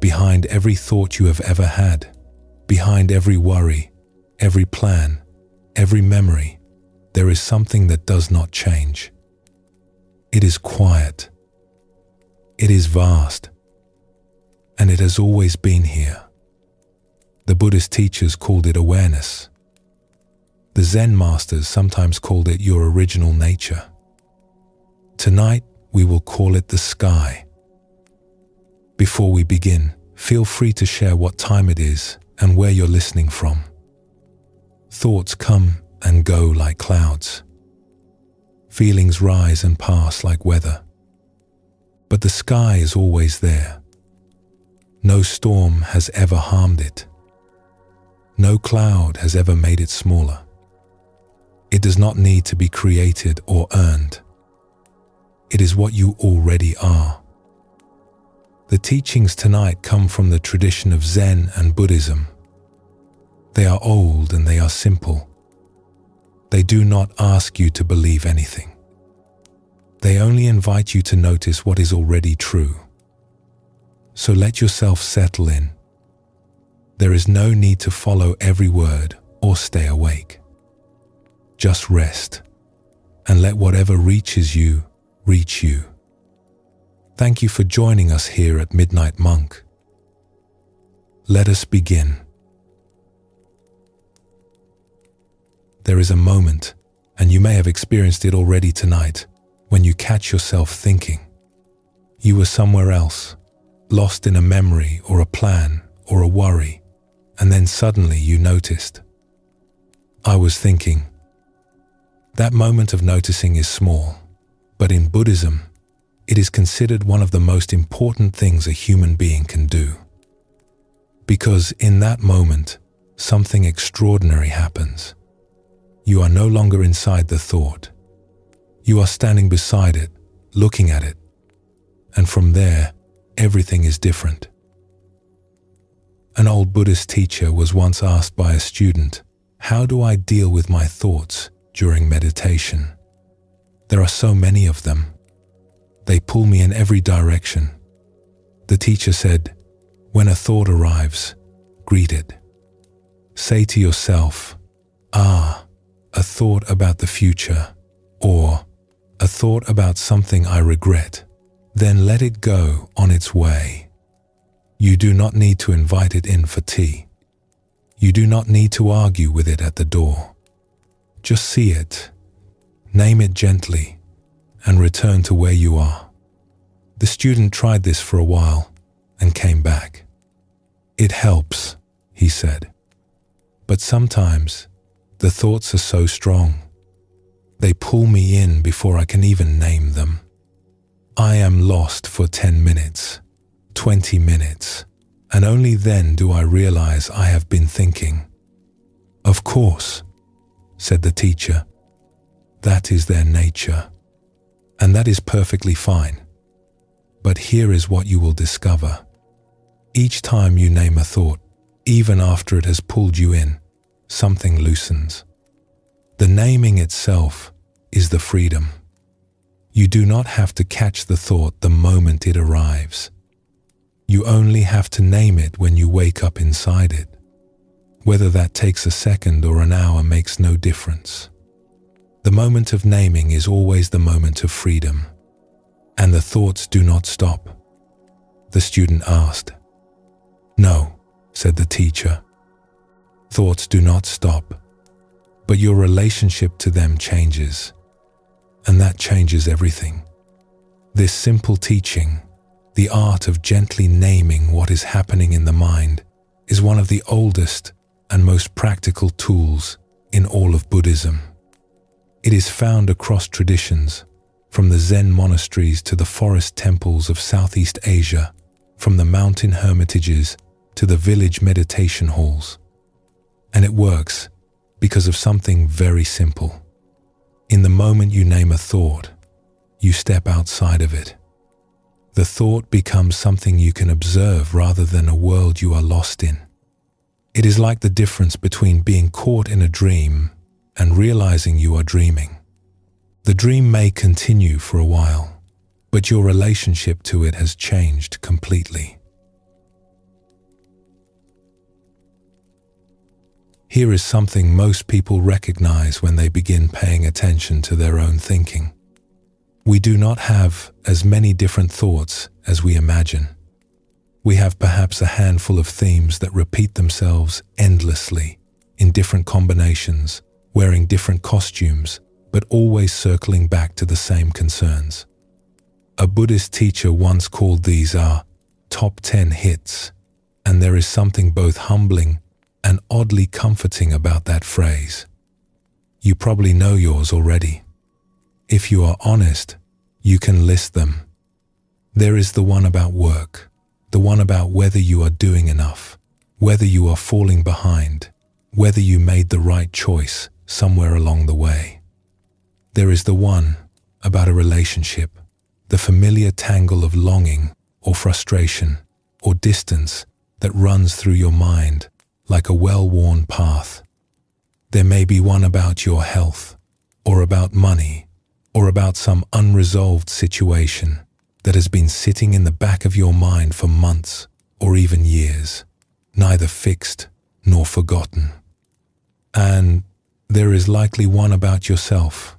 behind every thought you have ever had, behind every worry, every plan, every memory, there is something that does not change. It is quiet. It is vast. And it has always been here. The Buddhist teachers called it awareness. The Zen masters sometimes called it your original nature. Tonight, we will call it the sky. Before we begin, feel free to share what time it is and where you're listening from. Thoughts come and go like clouds. Feelings rise and pass like weather. But the sky is always there. No storm has ever harmed it. No cloud has ever made it smaller. It does not need to be created or earned. It is what you already are. The teachings tonight come from the tradition of Zen and Buddhism. They are old and they are simple. They do not ask you to believe anything. They only invite you to notice what is already true. So let yourself settle in. There is no need to follow every word or stay awake. Just rest and let whatever reaches you reach you. Thank you for joining us here at Midnight Monk. Let us begin. There is a moment, and you may have experienced it already tonight, when you catch yourself thinking. You were somewhere else, lost in a memory or a plan or a worry, and then suddenly you noticed. I was thinking. That moment of noticing is small, but in Buddhism, it is considered one of the most important things a human being can do. Because in that moment, something extraordinary happens. You are no longer inside the thought. You are standing beside it, looking at it. And from there, everything is different. An old Buddhist teacher was once asked by a student, "How do I deal with my thoughts during meditation? There are so many of them. They pull me in every direction." The teacher said, "When a thought arrives, greet it. Say to yourself, 'A thought about the future,' or 'a thought about something I regret.' Then let it go on its way. You do not need to invite it in for tea. You do not need to argue with it at the door. Just see it, name it gently, and return to where you are." The student tried this for a while and came back. "It helps," he said. "But sometimes the thoughts are so strong. They pull me in before I can even name them. I am lost for 10 minutes, 20 minutes, and only then do I realize I have been thinking." "Of course," said the teacher. "That is their nature, and that is perfectly fine. But here is what you will discover. Each time you name a thought, even after it has pulled you in, something loosens. The naming itself is the freedom. You do not have to catch the thought the moment it arrives. You only have to name it when you wake up inside it. Whether that takes a second or an hour makes no difference. The moment of naming is always the moment of freedom. And the thoughts do not stop." The student asked. "No," said the teacher. "Thoughts do not stop, but your relationship to them changes, and that changes everything. This simple teaching, the art of gently naming what is happening in the mind, is one of the oldest and most practical tools in all of Buddhism. It is found across traditions, from the Zen monasteries to the forest temples of Southeast Asia, from the mountain hermitages to the village meditation halls. And it works because of something very simple. In the moment you name a thought, you step outside of it. The thought becomes something you can observe rather than a world you are lost in. It is like the difference between being caught in a dream and realizing you are dreaming. The dream may continue for a while, but your relationship to it has changed completely. Here is something most people recognize when they begin paying attention to their own thinking. We do not have as many different thoughts as we imagine. We have perhaps a handful of themes that repeat themselves endlessly, in different combinations, wearing different costumes, but always circling back to the same concerns. A Buddhist teacher once called these our top 10 hits, and there is something both humbling and oddly comforting about that phrase. You probably know yours already. If you are honest, you can list them. There is the one about work, the one about whether you are doing enough, whether you are falling behind, whether you made the right choice somewhere along the way. There is the one about a relationship, the familiar tangle of longing or frustration or distance that runs through your mind like a well-worn path. There may be one about your health, or about money, or about some unresolved situation that has been sitting in the back of your mind for months or even years, neither fixed nor forgotten. And there is likely one about yourself,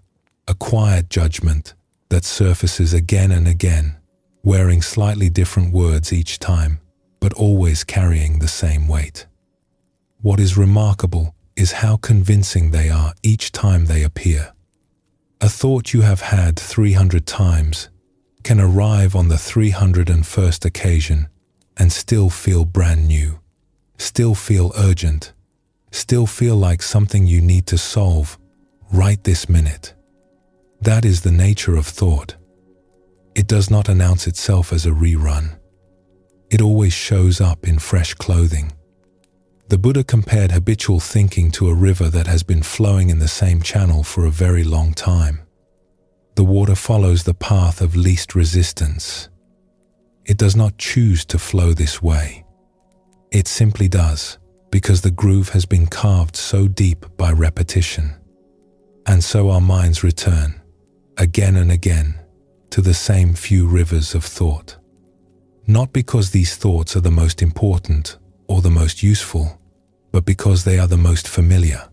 a quiet judgment that surfaces again and again, wearing slightly different words each time, but always carrying the same weight. What is remarkable is how convincing they are each time they appear. A thought you have had 300 times can arrive on the 301st occasion and still feel brand new, still feel urgent, still feel like something you need to solve right this minute. That is the nature of thought. It does not announce itself as a rerun. It always shows up in fresh clothing. The Buddha compared habitual thinking to a river that has been flowing in the same channel for a very long time. The water follows the path of least resistance. It does not choose to flow this way. It simply does, because the groove has been carved so deep by repetition. And so our minds return, again and again, to the same few rivers of thought. Not because these thoughts are the most important or the most useful, but because they are the most familiar.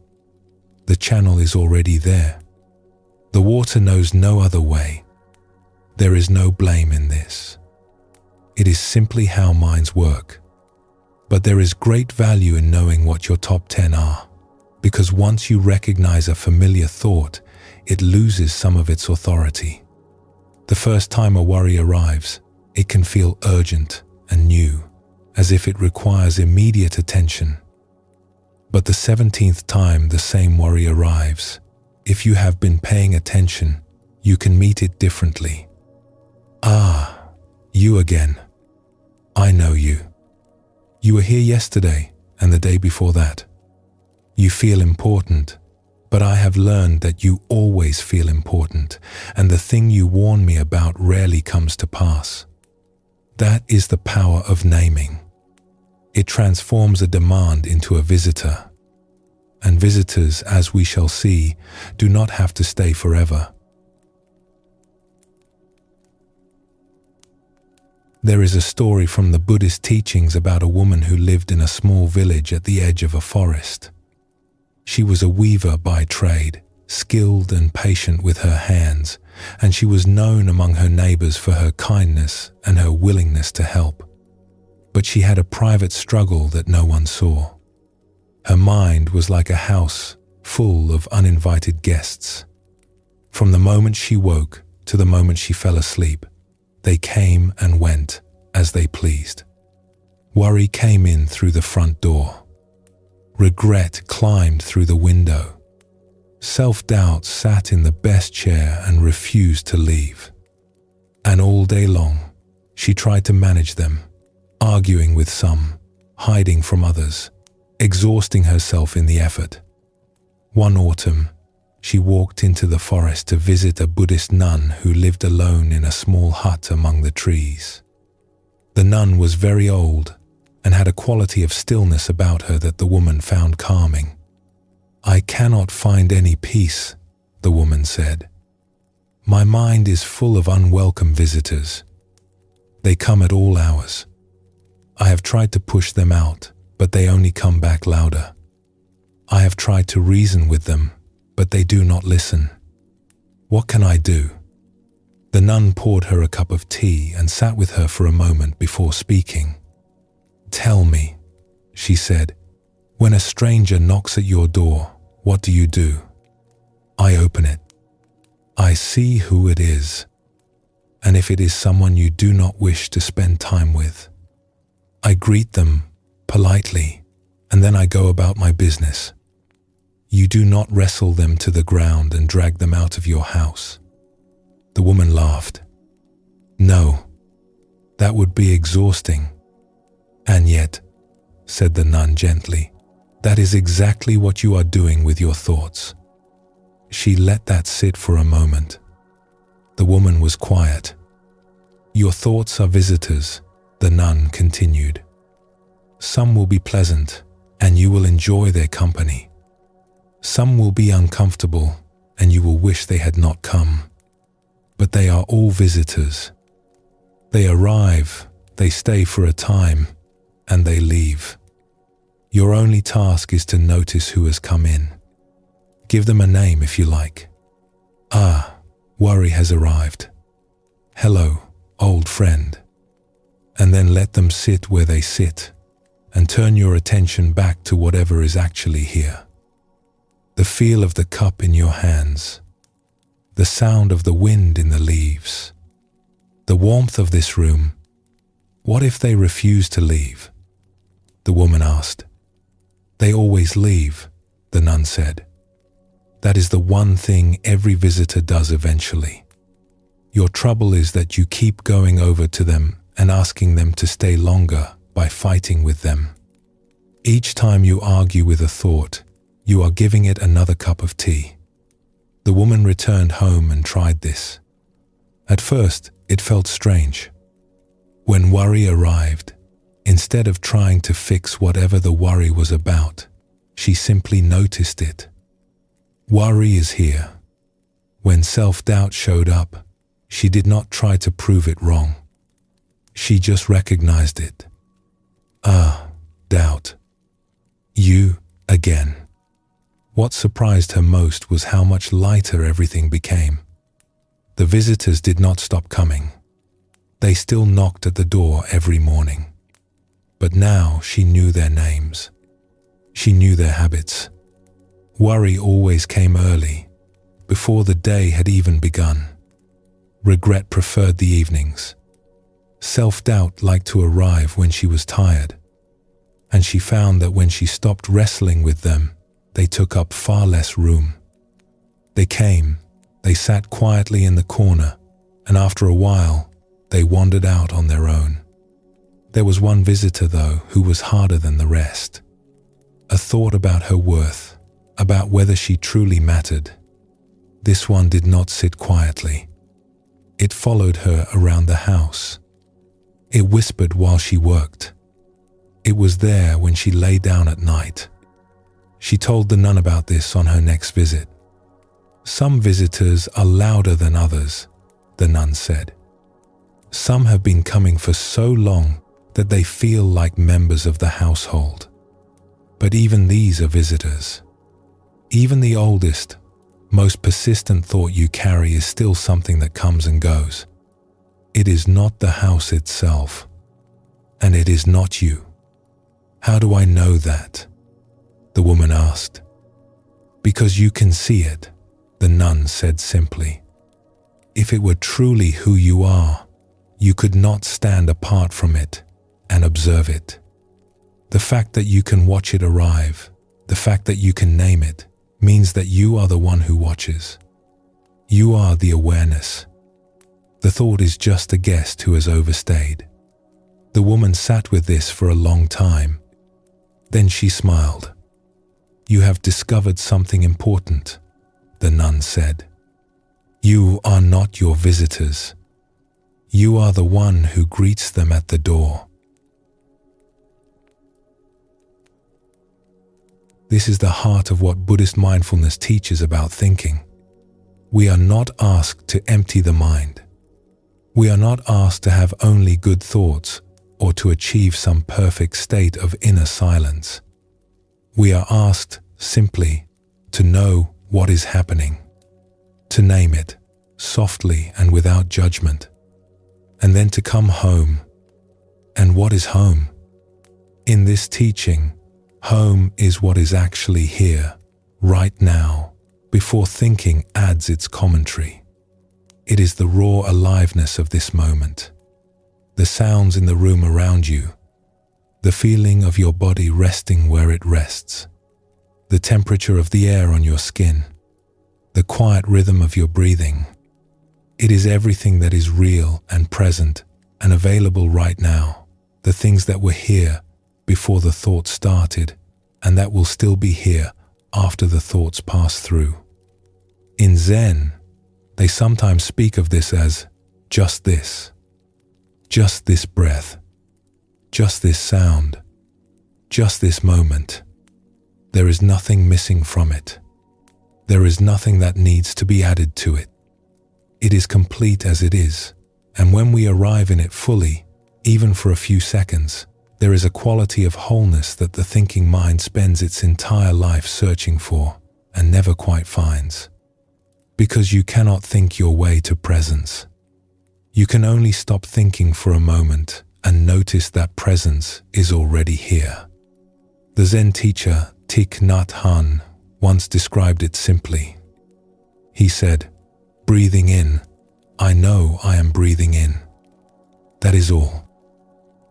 The channel is already there. The water knows no other way. There is no blame in this. It is simply how minds work. But there is great value in knowing what your top 10 are, because once you recognize a familiar thought, it loses some of its authority. The first time a worry arrives, it can feel urgent and new, as if it requires immediate attention. But the 17th time the same worry arrives, if you have been paying attention, you can meet it differently. Ah, you again. I know you. You were here yesterday and the day before that. You feel important, but I have learned that you always feel important, and the thing you warn me about rarely comes to pass. That is the power of naming. It transforms a demand into a visitor. And visitors, as we shall see, do not have to stay forever. There is a story from the Buddhist teachings about a woman who lived in a small village at the edge of a forest. She was a weaver by trade, skilled and patient with her hands, and she was known among her neighbors for her kindness and her willingness to help. But she had a private struggle that no one saw. Her mind was like a house full of uninvited guests. From the moment she woke to the moment she fell asleep, they came and went as they pleased. Worry came in through the front door. Regret climbed through the window. Self-doubt sat in the best chair and refused to leave. And all day long, she tried to manage them, arguing with some, hiding from others, exhausting herself in the effort. One autumn, she walked into the forest to visit a Buddhist nun who lived alone in a small hut among the trees. The nun was very old and had a quality of stillness about her that the woman found calming. "I cannot find any peace," the woman said. "My mind is full of unwelcome visitors. They come at all hours. I have tried to push them out, but they only come back louder." I have tried to reason with them, but they do not listen. What can I do?" The nun poured her a cup of tea and sat with her for a moment before speaking. "Tell me," she said, "when a stranger knocks at your door, what do you do?" "I open it. I see who it is, and if it is someone you do not wish to spend time with, I greet them politely, and then I go about my business. You do not wrestle them to the ground and drag them out of your house." The woman laughed. "No, that would be exhausting. And yet," said the nun gently, "that is exactly what you are doing with your thoughts." She let that sit for a moment. The woman was quiet. "Your thoughts are visitors," the nun continued. "Some will be pleasant, and you will enjoy their company. Some will be uncomfortable, and you will wish they had not come. But they are all visitors. They arrive, they stay for a time, and they leave. Your only task is to notice who has come in. Give them a name if you like. Ah, worry has arrived. Hello, old friend. And then let them sit where they sit, and turn your attention back to whatever is actually here. The feel of the cup in your hands, the sound of the wind in the leaves, the warmth of this room. What if they refuse to leave?" the woman asked. "They always leave," the nun said. "That is the one thing every visitor does eventually. Your trouble is that you keep going over to them and asking them to stay longer by fighting with them. Each time you argue with a thought, you are giving it another cup of tea." The woman returned home and tried this. At first, it felt strange. When worry arrived, instead of trying to fix whatever the worry was about, she simply noticed it. Worry is here. When self-doubt showed up, she did not try to prove it wrong. She just recognized it. "Ah, doubt. You again." What surprised her most was how much lighter everything became. The visitors did not stop coming. They still knocked at the door every morning. But now she knew their names. She knew their habits. Worry always came early, before the day had even begun. Regret preferred the evenings. Self-doubt liked to arrive when she was tired. And she found that when she stopped wrestling with them, they took up far less room. They came, they sat quietly in the corner, and after a while, they wandered out on their own. There was one visitor, though, who was harder than the rest. A thought about her worth, about whether she truly mattered. This one did not sit quietly. It followed her around the house. It whispered while she worked. It was there when she lay down at night. She told the nun about this on her next visit. "Some visitors are louder than others," the nun said. "Some have been coming for so long that they feel like members of the household. But even these are visitors. Even the oldest, most persistent thought you carry is still something that comes and goes. It is not the house itself, and it is not you." "How do I know that?" the woman asked. "Because you can see it," the nun said simply. "If it were truly who you are, you could not stand apart from it and observe it. The fact that you can watch it arrive, the fact that you can name it, means that you are the one who watches. You are the awareness. The thought is just a guest who has overstayed." The woman sat with this for a long time. Then she smiled. "You have discovered something important," the nun said. "You are not your visitors. You are the one who greets them at the door." This is the heart of what Buddhist mindfulness teaches about thinking. We are not asked to empty the mind. We are not asked to have only good thoughts or to achieve some perfect state of inner silence. We are asked simply to know what is happening, to name it softly and without judgment, and then to come home. And what is home? In this teaching, home is what is actually here, right now, before thinking adds its commentary. It is the raw aliveness of this moment, the sounds in the room around you, the feeling of your body resting where it rests, the temperature of the air on your skin, the quiet rhythm of your breathing. It is everything that is real and present and available right now, the things that were here before the thought started and that will still be here after the thoughts pass through. In Zen, they sometimes speak of this as just this breath, just this sound, just this moment. There is nothing missing from it. There is nothing that needs to be added to it. It is complete as it is, and when we arrive in it fully, even for a few seconds, there is a quality of wholeness that the thinking mind spends its entire life searching for and never quite finds. Because you cannot think your way to presence. You can only stop thinking for a moment and notice that presence is already here. The Zen teacher Thich Nhat Hanh once described it simply. He said, "Breathing in, I know I am breathing in. That is all.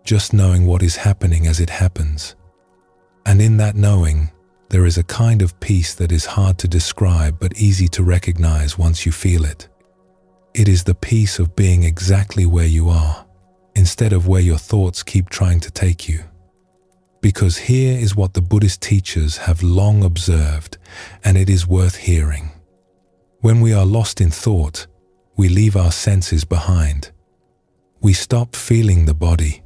Just knowing what is happening as it happens. And in that knowing, there is a kind of peace that is hard to describe but easy to recognize once you feel it. It is the peace of being exactly where you are, instead of where your thoughts keep trying to take you. Because here is what the Buddhist teachers have long observed, and it is worth hearing. When we are lost in thought, we leave our senses behind. We stop feeling the body.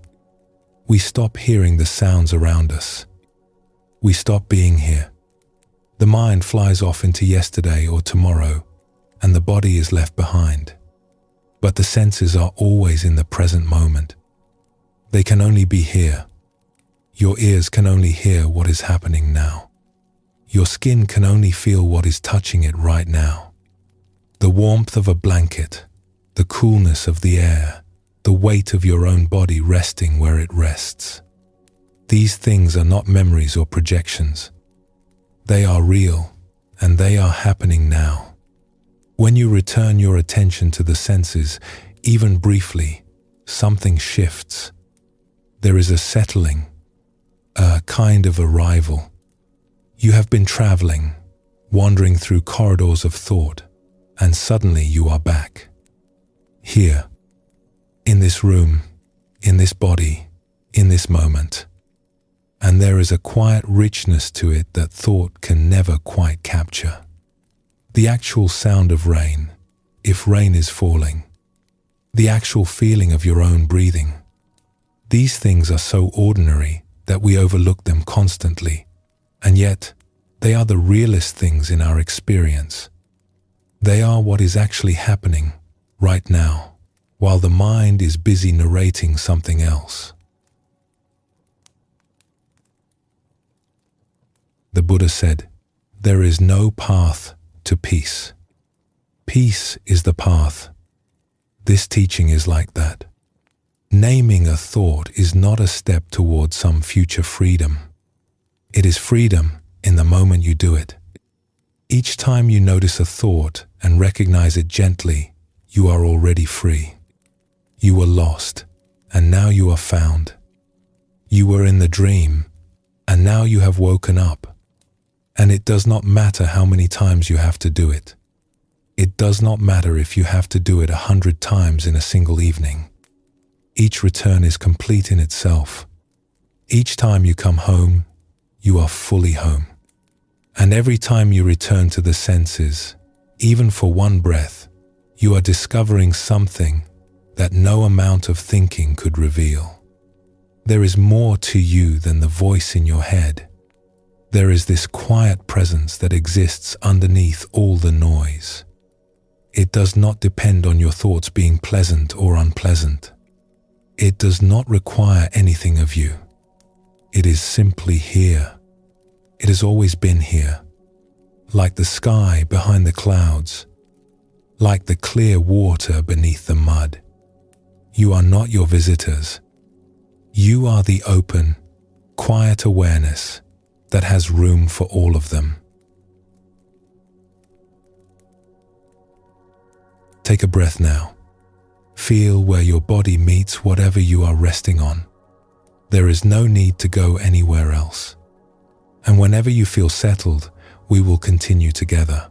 We stop hearing the sounds around us. We stop being here. The mind flies off into yesterday or tomorrow, and the body is left behind. But the senses are always in the present moment. They can only be here. Your ears can only hear what is happening now. Your skin can only feel what is touching it right now. The warmth of a blanket, the coolness of the air, the weight of your own body resting where it rests. These things are not memories or projections. They are real, and they are happening now. When you return your attention to the senses, even briefly, something shifts. There is a settling, a kind of arrival. You have been traveling, wandering through corridors of thought, and suddenly you are back. Here, in this room, in this body, in this moment. And there is a quiet richness to it that thought can never quite capture. The actual sound of rain, if rain is falling. The actual feeling of your own breathing. These things are so ordinary that we overlook them constantly, and yet they are the realest things in our experience. They are what is actually happening right now, while the mind is busy narrating something else. The Buddha said, "There is no path to peace. Peace is the path." This teaching is like that. Naming a thought is not a step toward some future freedom. It is freedom in the moment you do it. Each time you notice a thought and recognize it gently, you are already free. You were lost, and now you are found. You were in the dream, and now you have woken up. And it does not matter how many times you have to do it. It does not matter if you have to do it 100 times in a single evening. Each return is complete in itself. Each time you come home, you are fully home. And every time you return to the senses, even for one breath, you are discovering something that no amount of thinking could reveal. There is more to you than the voice in your head. There is this quiet presence that exists underneath all the noise. It does not depend on your thoughts being pleasant or unpleasant. It does not require anything of you. It is simply here. It has always been here, like the sky behind the clouds, like the clear water beneath the mud. You are not your visitors. You are the open, quiet awareness that has room for all of them. Take a breath now. Feel where your body meets whatever you are resting on. There is no need to go anywhere else. And whenever you feel settled, we will continue together.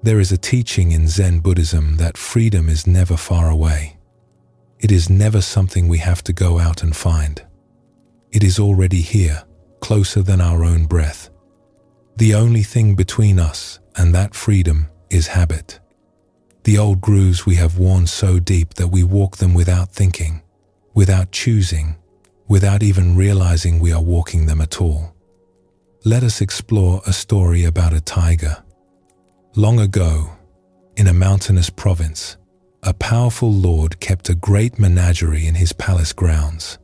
There is a teaching in Zen Buddhism that freedom is never far away. It is never something we have to go out and find. It is already here, closer than our own breath. The only thing between us and that freedom is habit. The old grooves we have worn so deep that we walk them without thinking, without choosing, without even realizing we are walking them at all. Let us explore a story about a tiger. Long ago, in a mountainous province, a powerful lord kept a great menagerie in his palace grounds.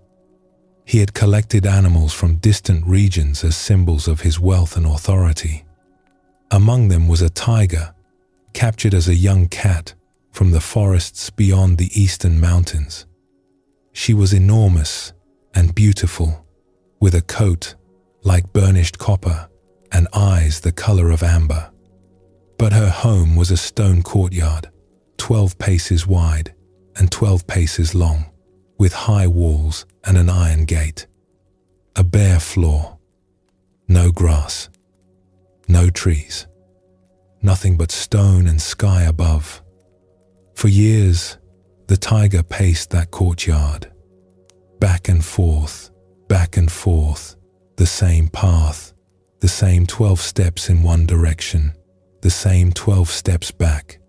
He had collected animals from distant regions as symbols of his wealth and authority. Among them was a tiger, captured as a young cat from the forests beyond the eastern mountains. She was enormous and beautiful, with a coat like burnished copper and eyes the color of amber. But her home was a stone courtyard, 12 paces wide and 12 paces long, with high walls and an iron gate. A bare floor, no grass, no trees, nothing but stone and sky above. For years, the tiger paced that courtyard, back and forth, the same path, the same 12 steps in one direction, the same 12 steps back.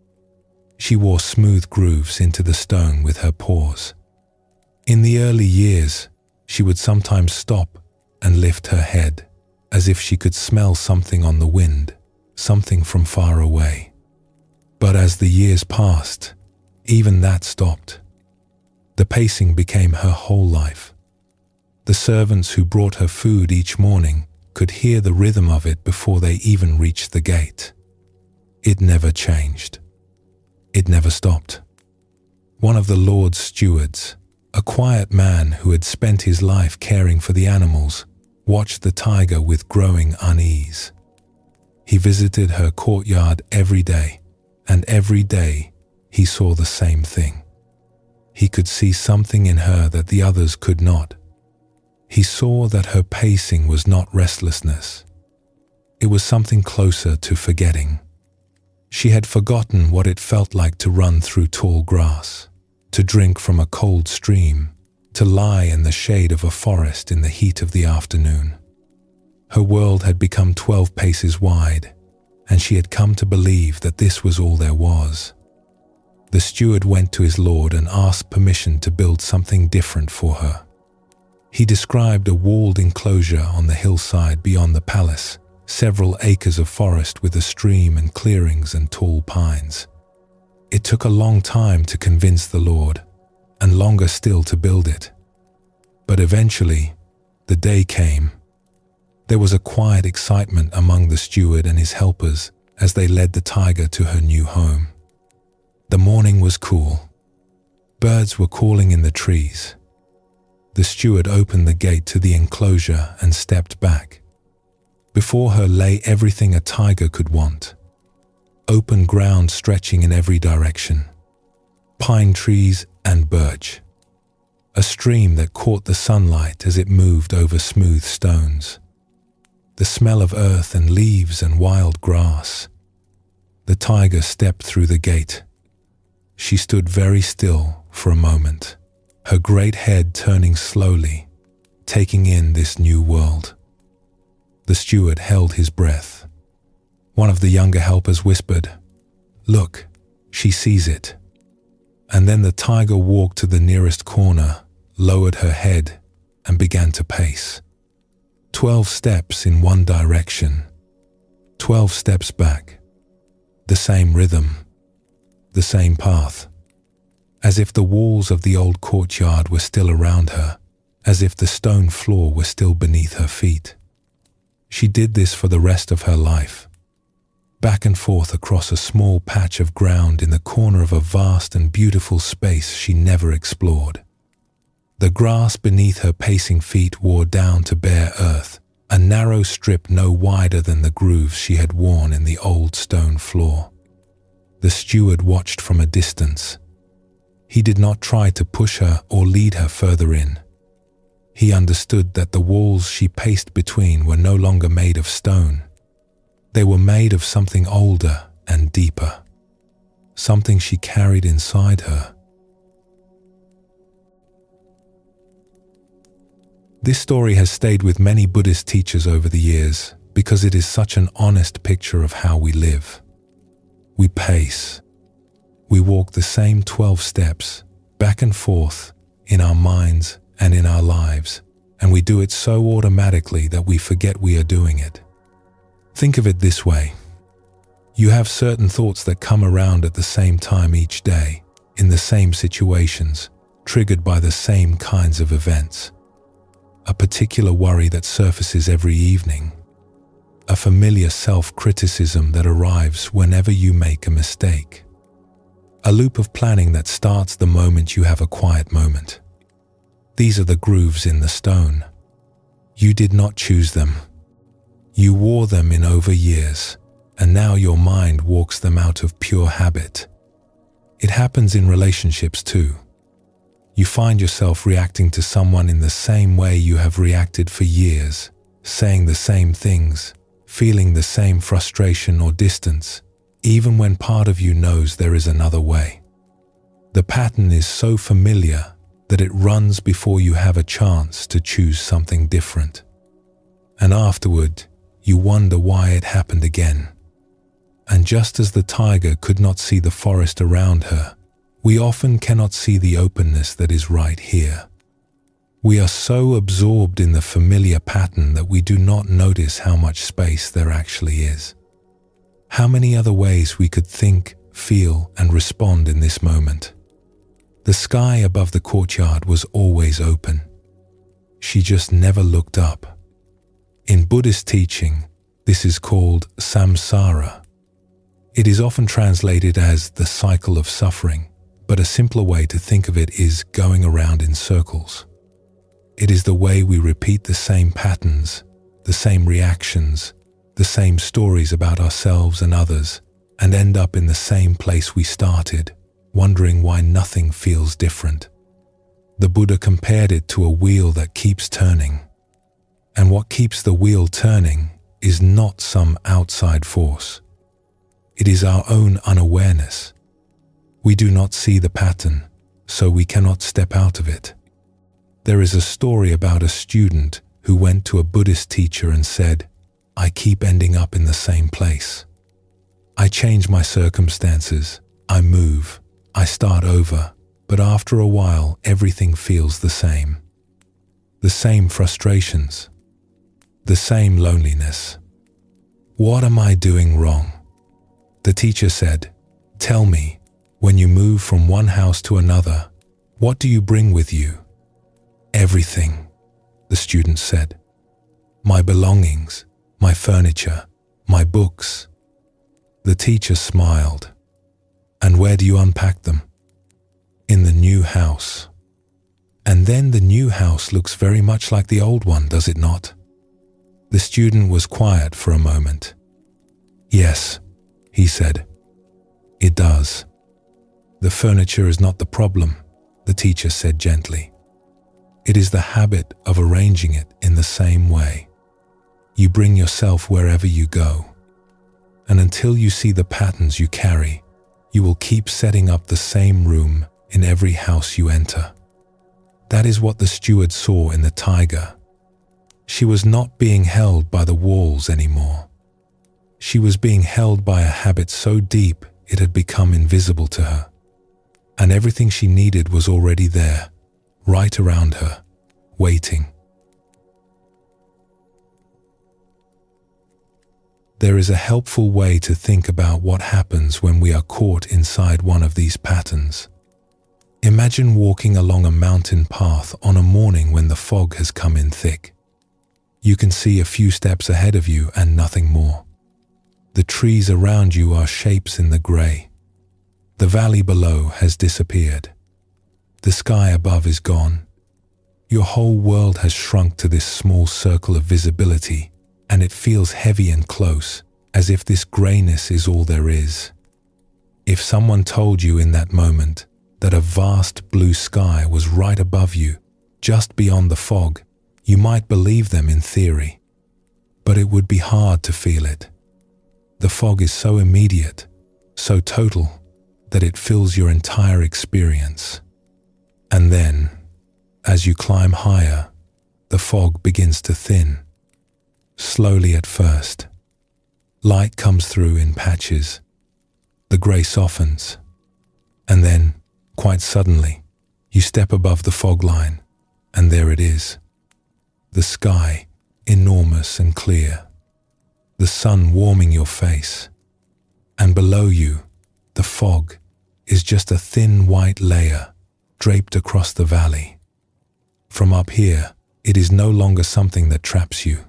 She wore smooth grooves into the stone with her paws. In the early years, she would sometimes stop and lift her head, as if she could smell something on the wind, something from far away. But as the years passed, even that stopped. The pacing became her whole life. The servants who brought her food each morning could hear the rhythm of it before they even reached the gate. It never changed. It never stopped. One of the Lord's stewards, a quiet man who had spent his life caring for the animals, watched the tiger with growing unease. He visited her courtyard every day, and every day he saw the same thing. He could see something in her that the others could not. He saw that her pacing was not restlessness. It was something closer to forgetting. She had forgotten what it felt like to run through tall grass, to drink from a cold stream, to lie in the shade of a forest in the heat of the afternoon. Her world had become 12 paces wide, and she had come to believe that this was all there was. The steward went to his lord and asked permission to build something different for her. He described a walled enclosure on the hillside beyond the palace, several acres of forest with a stream and clearings and tall pines. It took a long time to convince the Lord, and longer still to build it. But eventually, the day came. There was a quiet excitement among the steward and his helpers as they led the tiger to her new home. The morning was cool. Birds were calling in the trees. The steward opened the gate to the enclosure and stepped back. Before her lay everything a tiger could want. Open ground stretching in every direction. Pine trees and birch. A stream that caught the sunlight as it moved over smooth stones. The smell of earth and leaves and wild grass. The tiger stepped through the gate. She stood very still for a moment, her great head turning slowly, taking in this new world. The steward held his breath. One of the younger helpers whispered, "Look, she sees it." And then the tiger walked to the nearest corner, lowered her head, and began to pace. 12 steps in one direction, 12 steps back. The same rhythm, the same path. as if the walls of the old courtyard were still around her, as if the stone floor were still beneath her feet. She did this for the rest of her life, back and forth across a small patch of ground in the corner of a vast and beautiful space she never explored. The grass beneath her pacing feet wore down to bare earth, a narrow strip no wider than the grooves she had worn in the old stone floor. The steward watched from a distance. He did not try to push her or lead her further in. He understood that the walls she paced between were no longer made of stone. They were made of something older and deeper, something she carried inside her. This story has stayed with many Buddhist teachers over the years because it is such an honest picture of how we live. We pace. We walk the same 12 steps, back and forth, in our minds and in our lives, and we do it so automatically that we forget we are doing it. Think of it this way. You have certain thoughts that come around at the same time each day, in the same situations, triggered by the same kinds of events. A particular worry that surfaces every evening. A familiar self-criticism that arrives whenever you make a mistake. A loop of planning that starts the moment you have a quiet moment. These are the grooves in the stone. You did not choose them. You wore them in over years, and now your mind walks them out of pure habit. It happens in relationships too. You find yourself reacting to someone in the same way you have reacted for years, saying the same things, feeling the same frustration or distance, even when part of you knows there is another way. The pattern is so familiar that it runs before you have a chance to choose something different. And afterward, you wonder why it happened again. And just as the tiger could not see the forest around her, we often cannot see the openness that is right here. We are so absorbed in the familiar pattern that we do not notice how much space there actually is. How many other ways we could think, feel, and respond in this moment. The sky above the courtyard was always open. She just never looked up. In Buddhist teaching, this is called samsara. It is often translated as the cycle of suffering, but a simpler way to think of it is going around in circles. It is the way we repeat the same patterns, the same reactions, the same stories about ourselves and others, and end up in the same place we started, wondering why nothing feels different. The Buddha compared it to a wheel that keeps turning. And what keeps the wheel turning is not some outside force. It is our own unawareness. We do not see the pattern, so we cannot step out of it. There is a story about a student who went to a Buddhist teacher and said, "I keep ending up in the same place. I change my circumstances, I move, I start over, but after a while everything feels the same. The same frustrations, the same loneliness. What am I doing wrong?" The teacher said, "Tell me, when you move from one house to another, what do you bring with you?" "Everything," the student said. "My belongings, my furniture, my books." The teacher smiled. "And where do you unpack them?" "In the new house." "And then the new house looks very much like the old one, does it not?" The student was quiet for a moment. "Yes," he said. "It does." "The furniture is not the problem," the teacher said gently. "It is the habit of arranging it in the same way. You bring yourself wherever you go. And until you see the patterns you carry, you will keep setting up the same room in every house you enter." That is what the steward saw in the tiger. She was not being held by the walls anymore. She was being held by a habit so deep it had become invisible to her. And everything she needed was already there, right around her, waiting. There is a helpful way to think about what happens when we are caught inside one of these patterns. Imagine walking along a mountain path on a morning when the fog has come in thick. You can see a few steps ahead of you and nothing more. The trees around you are shapes in the grey. The valley below has disappeared. The sky above is gone. Your whole world has shrunk to this small circle of visibility, and it feels heavy and close, as if this greyness is all there is. If someone told you in that moment that a vast blue sky was right above you, just beyond the fog, you might believe them in theory. But it would be hard to feel it. The fog is so immediate, so total, that it fills your entire experience. And then, as you climb higher, the fog begins to thin. Slowly at first. Light comes through in patches. The grey softens. And then, quite suddenly, you step above the fog line, and there it is. The sky, enormous and clear. The sun warming your face. And below you, the fog is just a thin white layer draped across the valley. From up here, it is no longer something that traps you.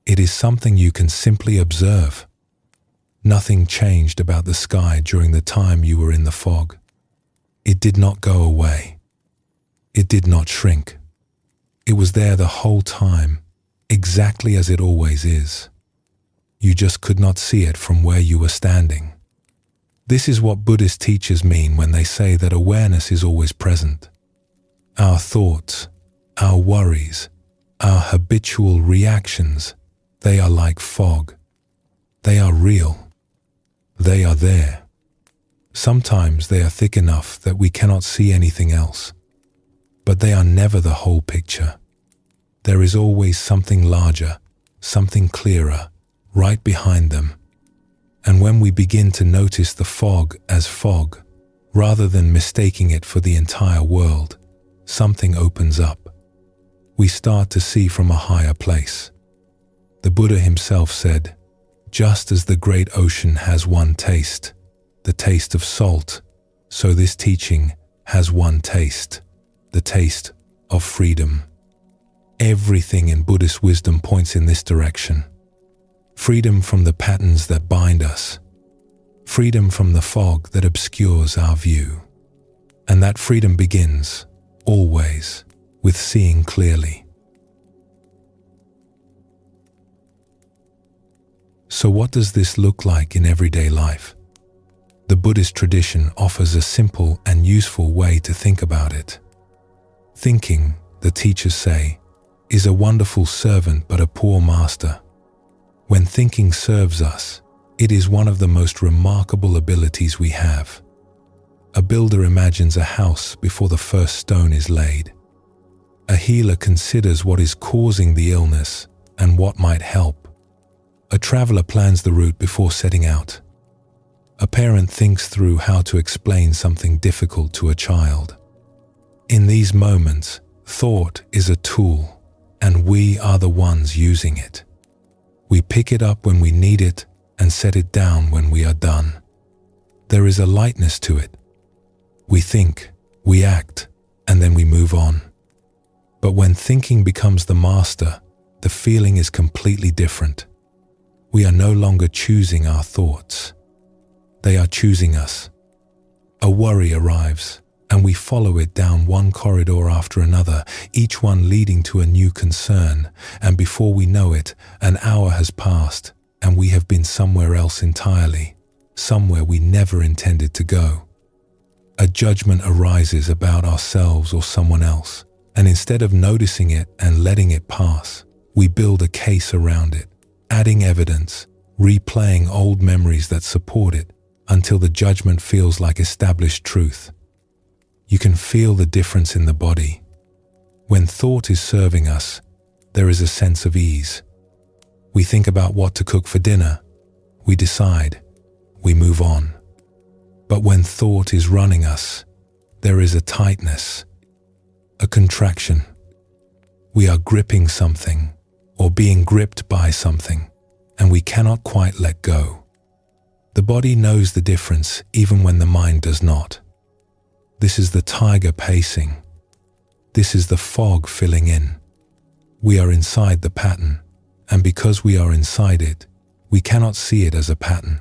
It is something you can simply observe. Nothing changed about the sky during the time you were in the fog. It did not go away. It did not shrink. It was there the whole time, exactly as it always is. You just could not see it from where you were standing. This is what Buddhist teachers mean when they say that awareness is always present. Our thoughts, our worries, our habitual reactions, they are like fog. They are real. They are there. Sometimes they are thick enough that we cannot see anything else. But they are never the whole picture. There is always something larger, something clearer, right behind them. And when we begin to notice the fog as fog, rather than mistaking it for the entire world, something opens up. We start to see from a higher place. The Buddha himself said, "Just as the great ocean has one taste, the taste of salt, so this teaching has one taste, the taste of freedom." Everything in Buddhist wisdom points in this direction. Freedom from the patterns that bind us. Freedom from the fog that obscures our view. And that freedom begins, always, with seeing clearly. So what does this look like in everyday life? The Buddhist tradition offers a simple and useful way to think about it. Thinking, the teachers say, is a wonderful servant but a poor master. When thinking serves us, it is one of the most remarkable abilities we have. A builder imagines a house before the first stone is laid. A healer considers what is causing the illness and what might help. A traveler plans the route before setting out. A parent thinks through how to explain something difficult to a child. In these moments, thought is a tool, and we are the ones using it. We pick it up when we need it and set it down when we are done. There is a lightness to it. We think, we act, and then we move on. But when thinking becomes the master, the feeling is completely different. We are no longer choosing our thoughts. They are choosing us. A worry arrives, and we follow it down one corridor after another, each one leading to a new concern, and before we know it, an hour has passed, and we have been somewhere else entirely, somewhere we never intended to go. A judgment arises about ourselves or someone else, and instead of noticing it and letting it pass, we build a case around it, adding evidence, replaying old memories that support it, until the judgment feels like established truth. You can feel the difference in the body. When thought is serving us, there is a sense of ease. We think about what to cook for dinner. We decide. We move on. But when thought is running us, there is a tightness, a contraction. We are gripping something or being gripped by something, and we cannot quite let go. The body knows the difference even when the mind does not. This is the tiger pacing. This is the fog filling in. We are inside the pattern, and because we are inside it, we cannot see it as a pattern.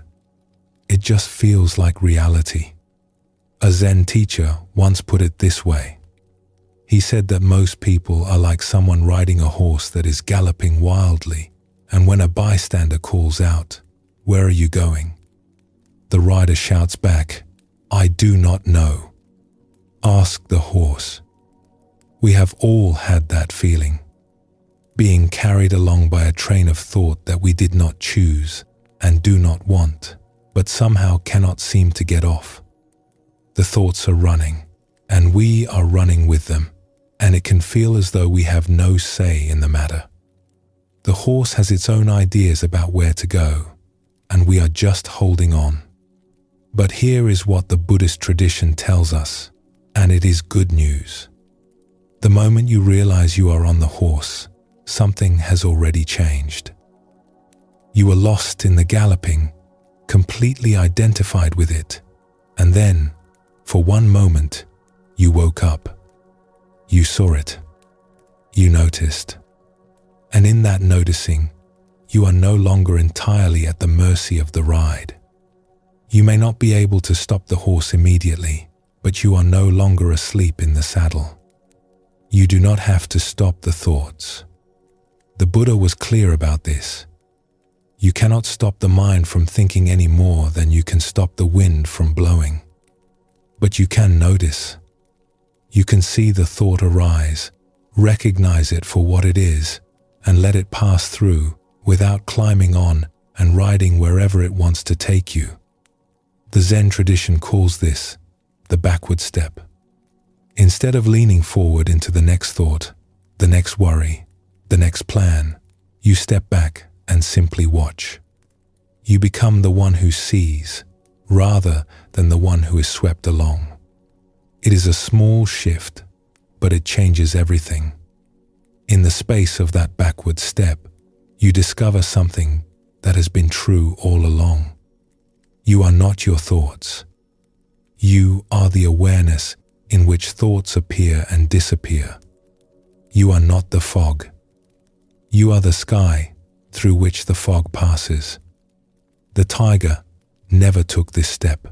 It just feels like reality. A Zen teacher once put it this way. He said that most people are like someone riding a horse that is galloping wildly, and when a bystander calls out, "Where are you going?" the rider shouts back, "I do not know." Ask the horse. We have all had that feeling, being carried along by a train of thought that we did not choose and do not want, but somehow cannot seem to get off. The thoughts are running, and we are running with them, and it can feel as though we have no say in the matter. The horse has its own ideas about where to go, and we are just holding on. But here is what the Buddhist tradition tells us, and it is good news. The moment you realize you are on the horse, something has already changed. You were lost in the galloping, completely identified with it, and then, for one moment, you woke up. You saw it. You noticed. And in that noticing, you are no longer entirely at the mercy of the ride. You may not be able to stop the horse immediately, but you are no longer asleep in the saddle. You do not have to stop the thoughts. The Buddha was clear about this. You cannot stop the mind from thinking any more than you can stop the wind from blowing. But you can notice. You can see the thought arise, recognize it for what it is, and let it pass through without climbing on and riding wherever it wants to take you. The Zen tradition calls this the backward step. Instead of leaning forward into the next thought, the next worry, the next plan, you step back and simply watch. You become the one who sees, rather than the one who is swept along. It is a small shift, but it changes everything. In the space of that backward step, you discover something that has been true all along. You are not your thoughts. You are the awareness in which thoughts appear and disappear. You are not the fog. You are the sky through which the fog passes. The tiger never took this step.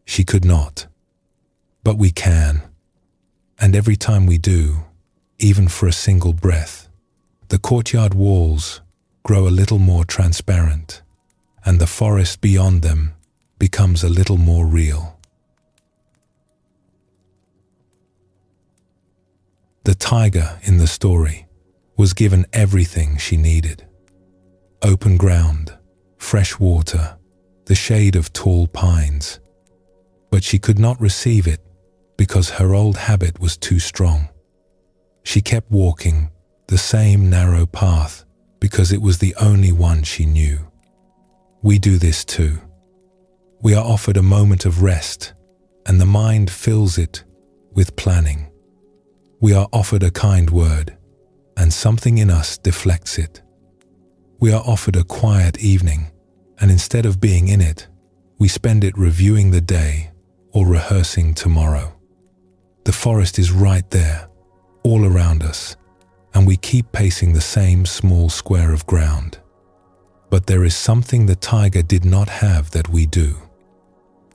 She could not. But we can. And every time we do, even for a single breath, the courtyard walls grow a little more transparent, and the forest beyond them becomes a little more real. The tiger in the story was given everything she needed. Open ground, fresh water, the shade of tall pines. But she could not receive it because her old habit was too strong. She kept walking the same narrow path because it was the only one she knew. We do this too. We are offered a moment of rest, and the mind fills it with planning. We are offered a kind word, and something in us deflects it. We are offered a quiet evening, and instead of being in it, we spend it reviewing the day or rehearsing tomorrow. The forest is right there, all around us, and we keep pacing the same small square of ground. But there is something the tiger did not have that we do.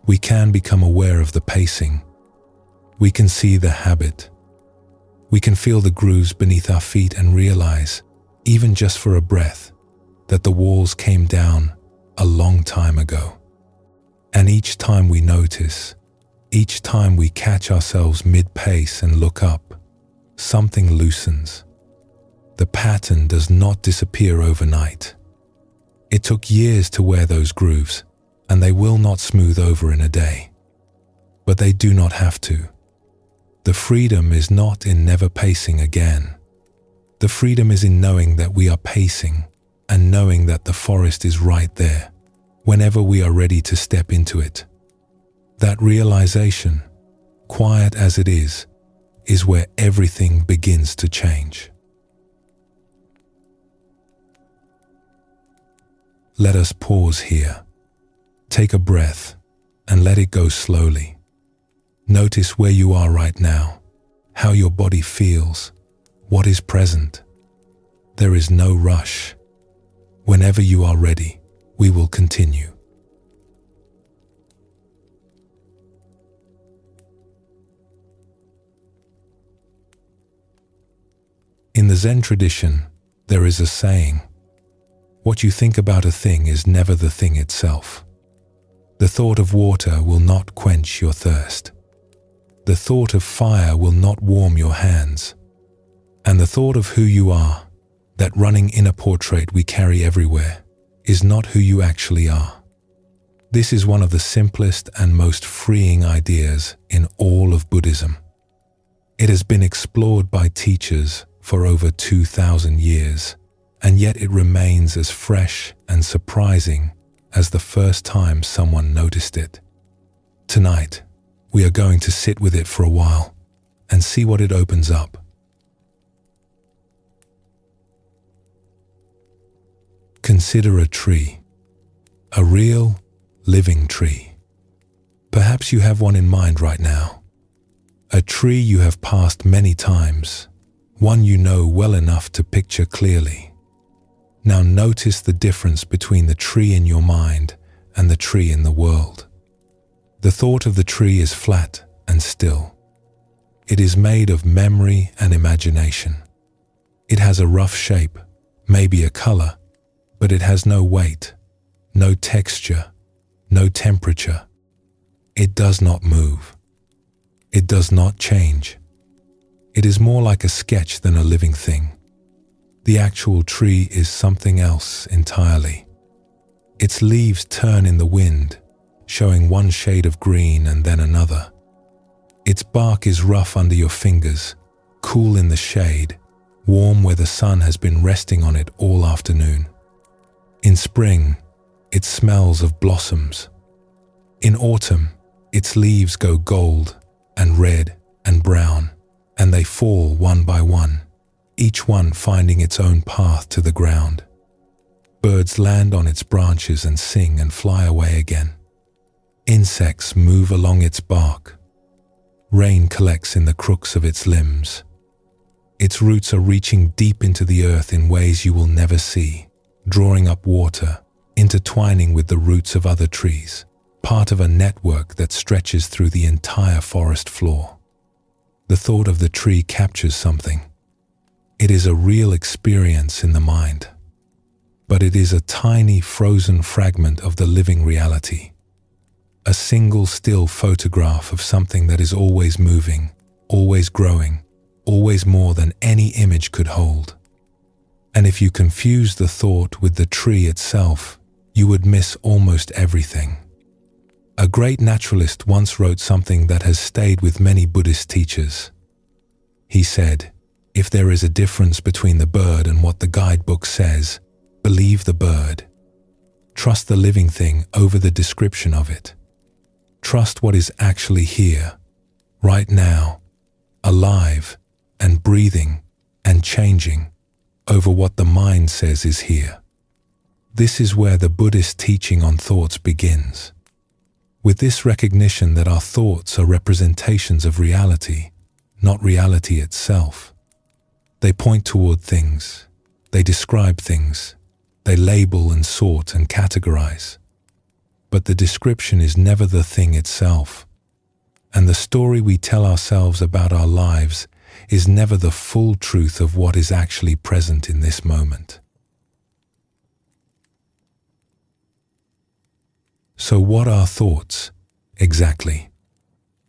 We can become aware of the pacing. We can see the habit. We can feel the grooves beneath our feet and realize, even just for a breath, that the walls came down a long time ago. And each time we notice, each time we catch ourselves mid-pace and look up, something loosens. The pattern does not disappear overnight. It took years to wear those grooves, and they will not smooth over in a day. But they do not have to. The freedom is not in never pacing again. The freedom is in knowing that we are pacing and knowing that the forest is right there, whenever we are ready to step into it. That realization, quiet as it is where everything begins to change. Let us pause here. Take a breath and let it go slowly. Notice where you are right now, how your body feels, what is present. There is no rush. Whenever you are ready, we will continue. In the Zen tradition, there is a saying, "What you think about a thing is never the thing itself." The thought of water will not quench your thirst. The thought of fire will not warm your hands. And the thought of who you are, that running inner portrait we carry everywhere, is not who you actually are. This is one of the simplest and most freeing ideas in all of Buddhism. It has been explored by teachers for over 2,000 years, and yet it remains as fresh and surprising as the first time someone noticed it. Tonight, we are going to sit with it for a while and see what it opens up. Consider a tree, a real, living tree. Perhaps you have one in mind right now. A tree you have passed many times, one you know well enough to picture clearly. Now notice the difference between the tree in your mind and the tree in the world. The thought of the tree is flat and still. It is made of memory and imagination. It has a rough shape, maybe a color, but it has no weight, no texture, no temperature. It does not move. It does not change. It is more like a sketch than a living thing. The actual tree is something else entirely. Its leaves turn in the wind, showing one shade of green and then another. Its bark is rough under your fingers, cool in the shade, warm where the sun has been resting on it all afternoon. In spring, it smells of blossoms. In autumn, its leaves go gold and red and brown, and they fall one by one, each one finding its own path to the ground. Birds land on its branches and sing and fly away again. Insects move along its bark. Rain collects in the crooks of its limbs. Its roots are reaching deep into the earth in ways you will never see, drawing up water, intertwining with the roots of other trees, part of a network that stretches through the entire forest floor. The thought of the tree captures something. It is a real experience in the mind, but it is a tiny frozen fragment of the living reality. A single still photograph of something that is always moving, always growing, always more than any image could hold. And if you confuse the thought with the tree itself, you would miss almost everything. A great naturalist once wrote something that has stayed with many Buddhist teachers. He said, "If there is a difference between the bird and what the guidebook says, believe the bird. Trust the living thing over the description of it. Trust what is actually here, right now, alive and breathing and changing over what the mind says is here." This is where the Buddhist teaching on thoughts begins. With this recognition that our thoughts are representations of reality, not reality itself. They point toward things, they describe things, they label and sort and categorize. But the description is never the thing itself, and the story we tell ourselves about our lives is never the full truth of what is actually present in this moment. So what are thoughts, exactly?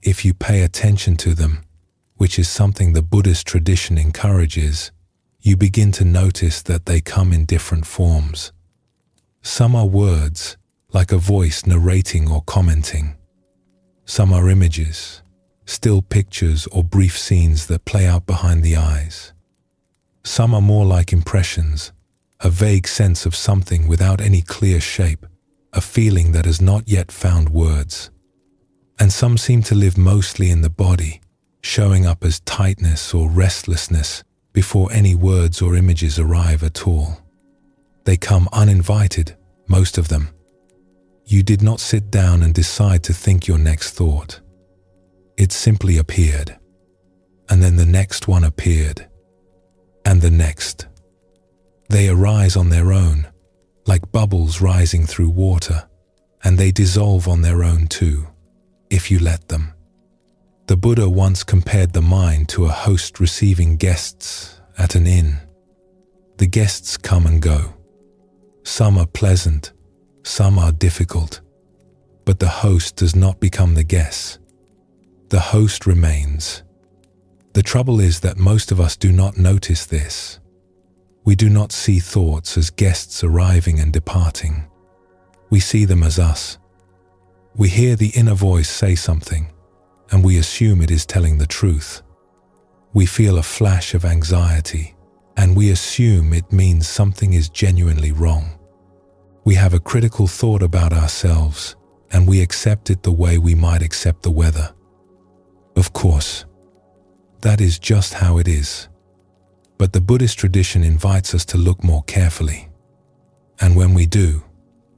If you pay attention to them, which is something the Buddhist tradition encourages, you begin to notice that they come in different forms. Some are words, like a voice narrating or commenting. Some are images, still pictures or brief scenes that play out behind the eyes. Some are more like impressions, a vague sense of something without any clear shape, a feeling that has not yet found words. And some seem to live mostly in the body, showing up as tightness or restlessness before any words or images arrive at all. They come uninvited, most of them. You did not sit down and decide to think your next thought. It simply appeared. And then the next one appeared. And the next. They arise on their own, like bubbles rising through water, and they dissolve on their own too, if you let them. The Buddha once compared the mind to a host receiving guests at an inn. The guests come and go. Some are pleasant, some are difficult, but the host does not become the guest. The host remains. The trouble is that most of us do not notice this. We do not see thoughts as guests arriving and departing. We see them as us. We hear the inner voice say something, and we assume it is telling the truth. We feel a flash of anxiety, and we assume it means something is genuinely wrong. We have a critical thought about ourselves, and we accept it the way we might accept the weather. Of course, that is just how it is. But the Buddhist tradition invites us to look more carefully. And when we do,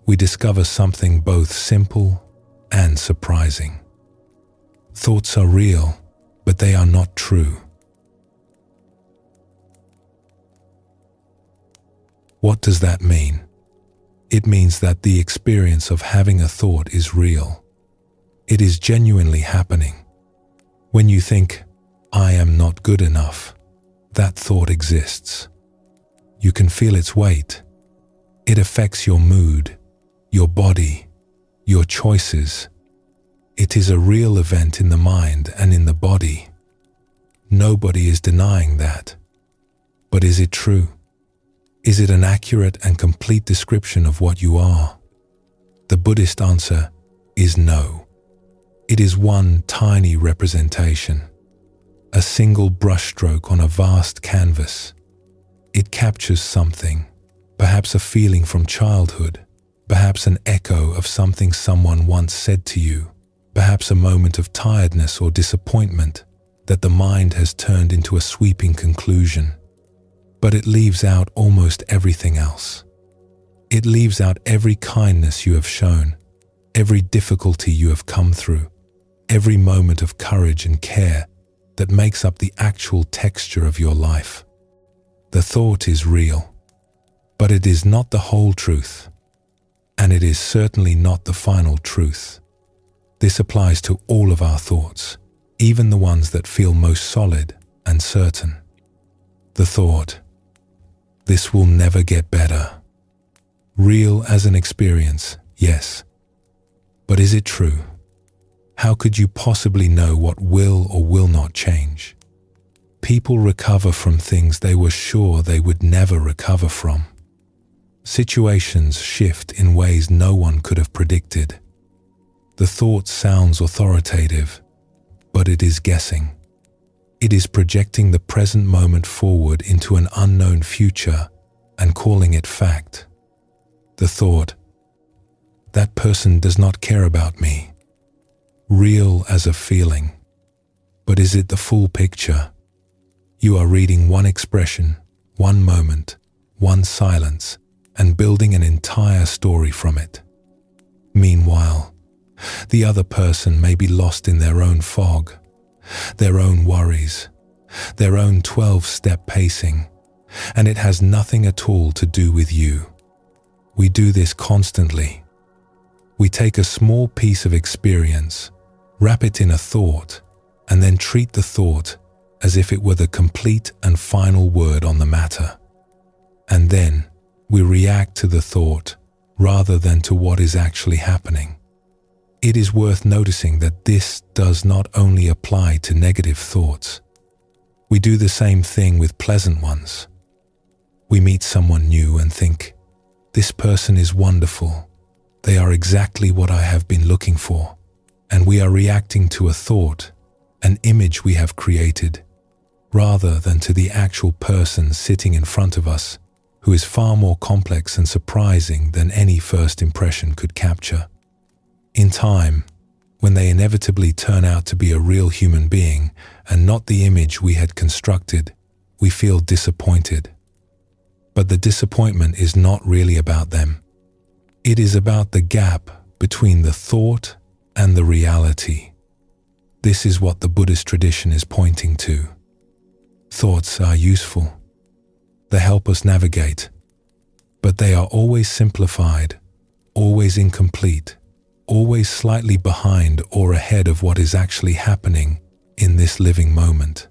we discover something both simple and surprising. Thoughts are real, but they are not true. What does that mean? It means that the experience of having a thought is real. It is genuinely happening. When you think, "I am not good enough," that thought exists. You can feel its weight. It affects your mood, your body, your choices. It is a real event in the mind and in the body. Nobody is denying that. But is it true? Is it an accurate and complete description of what you are? The Buddhist answer is no. It is one tiny representation, a single brushstroke on a vast canvas. It captures something, perhaps a feeling from childhood, perhaps an echo of something someone once said to you, perhaps a moment of tiredness or disappointment that the mind has turned into a sweeping conclusion. But it leaves out almost everything else. It leaves out every kindness you have shown, every difficulty you have come through, every moment of courage and care that makes up the actual texture of your life. The thought is real, but it is not the whole truth, and it is certainly not the final truth. This applies to all of our thoughts, even the ones that feel most solid and certain. The thought, "This will never get better." Real as an experience, yes. But is it true? How could you possibly know what will or will not change? People recover from things they were sure they would never recover from. Situations shift in ways no one could have predicted. The thought sounds authoritative, but it is guessing. It is projecting the present moment forward into an unknown future and calling it fact. The thought, "That person does not care about me." Real as a feeling. But is it the full picture? You are reading one expression, one moment, one silence, and building an entire story from it. Meanwhile, the other person may be lost in their own fog, their own worries, their own 12-step pacing, and it has nothing at all to do with you. We do this constantly. We take a small piece of experience, wrap it in a thought, and then treat the thought as if it were the complete and final word on the matter. And then we react to the thought rather than to what is actually happening. It is worth noticing that this does not only apply to negative thoughts. We do the same thing with pleasant ones. We meet someone new and think, "This person is wonderful. They are exactly what I have been looking for." And we are reacting to a thought, an image we have created, rather than to the actual person sitting in front of us, who is far more complex and surprising than any first impression could capture. In time, when they inevitably turn out to be a real human being and not the image we had constructed, we feel disappointed. But the disappointment is not really about them. It is about the gap between the thought and the reality. This is what the Buddhist tradition is pointing to. Thoughts are useful. They help us navigate, but they are always simplified, always incomplete, always slightly behind or ahead of what is actually happening in this living moment.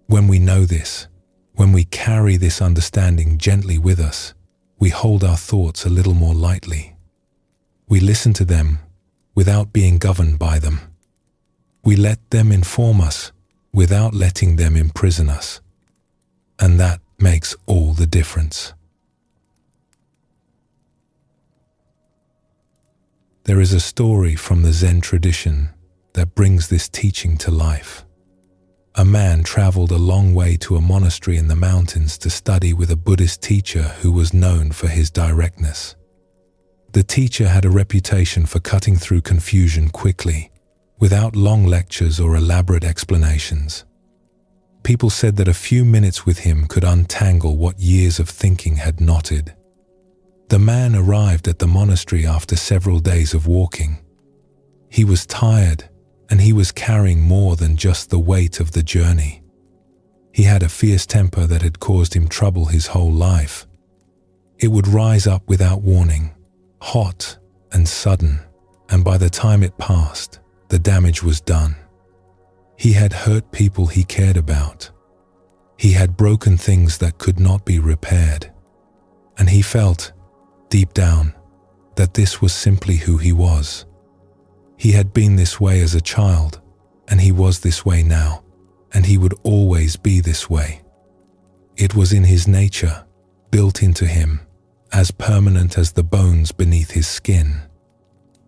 When we know this, when we carry this understanding gently with us, we hold our thoughts a little more lightly. We listen to them without being governed by them. We let them inform us without letting them imprison us. And that makes all the difference. There is a story from the Zen tradition that brings this teaching to life. A man traveled a long way to a monastery in the mountains to study with a Buddhist teacher who was known for his directness. The teacher had a reputation for cutting through confusion quickly, without long lectures or elaborate explanations. People said that a few minutes with him could untangle what years of thinking had knotted. The man arrived at the monastery after several days of walking. He was tired, and he was carrying more than just the weight of the journey. He had a fierce temper that had caused him trouble his whole life. It would rise up without warning, hot and sudden, and by the time it passed, the damage was done. He had hurt people he cared about. He had broken things that could not be repaired. And he felt, deep down, that this was simply who he was. He had been this way as a child, and he was this way now, and he would always be this way. It was in his nature, built into him, as permanent as the bones beneath his skin.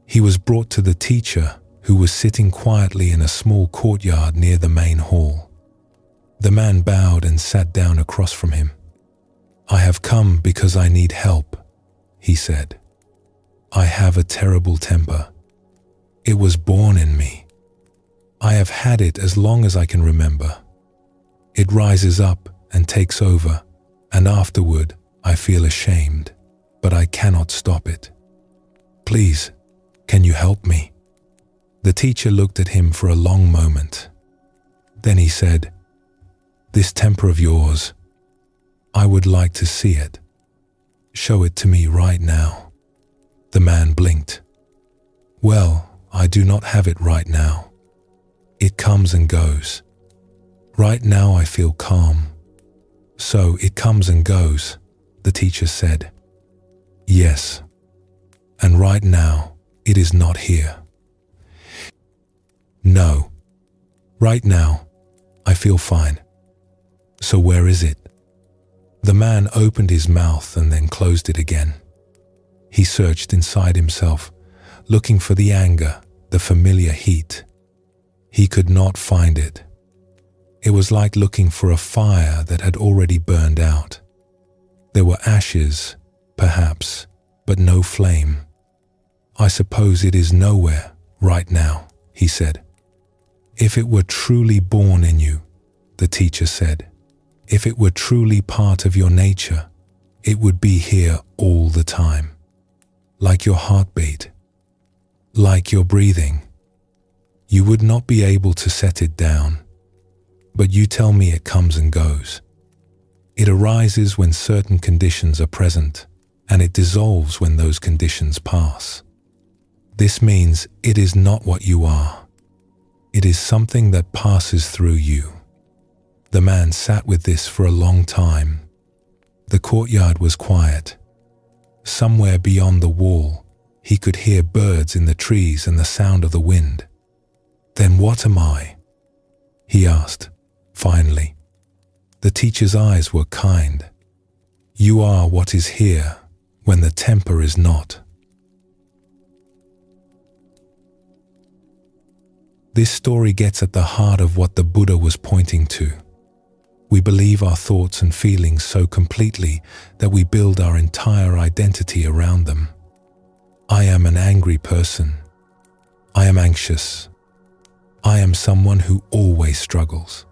He was brought to the teacher, who was sitting quietly in a small courtyard near the main hall. The man bowed and sat down across from him. "I have come because I need help," he said. "I have a terrible temper. It was born in me. I have had it as long as I can remember. It rises up and takes over, and afterward I feel ashamed, but I cannot stop it. Please, can you help me?" The teacher looked at him for a long moment. Then he said, "This temper of yours, I would like to see it. Show it to me right now." The man blinked. "Well, I do not have it right now. It comes and goes. Right now I feel calm. So it comes and goes," the teacher said. "Yes. And right now it is not here." "No. Right now I feel fine. So where is it?" The man opened his mouth and then closed it again. He searched inside himself, looking for the anger, the familiar heat. He could not find it. It was like looking for a fire that had already burned out. There were ashes, perhaps, but no flame. "I suppose it is nowhere right now," he said. "If it were truly born in you," the teacher said, "if it were truly part of your nature, it would be here all the time. Like your heartbeat, like your breathing. You would not be able to set it down, but you tell me it comes and goes. It arises when certain conditions are present, and it dissolves when those conditions pass. This means it is not what you are. It is something that passes through you." The man sat with this for a long time. The courtyard was quiet. Somewhere beyond the wall, he could hear birds in the trees and the sound of the wind. "Then what am I?" he asked, finally. The teacher's eyes were kind. "You are what is here when the temper is not." This story gets at the heart of what the Buddha was pointing to. We believe our thoughts and feelings so completely that we build our entire identity around them. I am an angry person. I am anxious. I am someone who always struggles.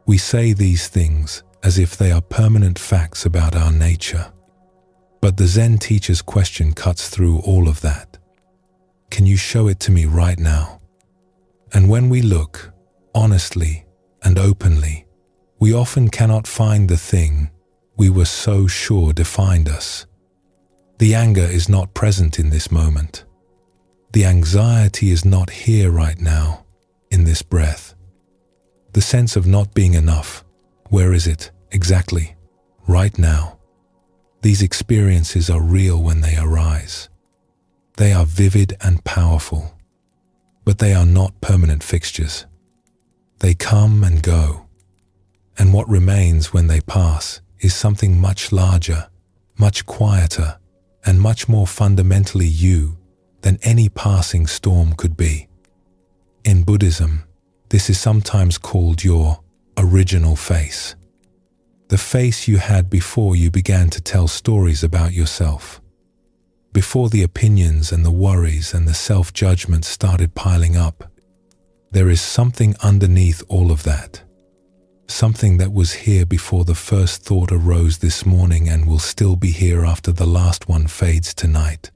We say these things as if they are permanent facts about our nature. But the Zen teacher's question cuts through all of that. "Can you show it to me right now?" And when we look, honestly and openly, we often cannot find the thing we were so sure defined us. The anger is not present in this moment. The anxiety is not here right now, in this breath. The sense of not being enough, where is it exactly? Right now. These experiences are real when they arise. They are vivid and powerful, but they are not permanent fixtures. They come and go, and what remains when they pass is something much larger, much quieter, and much more fundamentally you than any passing storm could be. In Buddhism, this is sometimes called your original face. The face you had before you began to tell stories about yourself. Before the opinions and the worries and the self-judgment started piling up. There is something underneath all of that. Something that was here before the first thought arose this morning and will still be here after the last one fades tonight.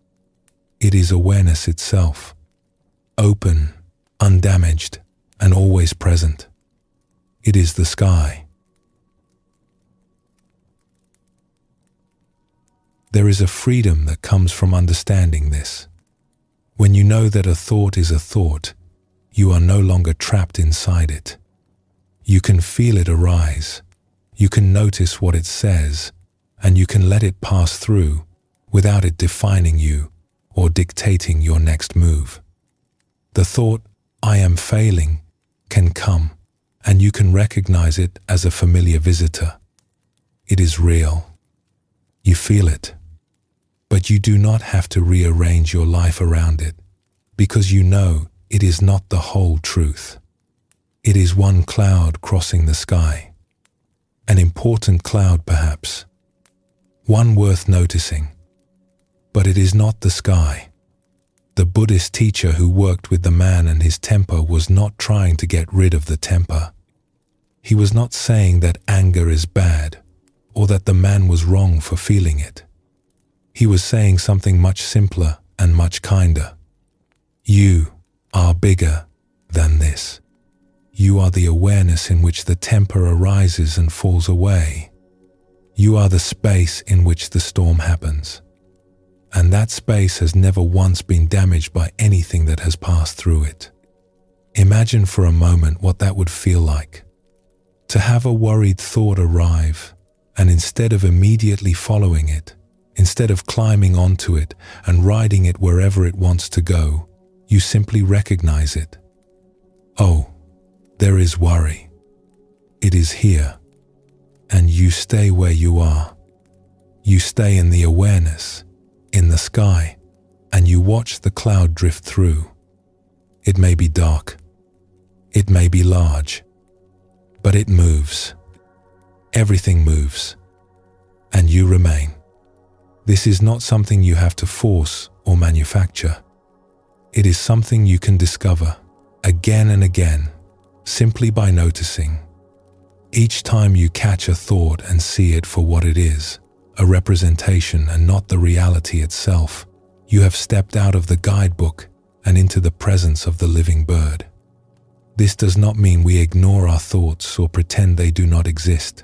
It is awareness itself. Open, undamaged, and always present. It is the sky. There is a freedom that comes from understanding this. When you know that a thought is a thought, you are no longer trapped inside it. You can feel it arise, you can notice what it says, and you can let it pass through without it defining you or dictating your next move. The thought, "I am failing," can come, and you can recognize it as a familiar visitor. It is real. You feel it. But you do not have to rearrange your life around it, because you know it is not the whole truth. It is one cloud crossing the sky. An important cloud, perhaps. One worth noticing. But it is not the sky. The Buddhist teacher who worked with the man and his temper was not trying to get rid of the temper. He was not saying that anger is bad, or that the man was wrong for feeling it. He was saying something much simpler and much kinder. You are bigger than this. You are the awareness in which the temper arises and falls away. You are the space in which the storm happens. And that space has never once been damaged by anything that has passed through it. Imagine for a moment what that would feel like. To have a worried thought arrive, and instead of immediately following it, instead of climbing onto it and riding it wherever it wants to go, you simply recognize it. Oh, there is worry. It is here. And you stay where you are. You stay in the awareness, in the sky, and you watch the cloud drift through. It may be dark. It may be large. But it moves. Everything moves. And you remain. This is not something you have to force or manufacture. It is something you can discover again and again, simply by noticing. Each time you catch a thought and see it for what it is, a representation and not the reality itself, you have stepped out of the guidebook and into the presence of the living bird. This does not mean we ignore our thoughts or pretend they do not exist.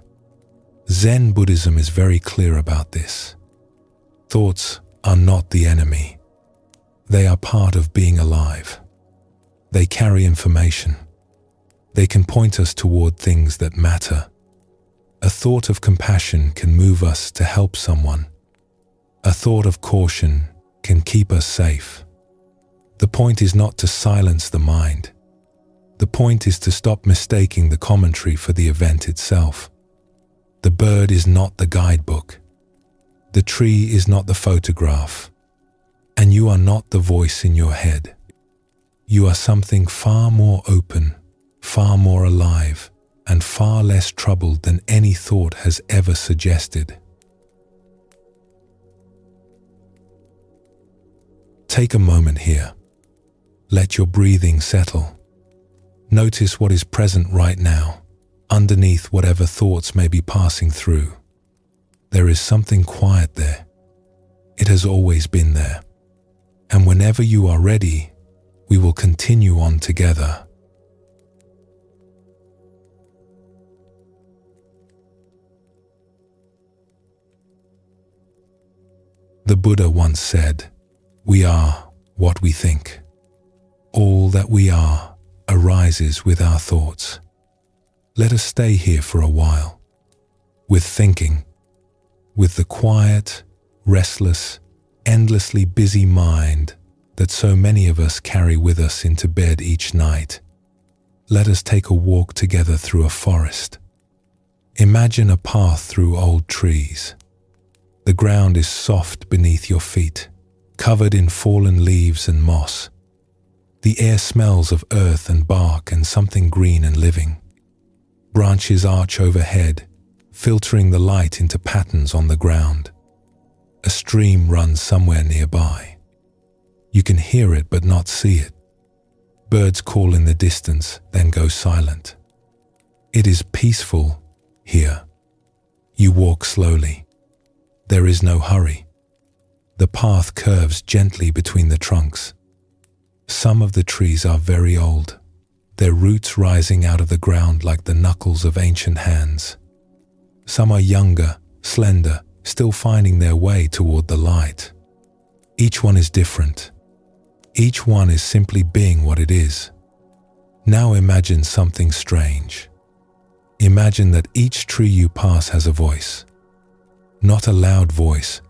Zen Buddhism is very clear about this. Thoughts are not the enemy. They are part of being alive. They carry information. They can point us toward things that matter. A thought of compassion can move us to help someone. A thought of caution can keep us safe. The point is not to silence the mind. The point is to stop mistaking the commentary for the event itself. The bird is not the guidebook. The tree is not the photograph, and you are not the voice in your head. You are something far more open, far more alive, and far less troubled than any thought has ever suggested. Take a moment here. Let your breathing settle. Notice what is present right now, underneath whatever thoughts may be passing through. There is something quiet there. It has always been there. And whenever you are ready, we will continue on together. The Buddha once said, "We are what we think. All that we are arises with our thoughts." Let us stay here for a while, with thinking, with the quiet, restless, endlessly busy mind that so many of us carry with us into bed each night. Let us take a walk together through a forest. Imagine a path through old trees. The ground is soft beneath your feet, covered in fallen leaves and moss. The air smells of earth and bark and something green and living. Branches arch overhead, filtering the light into patterns on the ground. A stream runs somewhere nearby. You can hear it but not see it. Birds call in the distance, then go silent. It is peaceful here. You walk slowly. There is no hurry. The path curves gently between the trunks. Some of the trees are very old, their roots rising out of the ground like the knuckles of ancient hands. Some are younger, slender, still finding their way toward the light. Each one is different. Each one is simply being what it is. Now imagine something strange. Imagine that each tree you pass has a voice. Not a loud voice,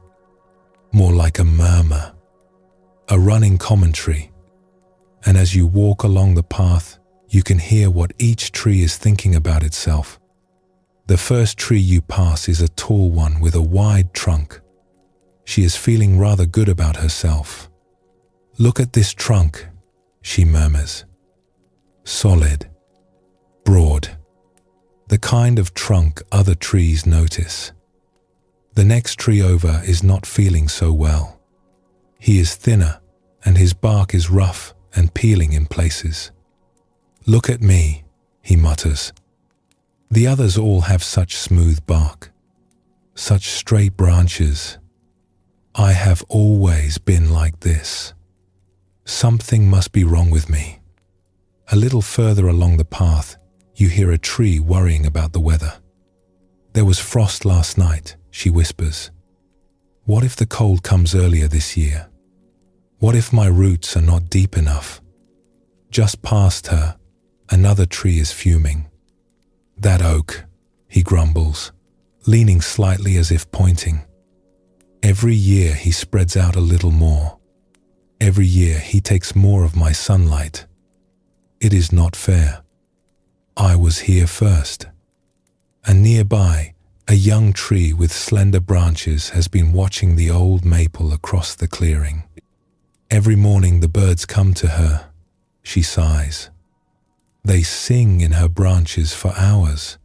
more like a murmur, a running commentary. And as you walk along the path, you can hear what each tree is thinking about itself. The first tree you pass is a tall one with a wide trunk. She is feeling rather good about herself. "Look at this trunk," she murmurs. "Solid, broad, the kind of trunk other trees notice." The next tree over is not feeling so well. He is thinner and his bark is rough and peeling in places. "Look at me," he mutters. "The others all have such smooth bark, such straight branches. I have always been like this. Something must be wrong with me." A little further along the path, you hear a tree worrying about the weather. "There was frost last night," she whispers. "What if the cold comes earlier this year? What if my roots are not deep enough?" Just past her, another tree is fuming. "That oak," he grumbles, leaning slightly as if pointing. "Every year he spreads out a little more. Every year he takes more of my sunlight. It is not fair. I was here first." And nearby, a young tree with slender branches has been watching the old maple across the clearing. "Every morning the birds come to her," she sighs. "They sing in her branches for hours.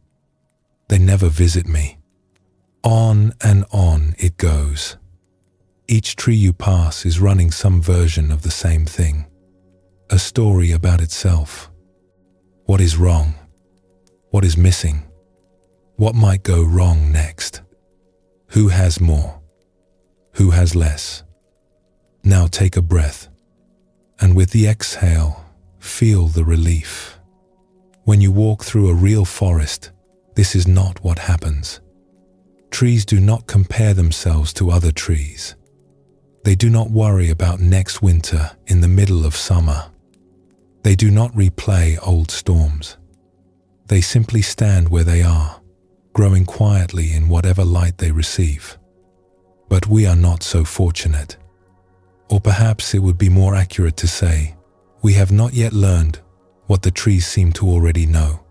They never visit me." On and on it goes. Each tree you pass is running some version of the same thing, a story about itself. What is wrong? What is missing? What might go wrong next? Who has more? Who has less? Now take a breath, and with the exhale, feel the relief. When you walk through a real forest, this is not what happens. Trees do not compare themselves to other trees. They do not worry about next winter in the middle of summer. They do not replay old storms. They simply stand where they are, growing quietly in whatever light they receive. But we are not so fortunate. Or perhaps it would be more accurate to say, we have not yet learned what the trees seem to already know.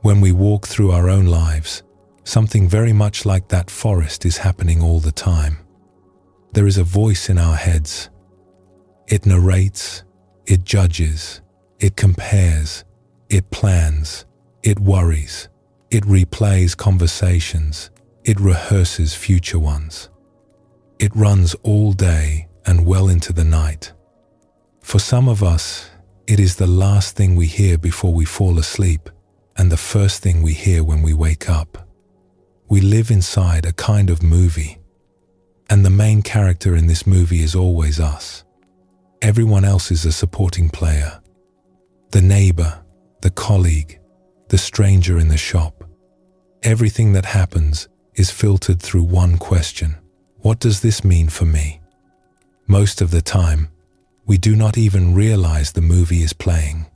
When we walk through our own lives, something very much like that forest is happening all the time. There is a voice in our heads. It narrates, it judges, it compares, it plans, it worries, it replays conversations, it rehearses future ones. It runs all day and well into the night. For some of us, it is the last thing we hear before we fall asleep and the first thing we hear when we wake up. We live inside a kind of movie, and the main character in this movie is always us. Everyone else is a supporting player. The neighbor, the colleague, the stranger in the shop. Everything that happens is filtered through one question: what does this mean for me? Most of the time, we do not even realize the movie is playing.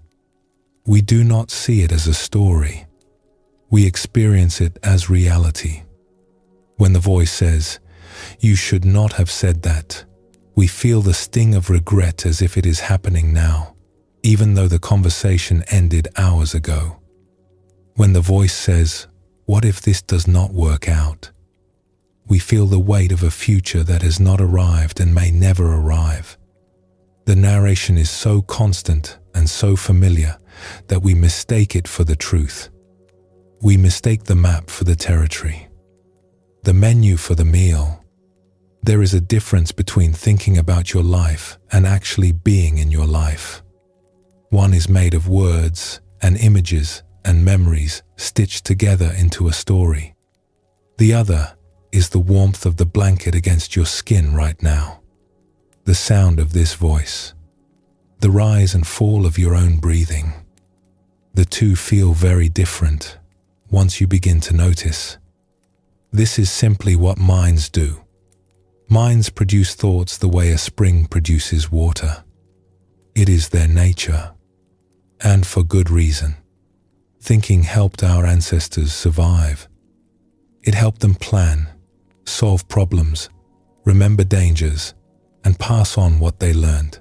We do not see it as a story. We experience it as reality. When the voice says, "You should not have said that," we feel the sting of regret as if it is happening now, even though the conversation ended hours ago. When the voice says, "What if this does not work out?" we feel the weight of a future that has not arrived and may never arrive. The narration is so constant and so familiar that we mistake it for the truth. We mistake the map for the territory, the menu for the meal. There is a difference between thinking about your life and actually being in your life. One is made of words and images and memories stitched together into a story. The other is the warmth of the blanket against your skin right now, the sound of this voice, the rise and fall of your own breathing. The two feel very different once you begin to notice. This is simply what minds do. Minds produce thoughts the way a spring produces water. It is their nature, and for good reason. Thinking helped our ancestors survive. It helped them plan, solve problems, remember dangers, and pass on what they learned.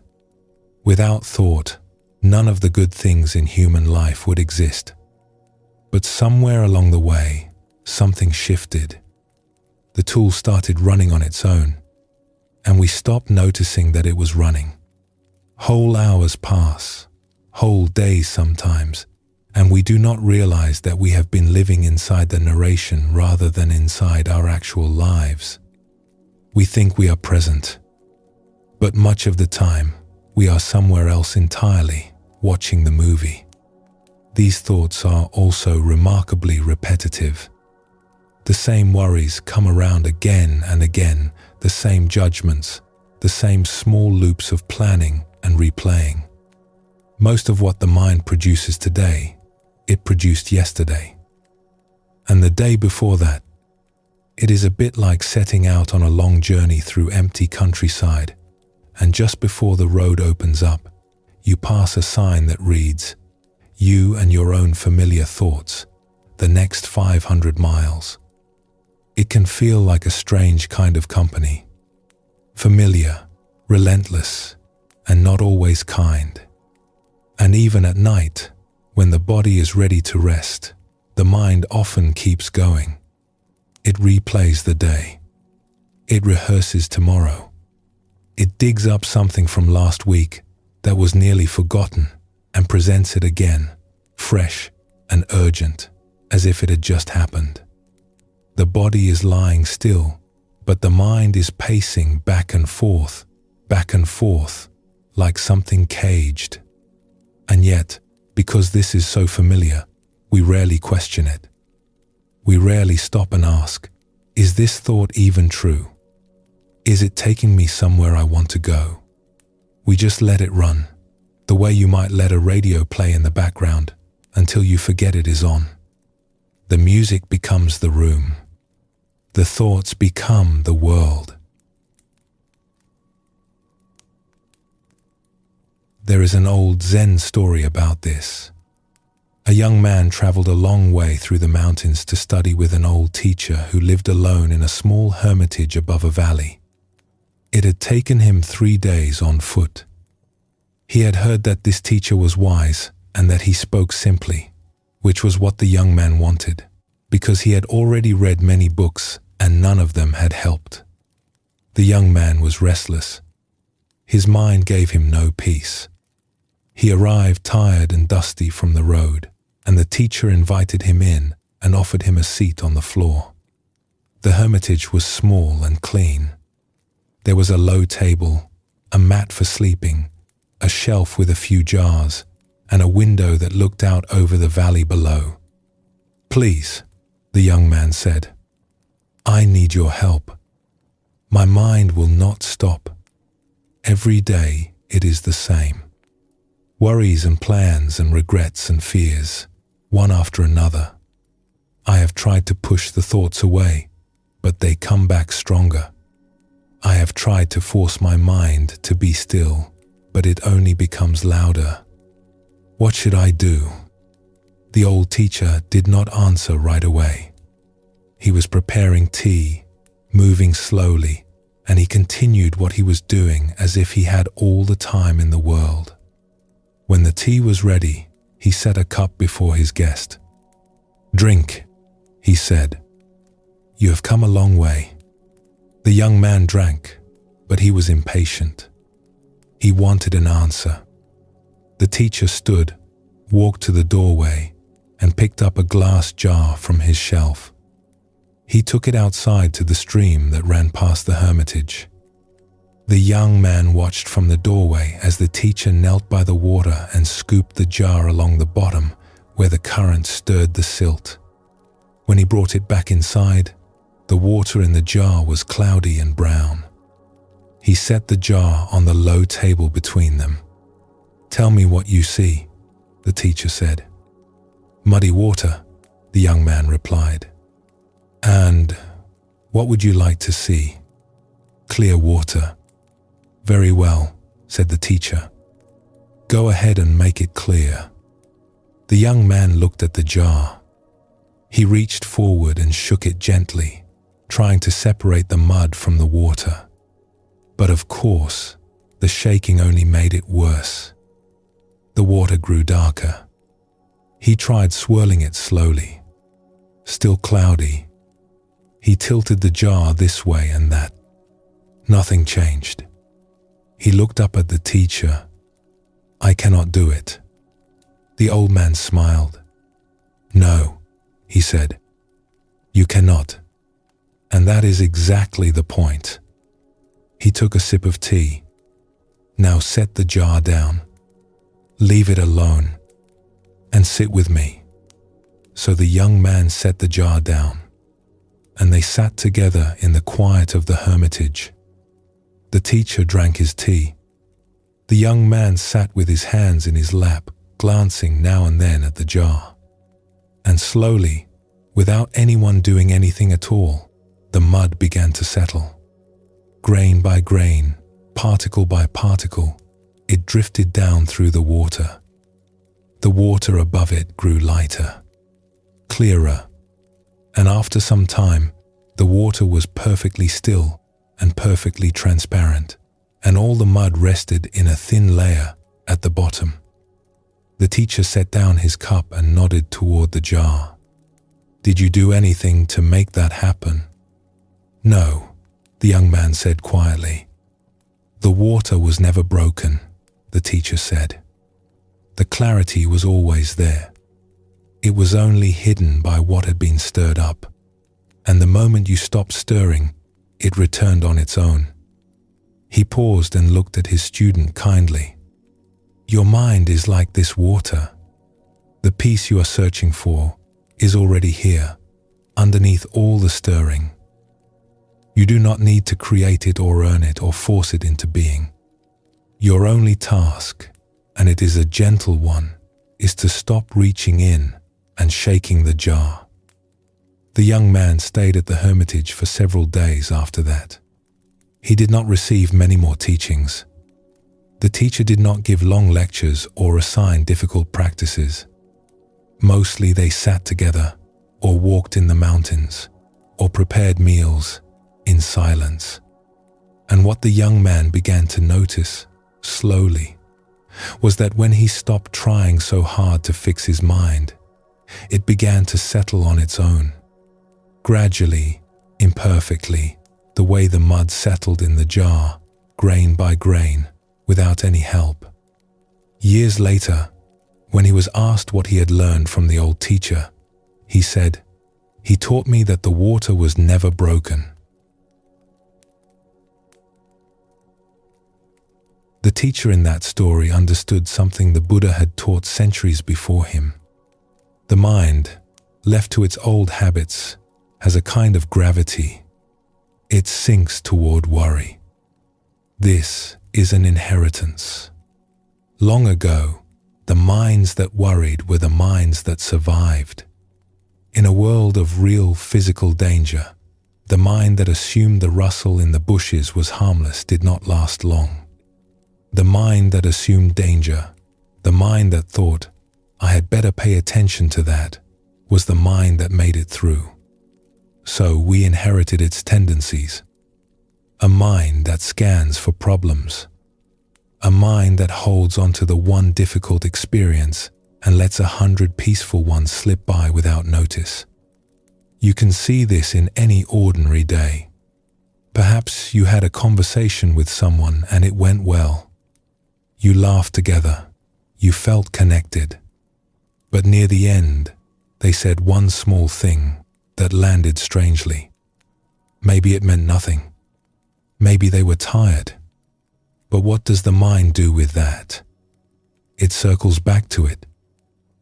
Without thought, none of the good things in human life would exist. But somewhere along the way, something shifted. The tool started running on its own, and we stopped noticing that it was running. Whole hours pass, whole days sometimes, and we do not realize that we have been living inside the narration rather than inside our actual lives. We think we are present, but much of the time, we are somewhere else entirely, watching the movie. These thoughts are also remarkably repetitive. The same worries come around again and again, the same judgments, the same small loops of planning and replaying. Most of what the mind produces today, it produced yesterday. And the day before that. It is a bit like setting out on a long journey through empty countryside, and just before the road opens up, you pass a sign that reads, "You and your own familiar thoughts, the next 500 miles." It can feel like a strange kind of company. Familiar, relentless, and not always kind. And even at night, when the body is ready to rest, the mind often keeps going. It replays the day. It rehearses tomorrow. It digs up something from last week that was nearly forgotten and presents it again, fresh and urgent, as if it had just happened. The body is lying still, but the mind is pacing back and forth, like something caged. And yet, because this is so familiar, we rarely question it. We rarely stop and ask, is this thought even true? Is it taking me somewhere I want to go? We just let it run, the way you might let a radio play in the background until you forget it is on. The music becomes the room. The thoughts become the world. There is an old Zen story about this. A young man traveled a long way through the mountains to study with an old teacher who lived alone in a small hermitage above a valley. It had taken him 3 days on foot. He had heard that this teacher was wise and that he spoke simply, which was what the young man wanted, because he had already read many books and none of them had helped. The young man was restless. His mind gave him no peace. He arrived tired and dusty from the road, and the teacher invited him in and offered him a seat on the floor. The hermitage was small and clean. There was a low table, a mat for sleeping, a shelf with a few jars, and a window that looked out over the valley below. "Please," the young man said, "I need your help. My mind will not stop. Every day it is the same. Worries and plans and regrets and fears, one after another. I have tried to push the thoughts away, but they come back stronger. I have tried to force my mind to be still, but it only becomes louder. What should I do?" The old teacher did not answer right away. He was preparing tea, moving slowly, and he continued what he was doing as if he had all the time in the world. When the tea was ready, he set a cup before his guest. "Drink," he said. "You have come a long way." The young man drank, but he was impatient. He wanted an answer. The teacher stood, walked to the doorway, and picked up a glass jar from his shelf. He took it outside to the stream that ran past the hermitage. The young man watched from the doorway as the teacher knelt by the water and scooped the jar along the bottom where the current stirred the silt. When he brought it back inside, the water in the jar was cloudy and brown. He set the jar on the low table between them. "Tell me what you see," the teacher said. "Muddy water," the young man replied. "And what would you like to see?" "Clear water." "Very well," said the teacher. "Go ahead and make it clear." The young man looked at the jar. He reached forward and shook it gently, trying to separate the mud from the water. But of course, the shaking only made it worse. The water grew darker. He tried swirling it slowly. Still cloudy. He tilted the jar this way and that. Nothing changed. He looked up at the teacher. "I cannot do it." The old man smiled. "No," he said. "You cannot. And that is exactly the point." He took a sip of tea. "Now set the jar down. Leave it alone. And sit with me." So the young man set the jar down, and they sat together in the quiet of the hermitage. The teacher drank his tea. The young man sat with his hands in his lap, glancing now and then at the jar. And slowly, without anyone doing anything at all, the mud began to settle. Grain by grain, particle by particle, it drifted down through the water. The water above it grew lighter, clearer, and after some time, the water was perfectly still and perfectly transparent, and all the mud rested in a thin layer at the bottom. The teacher set down his cup and nodded toward the jar. "Did you do anything to make that happen?" "No," the young man said quietly. "The water was never broken," the teacher said. "The clarity was always there. It was only hidden by what had been stirred up, and the moment you stopped stirring, it returned on its own." He paused and looked at his student kindly. "Your mind is like this water. The peace you are searching for is already here, underneath all the stirring. You do not need to create it or earn it or force it into being. Your only task, and it is a gentle one, is to stop reaching in and shaking the jar." The young man stayed at the hermitage for several days after that. He did not receive many more teachings. The teacher did not give long lectures or assign difficult practices. Mostly they sat together, or walked in the mountains, or prepared meals in silence. And what the young man began to notice, slowly, was that when he stopped trying so hard to fix his mind, it began to settle on its own. Gradually, imperfectly, the way the mud settled in the jar, grain by grain, without any help. Years later, when he was asked what he had learned from the old teacher, he said, "He taught me that the water was never broken." The teacher in that story understood something the Buddha had taught centuries before him. The mind, left to its old habits, has a kind of gravity. It sinks toward worry. This is an inheritance. Long ago, the minds that worried were the minds that survived. In a world of real physical danger, the mind that assumed the rustle in the bushes was harmless did not last long. The mind that assumed danger, the mind that thought, "I had better pay attention to that," was the mind that made it through. So we inherited its tendencies. A mind that scans for problems. A mind that holds onto the one difficult experience and lets 100 peaceful ones slip by without notice. You can see this in any ordinary day. Perhaps you had a conversation with someone and it went well. You laughed together. You felt connected. But near the end, they said one small thing that landed strangely. Maybe it meant nothing. Maybe they were tired. But what does the mind do with that? It circles back to it.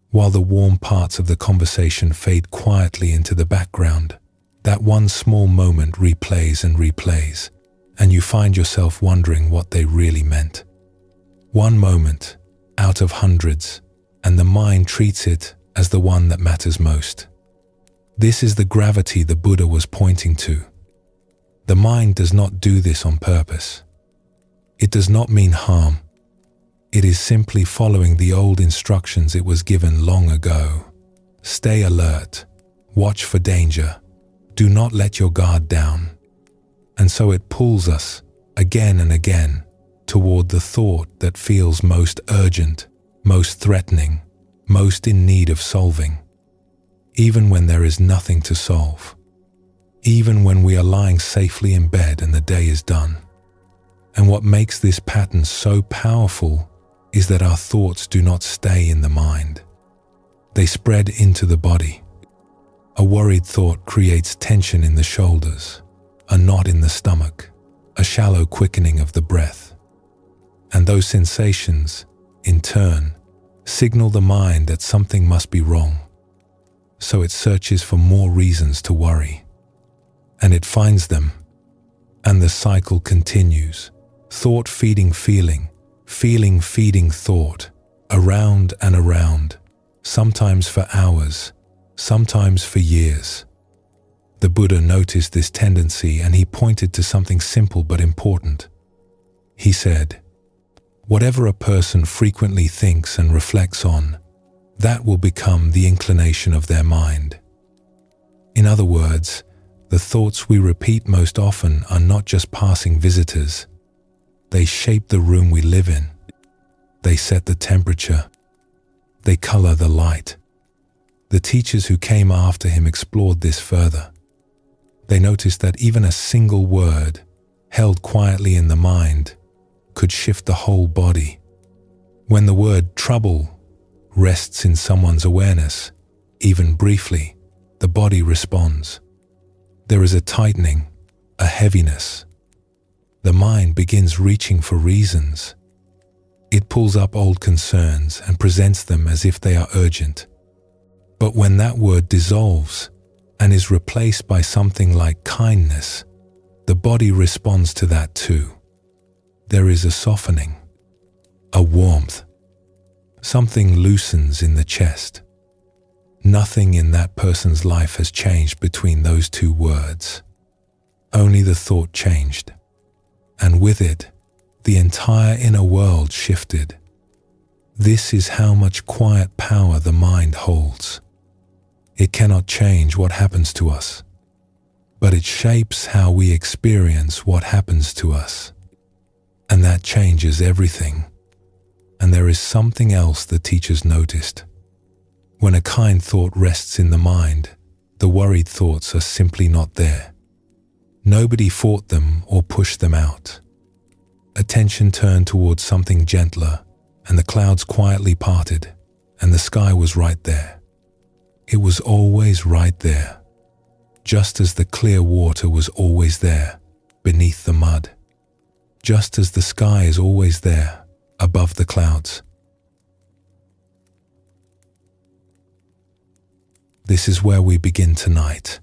While the warm parts of the conversation fade quietly into the background, that one small moment replays and replays, and you find yourself wondering what they really meant. One moment, out of hundreds, and the mind treats it as the one that matters most. This is the gravity the Buddha was pointing to. The mind does not do this on purpose. It does not mean harm. It is simply following the old instructions it was given long ago. Stay alert. Watch for danger. Do not let your guard down. And so it pulls us, again and again, toward the thought that feels most urgent, most threatening, most in need of solving. Even when there is nothing to solve. Even when we are lying safely in bed and the day is done. And what makes this pattern so powerful is that our thoughts do not stay in the mind. They spread into the body. A worried thought creates tension in the shoulders, a knot in the stomach, a shallow quickening of the breath. And those sensations, in turn, signal the mind that something must be wrong. So it searches for more reasons to worry. And it finds them. And the cycle continues. Thought feeding feeling, feeling feeding thought, around and around, sometimes for hours, sometimes for years. The Buddha noticed this tendency and he pointed to something simple but important. He said, "Whatever a person frequently thinks and reflects on, that will become the inclination of their mind." In other words, the thoughts we repeat most often are not just passing visitors. They shape the room we live in. They set the temperature. They color the light. The teachers who came after him explored this further. They noticed that even a single word, held quietly in the mind, could shift the whole body. When the word trouble rests in someone's awareness, even briefly, the body responds. There is a tightening, a heaviness. The mind begins reaching for reasons. It pulls up old concerns and presents them as if they are urgent. But when that word dissolves and is replaced by something like kindness, the body responds to that too. There is a softening, a warmth. Something loosens in the chest. Nothing in that person's life has changed between those two words. Only the thought changed. And with it, the entire inner world shifted. This is how much quiet power the mind holds. It cannot change what happens to us, but it shapes how we experience what happens to us. And that changes everything. And there is something else the teachers noticed. When a kind thought rests in the mind, the worried thoughts are simply not there. Nobody fought them or pushed them out. Attention turned towards something gentler, and the clouds quietly parted, and the sky was right there. It was always right there, just as the clear water was always there, beneath the mud, just as the sky is always there, above the clouds. This is where we begin tonight,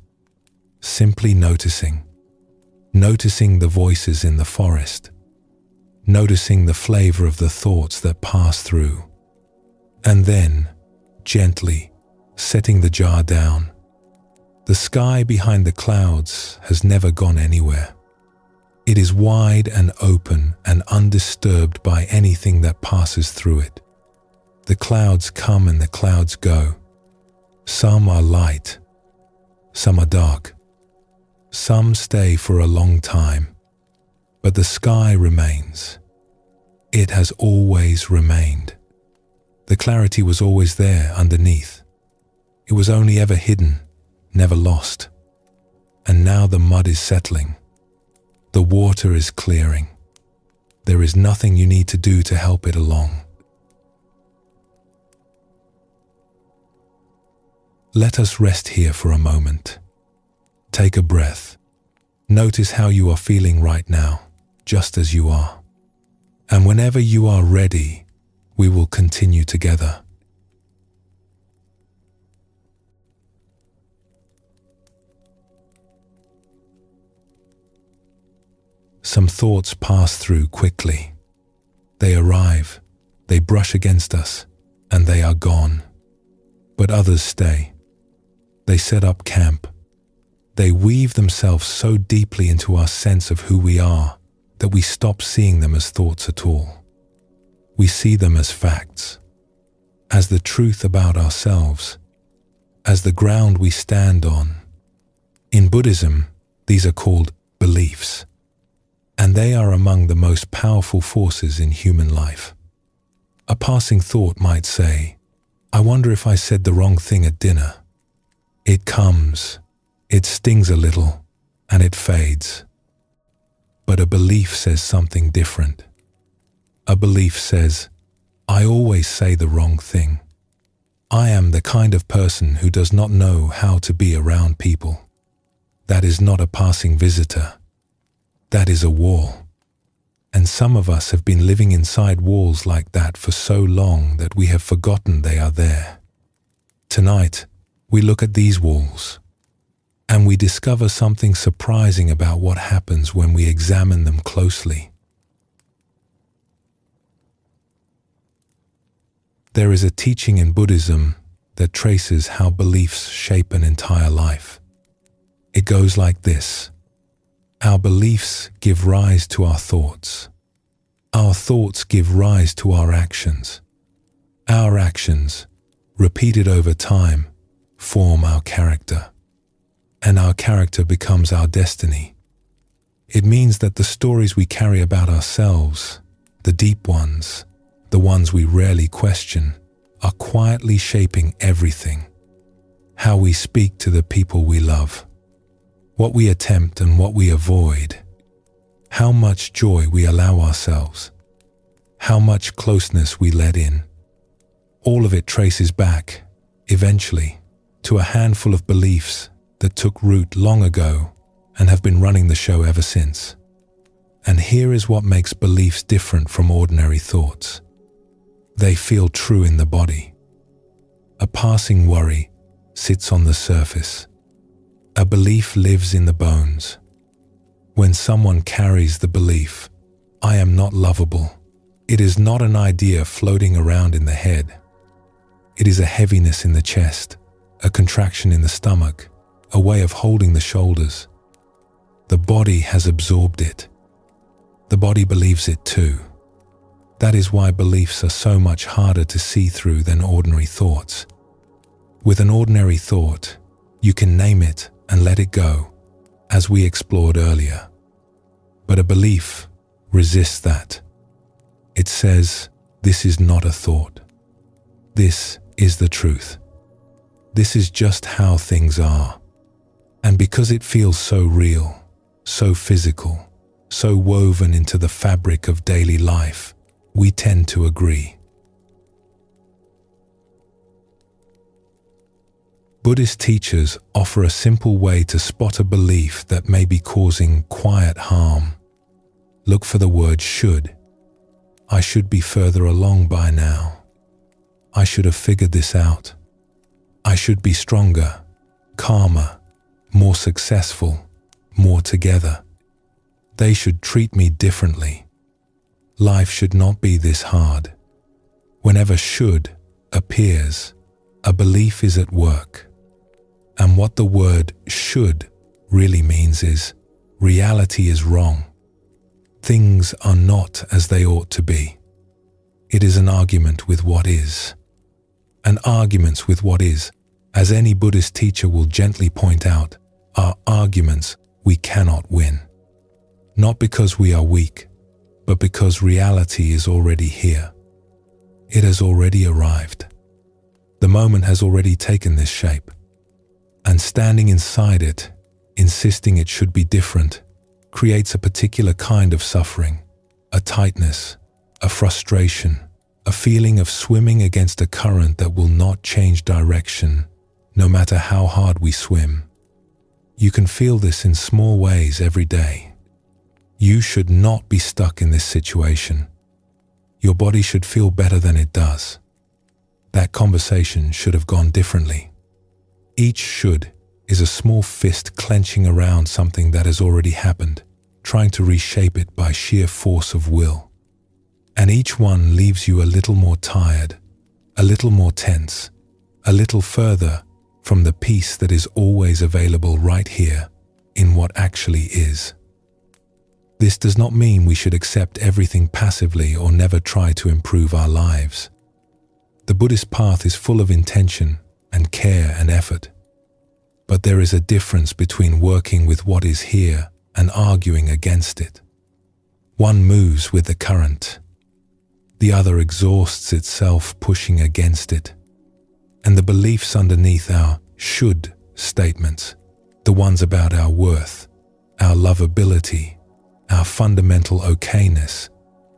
simply noticing the voices in the forest, noticing the flavor of the thoughts that pass through, and then, gently, setting the jar down, The sky behind the clouds has never gone anywhere. It is wide and open and undisturbed by anything that passes through it. The clouds come and the clouds go. Some are light, some are dark. Some stay for a long time, but the sky remains. It has always remained. The clarity was always there underneath. It was only ever hidden, never lost. And now the mud is settling. The water is clearing. There is nothing you need to do to help it along. Let us rest here for a moment. Take a breath. Notice how you are feeling right now, just as you are. And whenever you are ready, we will continue together. Some thoughts pass through quickly. They arrive, they brush against us, and they are gone. But others stay. They set up camp. They weave themselves so deeply into our sense of who we are that we stop seeing them as thoughts at all. We see them as facts, as the truth about ourselves, as the ground we stand on. In Buddhism, these are called beliefs, and they are among the most powerful forces in human life. A passing thought might say, "I wonder if I said the wrong thing at dinner." It comes, it stings a little, and it fades. But a belief says something different. A belief says, "I always say the wrong thing. I am the kind of person who does not know how to be around people." That is not a passing visitor. That is a wall. And some of us have been living inside walls like that for so long that we have forgotten they are there. Tonight, we look at these walls, and we discover something surprising about what happens when we examine them closely. There is a teaching in Buddhism that traces how beliefs shape an entire life. It goes like this. Our beliefs give rise to our thoughts. Our thoughts give rise to our actions. Our actions, repeated over time, form our character. And our character becomes our destiny. It means that the stories we carry about ourselves, the deep ones, the ones we rarely question, are quietly shaping everything. How we speak to the people we love, what we attempt and what we avoid, how much joy we allow ourselves, how much closeness we let in. All of it traces back, eventually, to a handful of beliefs that took root long ago and have been running the show ever since. And here is what makes beliefs different from ordinary thoughts. They feel true in the body. A passing worry sits on the surface. A belief lives in the bones. When someone carries the belief, "I am not lovable," it is not an idea floating around in the head. It is a heaviness in the chest, a contraction in the stomach, a way of holding the shoulders. The body has absorbed it. The body believes it too. That is why beliefs are so much harder to see through than ordinary thoughts. With an ordinary thought, you can name it and let it go, as we explored earlier. But a belief resists that. It says, "This is not a thought. This is the truth. This is just how things are." And because it feels so real, so physical, so woven into the fabric of daily life, we tend to agree. Buddhist teachers offer a simple way to spot a belief that may be causing quiet harm. Look for the word should. I should be further along by now. I should have figured this out. I should be stronger, calmer, more successful, more together. They should treat me differently. Life should not be this hard. Whenever should appears, a belief is at work. And what the word should really means is reality is wrong. Things are not as they ought to be. It is an argument with what is. And arguments with what is, as any Buddhist teacher will gently point out, are arguments we cannot win. Not because we are weak, but because reality is already here. It has already arrived. The moment has already taken this shape. And standing inside it, insisting it should be different, creates a particular kind of suffering, a tightness, a frustration, a feeling of swimming against a current that will not change direction, no matter how hard we swim. You can feel this in small ways every day. You should not be stuck in this situation. Your body should feel better than it does. That conversation should have gone differently. Each should is a small fist clenching around something that has already happened, trying to reshape it by sheer force of will. And each one leaves you a little more tired, a little more tense, a little further from the peace that is always available right here in what actually is. This does not mean we should accept everything passively or never try to improve our lives. The Buddhist path is full of intention and care and effort. But there is a difference between working with what is here and arguing against it. One moves with the current. The other exhausts itself pushing against it. And the beliefs underneath our should statements, the ones about our worth, our lovability, our fundamental okayness,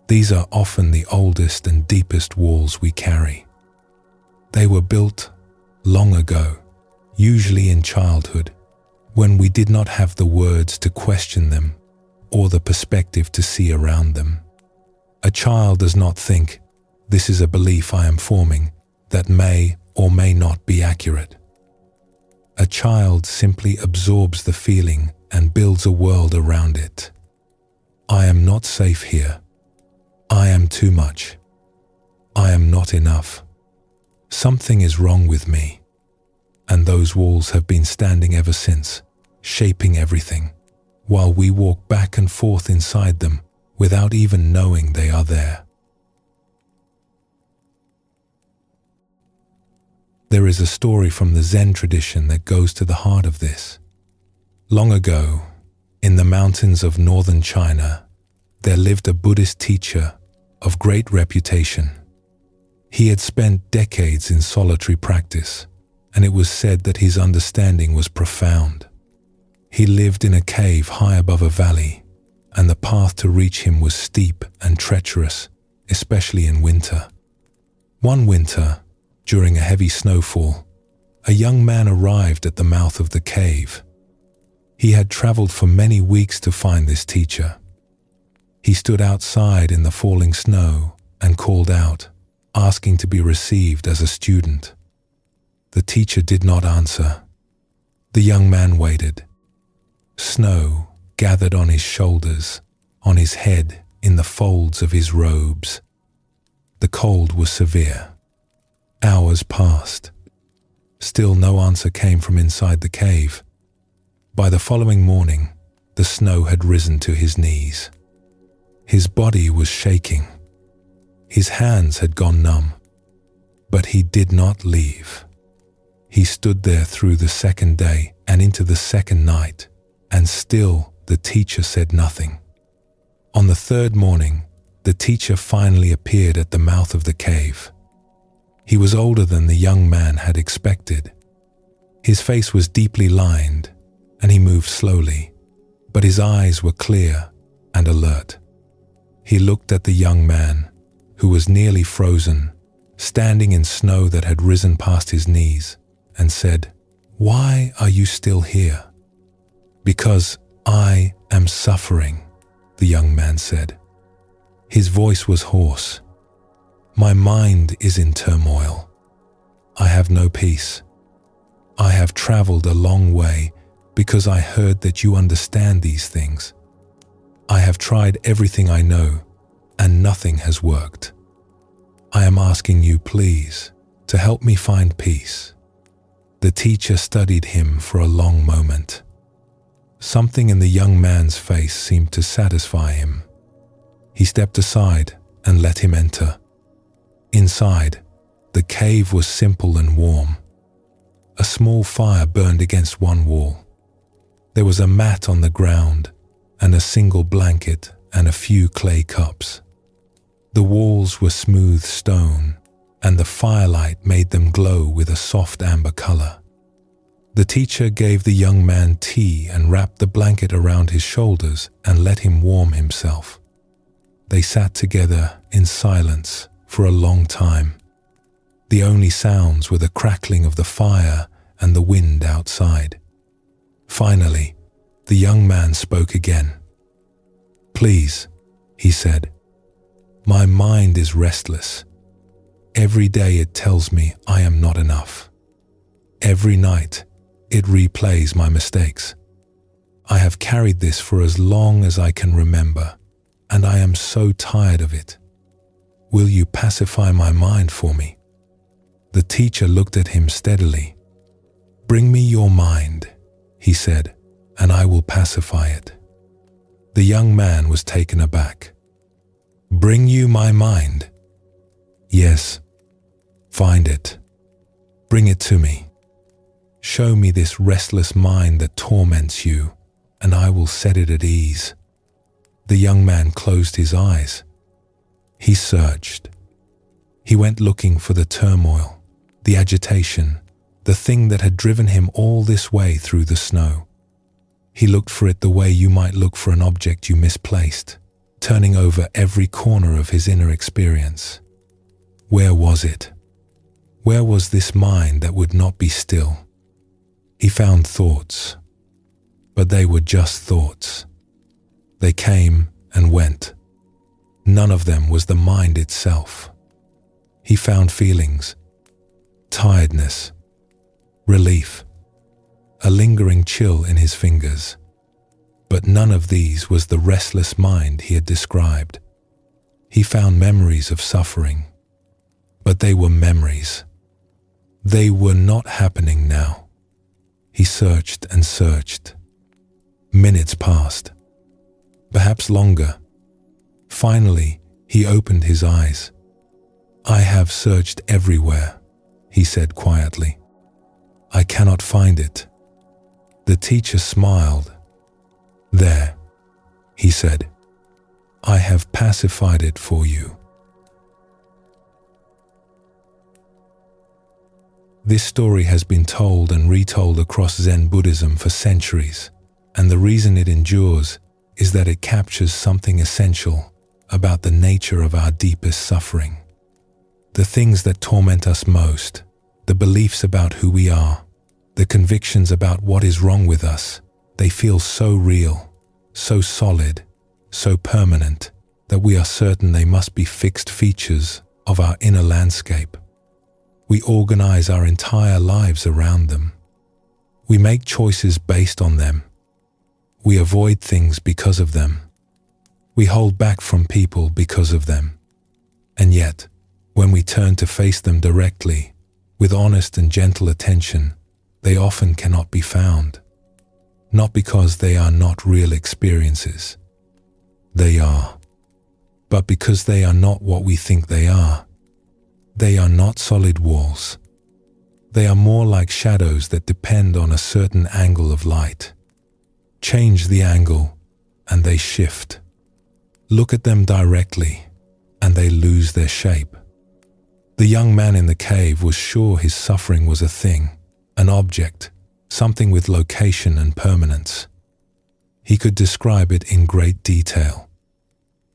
these are often the oldest and deepest walls we carry. They were built long ago, usually in childhood, when we did not have the words to question them or the perspective to see around them. A child does not think, this is a belief I am forming that may or may not be accurate. A child simply absorbs the feeling and builds a world around it. I am not safe here. I am too much. I am not enough. Something is wrong with me. And those walls have been standing ever since, shaping everything, while we walk back and forth inside them without even knowing they are there. There is a story from the Zen tradition that goes to the heart of this. Long ago, in the mountains of northern China, there lived a Buddhist teacher of great reputation. He had spent decades in solitary practice, and it was said that his understanding was profound. He lived in a cave high above a valley, and the path to reach him was steep and treacherous, especially in winter. One winter, during a heavy snowfall, a young man arrived at the mouth of the cave. He had traveled for many weeks to find this teacher. He stood outside in the falling snow and called out, asking to be received as a student. The teacher did not answer. The young man waited. Snow gathered on his shoulders, on his head, in the folds of his robes. The cold was severe. Hours passed. Still no answer came from inside the cave. By the following morning, the snow had risen to his knees. His body was shaking. His hands had gone numb. But he did not leave. He stood there through the second day and into the second night, and still the teacher said nothing. On the third morning, the teacher finally appeared at the mouth of the cave. He was older than the young man had expected. His face was deeply lined, and he moved slowly, but his eyes were clear and alert. He looked at the young man, who was nearly frozen, standing in snow that had risen past his knees, and said, "Why are you still here?" "Because I am suffering," the young man said. His voice was hoarse. "My mind is in turmoil. I have no peace. I have traveled a long way because I heard that you understand these things. I have tried everything I know, and nothing has worked. I am asking you, please, to help me find peace." The teacher studied him for a long moment. Something in the young man's face seemed to satisfy him. He stepped aside and let him enter. Inside, the cave was simple and warm. A small fire burned against one wall. There was a mat on the ground and a single blanket and a few clay cups. The walls were smooth stone, and the firelight made them glow with a soft amber color. The teacher gave the young man tea and wrapped the blanket around his shoulders and let him warm himself. They sat together in silence for a long time. The only sounds were the crackling of the fire and the wind outside. Finally, the young man spoke again. "Please," he said, "my mind is restless. Every day it tells me I am not enough. Every night it replays my mistakes. I have carried this for as long as I can remember, and I am so tired of it. Will you pacify my mind for me?" The teacher looked at him steadily. "Bring me your mind," he said, "and I will pacify it." The young man was taken aback. "Bring you my mind?" "Yes. Find it. Bring it to me. Show me this restless mind that torments you, and I will set it at ease." The young man closed his eyes. He searched. He went looking for the turmoil, the agitation, the thing that had driven him all this way through the snow. He looked for it the way you might look for an object you misplaced, turning over every corner of his inner experience. Where was it? Where was this mind that would not be still? He found thoughts, but they were just thoughts. They came and went. None of them was the mind itself. He found feelings, tiredness, relief, a lingering chill in his fingers. But none of these was the restless mind he had described. He found memories of suffering, but they were memories. They were not happening now. He searched and searched. Minutes passed, perhaps longer. Finally, he opened his eyes. "I have searched everywhere," he said quietly. "I cannot find it." The teacher smiled. "There," he said, "I have pacified it for you." This story has been told and retold across Zen Buddhism for centuries, and the reason it endures is that it captures something essential about the nature of our deepest suffering. The things that torment us most, the beliefs about who we are, the convictions about what is wrong with us, they feel so real, so solid, so permanent, that we are certain they must be fixed features of our inner landscape. We organize our entire lives around them. We make choices based on them. We avoid things because of them. We hold back from people because of them. And yet, when we turn to face them directly, with honest and gentle attention, they often cannot be found. Not because they are not real experiences. They are. But because they are not what we think they are. They are not solid walls. They are more like shadows that depend on a certain angle of light. Change the angle, and they shift. Look at them directly, and they lose their shape. The young man in the cave was sure his suffering was a thing, an object, something with location and permanence. He could describe it in great detail.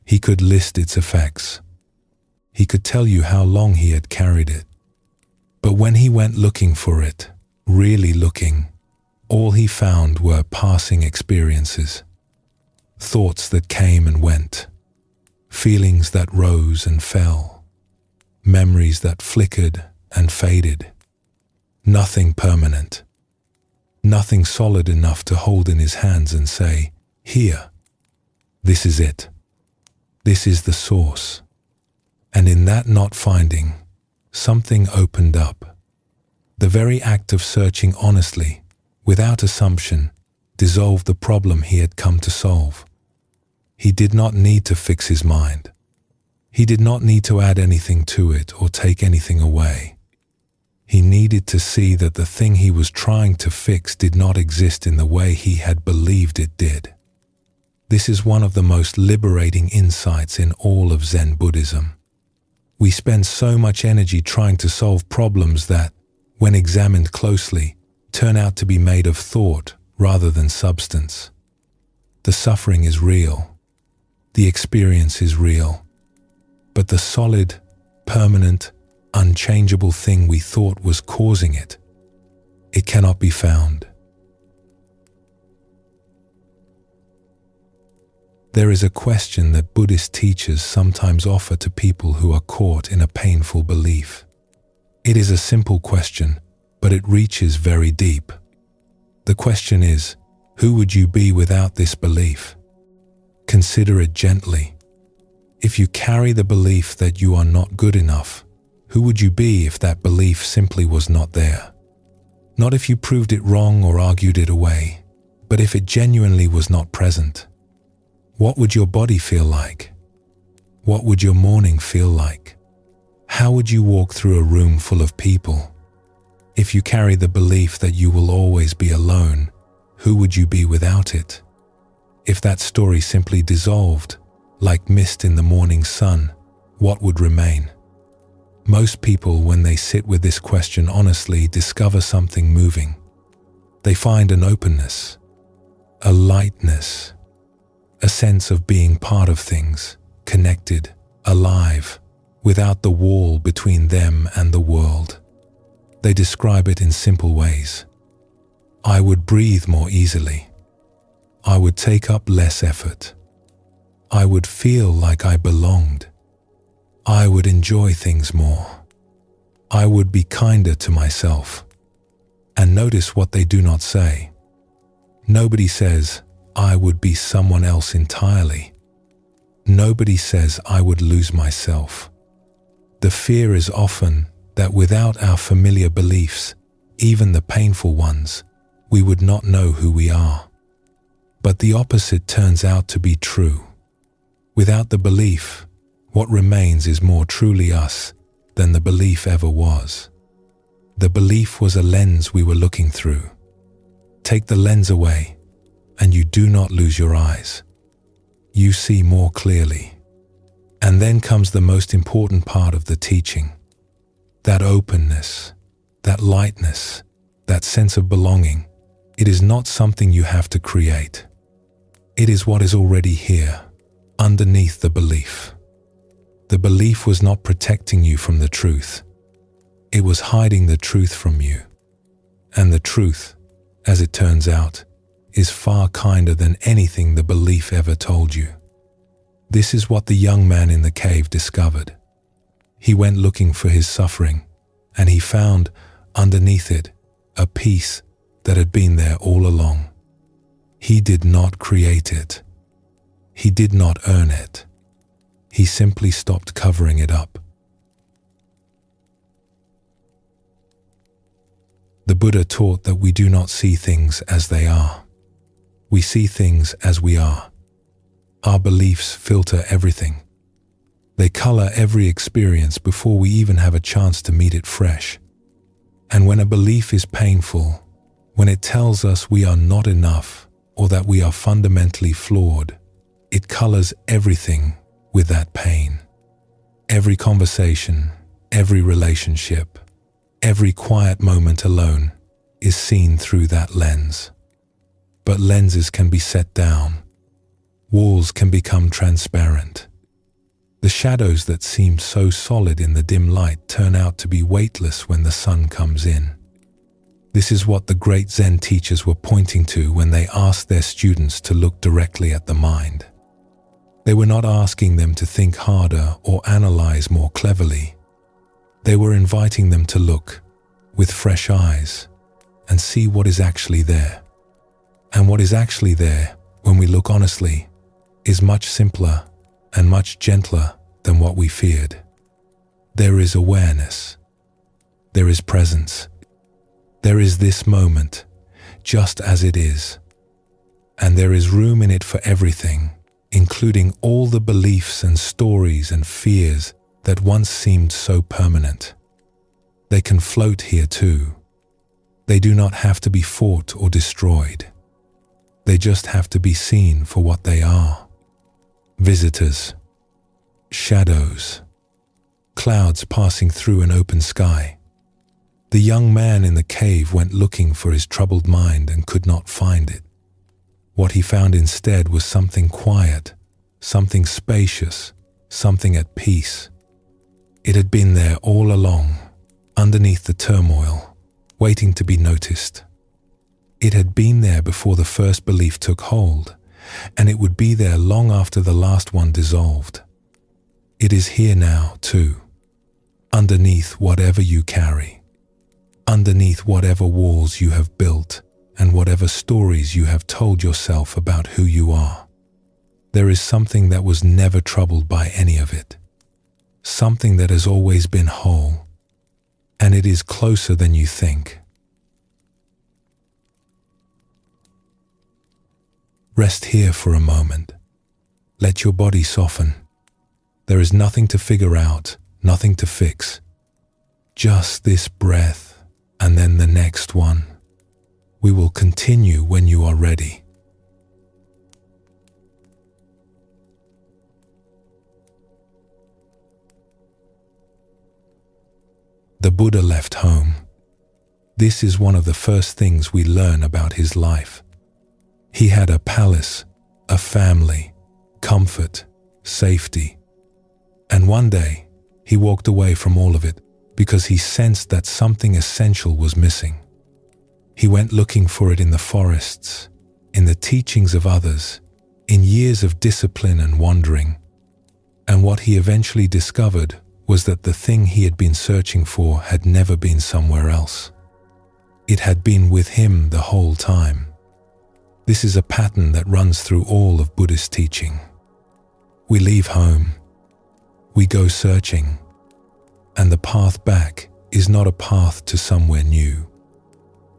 He could list its effects. He could tell you how long he had carried it. But when he went looking for it, really looking, all he found were passing experiences. Thoughts that came and went. Feelings that rose and fell. Memories that flickered and faded. Nothing permanent. Nothing solid enough to hold in his hands and say, "Here, this is it. This is the source." And in that not finding, something opened up. The very act of searching honestly, without assumption, dissolved the problem he had come to solve. He did not need to fix his mind. He did not need to add anything to it or take anything away. He needed to see that the thing he was trying to fix did not exist in the way he had believed it did. This is one of the most liberating insights in all of Zen Buddhism. We spend so much energy trying to solve problems that, when examined closely, turn out to be made of thought rather than substance. The suffering is real. The experience is real. But the solid, permanent, unchangeable thing we thought was causing it, it cannot be found. There is a question that Buddhist teachers sometimes offer to people who are caught in a painful belief. It is a simple question, but it reaches very deep. The question is, who would you be without this belief? Consider it gently. If you carry the belief that you are not good enough, who would you be if that belief simply was not there? Not if you proved it wrong or argued it away, but if it genuinely was not present. What would your body feel like? What would your morning feel like? How would you walk through a room full of people? If you carry the belief that you will always be alone, who would you be without it? If that story simply dissolved, like mist in the morning sun, what would remain? Most people, when they sit with this question honestly, discover something moving. They find an openness, a lightness, a sense of being part of things, connected, alive, without the wall between them and the world. They describe it in simple ways. I would breathe more easily. I would take up less effort. I would feel like I belonged. I would enjoy things more. I would be kinder to myself. And notice what they do not say. Nobody says, I would be someone else entirely. Nobody says I would lose myself. The fear is often that without our familiar beliefs, even the painful ones, we would not know who we are. But the opposite turns out to be true. Without the belief, what remains is more truly us than the belief ever was. The belief was a lens we were looking through. Take the lens away, and you do not lose your eyes. You see more clearly. And then comes the most important part of the teaching. That openness, that lightness, that sense of belonging, it is not something you have to create. It is what is already here, underneath the belief. The belief was not protecting you from the truth. It was hiding the truth from you. And the truth, as it turns out, is far kinder than anything the belief ever told you. This is what the young man in the cave discovered. He went looking for his suffering, and he found, underneath it, a peace that had been there all along. He did not create it. He did not earn it. He simply stopped covering it up. The Buddha taught that we do not see things as they are. We see things as we are. Our beliefs filter everything. They color every experience before we even have a chance to meet it fresh. And when a belief is painful, when it tells us we are not enough or that we are fundamentally flawed, it colors everything with that pain. Every conversation, every relationship, every quiet moment alone is seen through that lens. But lenses can be set down. Walls can become transparent. The shadows that seemed so solid in the dim light turn out to be weightless when the sun comes in. This is what the great Zen teachers were pointing to when they asked their students to look directly at the mind. They were not asking them to think harder or analyze more cleverly. They were inviting them to look with fresh eyes and see what is actually there. And what is actually there, when we look honestly, is much simpler and much gentler than what we feared. There is awareness. There is presence. There is this moment, just as it is, and there is room in it for everything, including all the beliefs and stories and fears that once seemed so permanent. They can float here too. They do not have to be fought or destroyed. They just have to be seen for what they are. Visitors, shadows, clouds passing through an open sky. The young man in the cave went looking for his troubled mind and could not find it. What he found instead was something quiet, something spacious, something at peace. It had been there all along, underneath the turmoil, waiting to be noticed. It had been there before the first belief took hold, and it would be there long after the last one dissolved. It is here now, too, underneath whatever you carry, underneath whatever walls you have built, and whatever stories you have told yourself about who you are. There is something that was never troubled by any of it, something that has always been whole, and it is closer than you think. Rest here for a moment. Let your body soften. There is nothing to figure out, nothing to fix. Just this breath, and then the next one. We will continue when you are ready. The Buddha left home. This is one of the first things we learn about his life. He had a palace, a family, comfort, safety. And one day, he walked away from all of it because he sensed that something essential was missing. He went looking for it in the forests, in the teachings of others, in years of discipline and wandering. And what he eventually discovered was that the thing he had been searching for had never been somewhere else. It had been with him the whole time. This is a pattern that runs through all of Buddhist teaching. We leave home, we go searching, and the path back is not a path to somewhere new.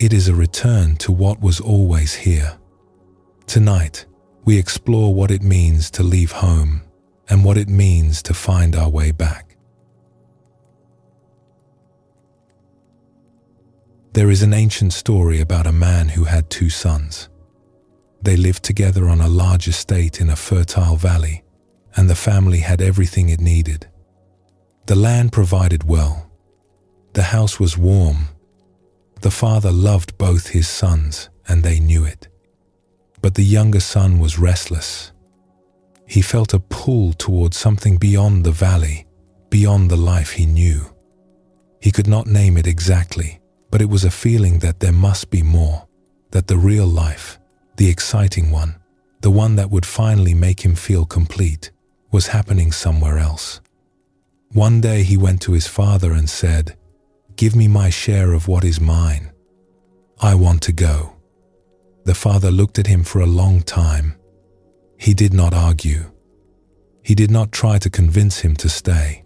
It is a return to what was always here. Tonight, we explore what it means to leave home and what it means to find our way back. There is an ancient story about a man who had two sons. They lived together on a large estate in a fertile valley, and the family had everything it needed. The land provided well. The house was warm. The father loved both his sons, and they knew it. But the younger son was restless. He felt a pull towards something beyond the valley, beyond the life he knew. He could not name it exactly, but it was a feeling that there must be more, that the real life, the exciting one, the one that would finally make him feel complete, was happening somewhere else. One day he went to his father and said, "Give me my share of what is mine. I want to go." The father looked at him for a long time. He did not argue. He did not try to convince him to stay.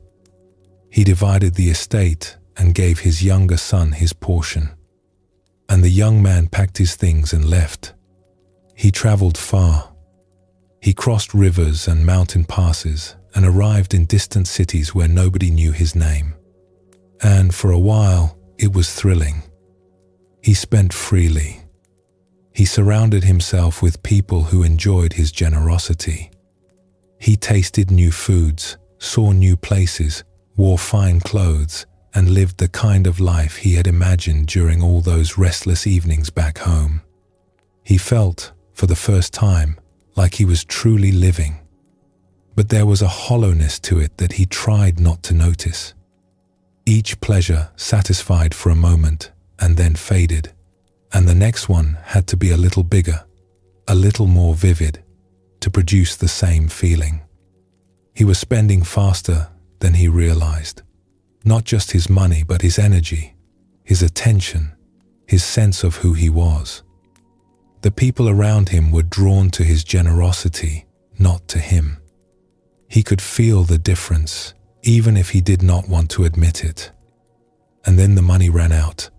He divided the estate and gave his younger son his portion. And the young man packed his things and left. He traveled far. He crossed rivers and mountain passes and arrived in distant cities where nobody knew his name. And for a while, it was thrilling. He spent freely. He surrounded himself with people who enjoyed his generosity. He tasted new foods, saw new places, wore fine clothes, and lived the kind of life he had imagined during all those restless evenings back home. He felt, for the first time, like he was truly living. But there was a hollowness to it that he tried not to notice. Each pleasure satisfied for a moment and then faded, and the next one had to be a little bigger, a little more vivid, to produce the same feeling. He was spending faster than he realized. Not just his money, but his energy, his attention, his sense of who he was. The people around him were drawn to his generosity, not to him. He could feel the difference, even if he did not want to admit it. And then the money ran out.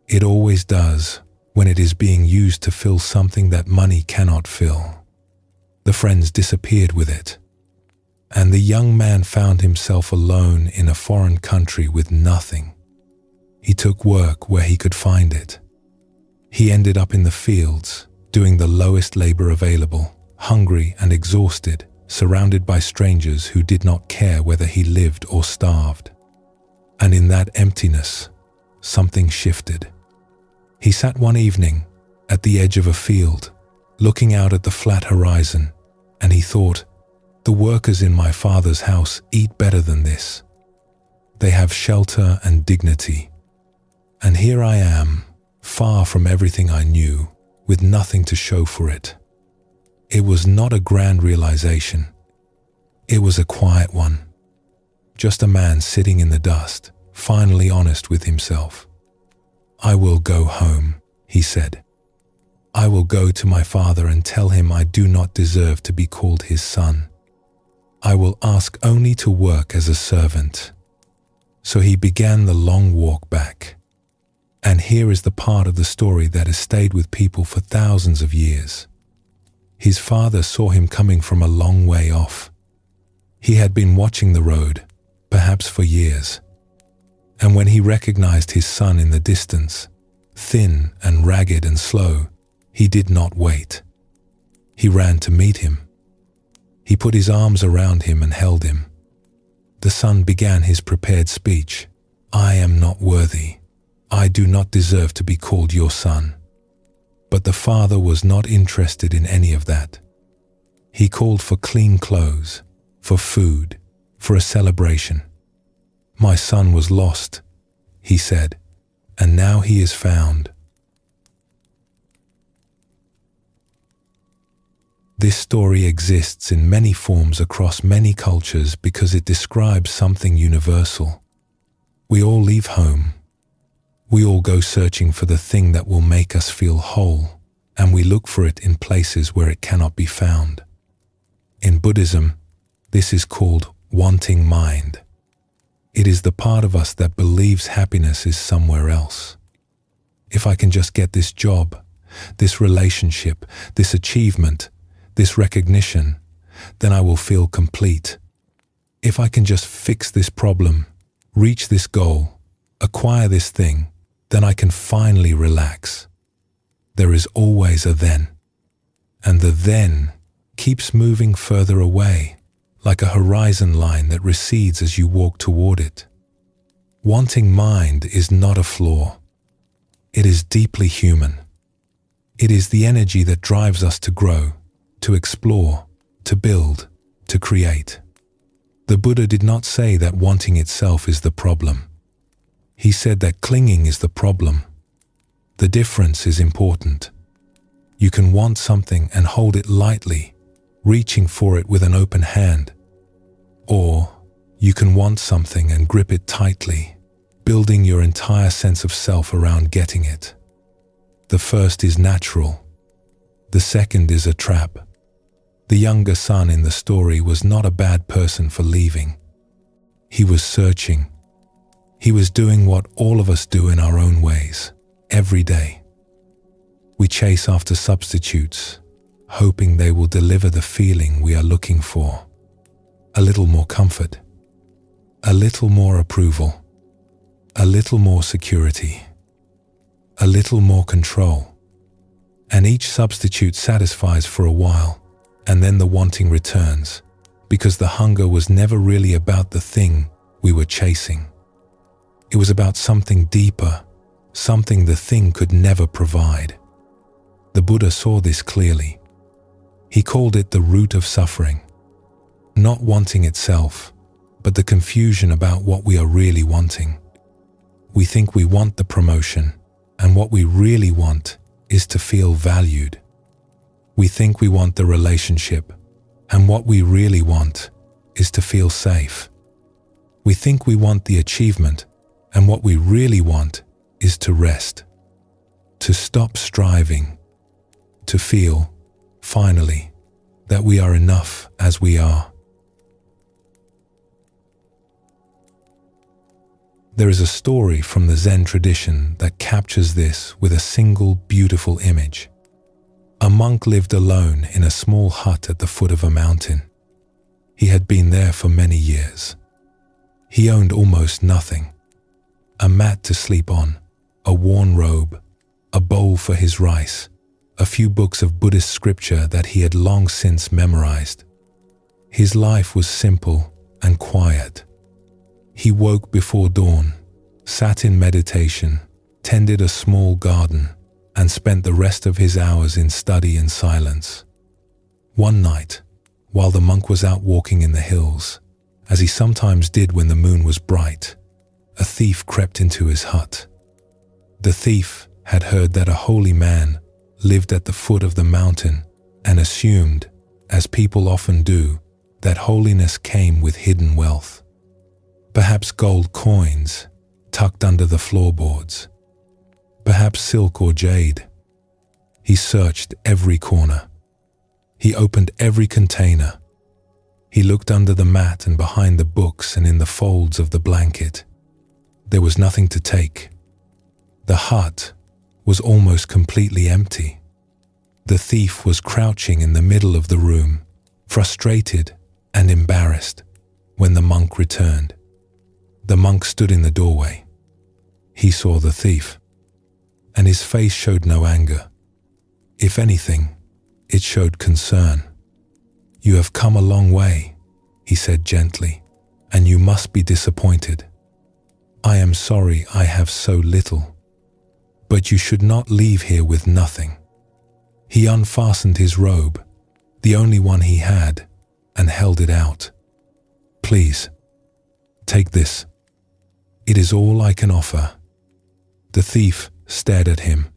It always does when it is being used to fill something that money cannot fill. The friends disappeared with it, and the young man found himself alone in a foreign country with nothing. He took work where he could find it. He ended up in the fields, doing the lowest labor available, hungry and exhausted, surrounded by strangers who did not care whether he lived or starved. And in that emptiness, something shifted. He sat one evening at the edge of a field, looking out at the flat horizon, and he thought, "The workers in my father's house eat better than this. They have shelter and dignity. And here I am, far from everything I knew, with nothing to show for it." It was not a grand realization. It was a quiet one. Just a man sitting in the dust, finally honest with himself. "I will go home," he said. "I will go to my father and tell him I do not deserve to be called his son. I will ask only to work as a servant." So he began the long walk back. And here is the part of the story that has stayed with people for thousands of years. His father saw him coming from a long way off. He had been watching the road, perhaps for years. And when he recognized his son in the distance, thin and ragged and slow, he did not wait. He ran to meet him. He put his arms around him and held him. The son began his prepared speech. "I am not worthy. I do not deserve to be called your son." But the father was not interested in any of that. He called for clean clothes, for food, for a celebration. "My son was lost," he said, "and now he is found." This story exists in many forms across many cultures because it describes something universal. We all leave home. We all go searching for the thing that will make us feel whole, and we look for it in places where it cannot be found. In Buddhism, this is called wanting mind. It is the part of us that believes happiness is somewhere else. If I can just get this job, this relationship, this achievement, this recognition, then I will feel complete. If I can just fix this problem, reach this goal, acquire this thing, then I can finally relax. There is always a then. And the then keeps moving further away, like a horizon line that recedes as you walk toward it. Wanting mind is not a flaw. It is deeply human. It is the energy that drives us to grow, to explore, to build, to create. The Buddha did not say that wanting itself is the problem. He said that clinging is the problem. The difference is important. You can want something and hold it lightly, reaching for it with an open hand. Or you can want something and grip it tightly, building your entire sense of self around getting it. The first is natural. The second is a trap. The younger son in the story was not a bad person for leaving. He was searching. He was doing what all of us do in our own ways, every day. We chase after substitutes, hoping they will deliver the feeling we are looking for. A little more comfort, a little more approval, a little more security, a little more control. And each substitute satisfies for a while, and then the wanting returns, because the hunger was never really about the thing we were chasing. It was about something deeper, something the thing could never provide. The Buddha saw this clearly. He called it the root of suffering. Not wanting itself, but the confusion about what we are really wanting. We think we want the promotion, and what we really want is to feel valued. We think we want the relationship, and what we really want is to feel safe. We think we want the achievement, and what we really want is to rest, to stop striving, to feel, finally, that we are enough as we are. There is a story from the Zen tradition that captures this with a single beautiful image. A monk lived alone in a small hut at the foot of a mountain. He had been there for many years. He owned almost nothing: a mat to sleep on, a worn robe, a bowl for his rice, a few books of Buddhist scripture that he had long since memorized. His life was simple and quiet. He woke before dawn, sat in meditation, tended a small garden, and spent the rest of his hours in study and silence. One night, while the monk was out walking in the hills, as he sometimes did when the moon was bright, a thief crept into his hut. The thief had heard that a holy man lived at the foot of the mountain and assumed, as people often do, that holiness came with hidden wealth. Perhaps gold coins tucked under the floorboards. Perhaps silk or jade. He searched every corner. He opened every container. He looked under the mat and behind the books and in the folds of the blanket. There was nothing to take. The hut was almost completely empty. The thief was crouching in the middle of the room, frustrated and embarrassed, when the monk returned. The monk stood in the doorway. He saw the thief, and his face showed no anger. If anything, it showed concern. "You have come a long way," he said gently, "and you must be disappointed. I am sorry I have so little, but you should not leave here with nothing." He unfastened his robe, the only one he had, and held it out. "Please, take this. It is all I can offer." The thief stared at him.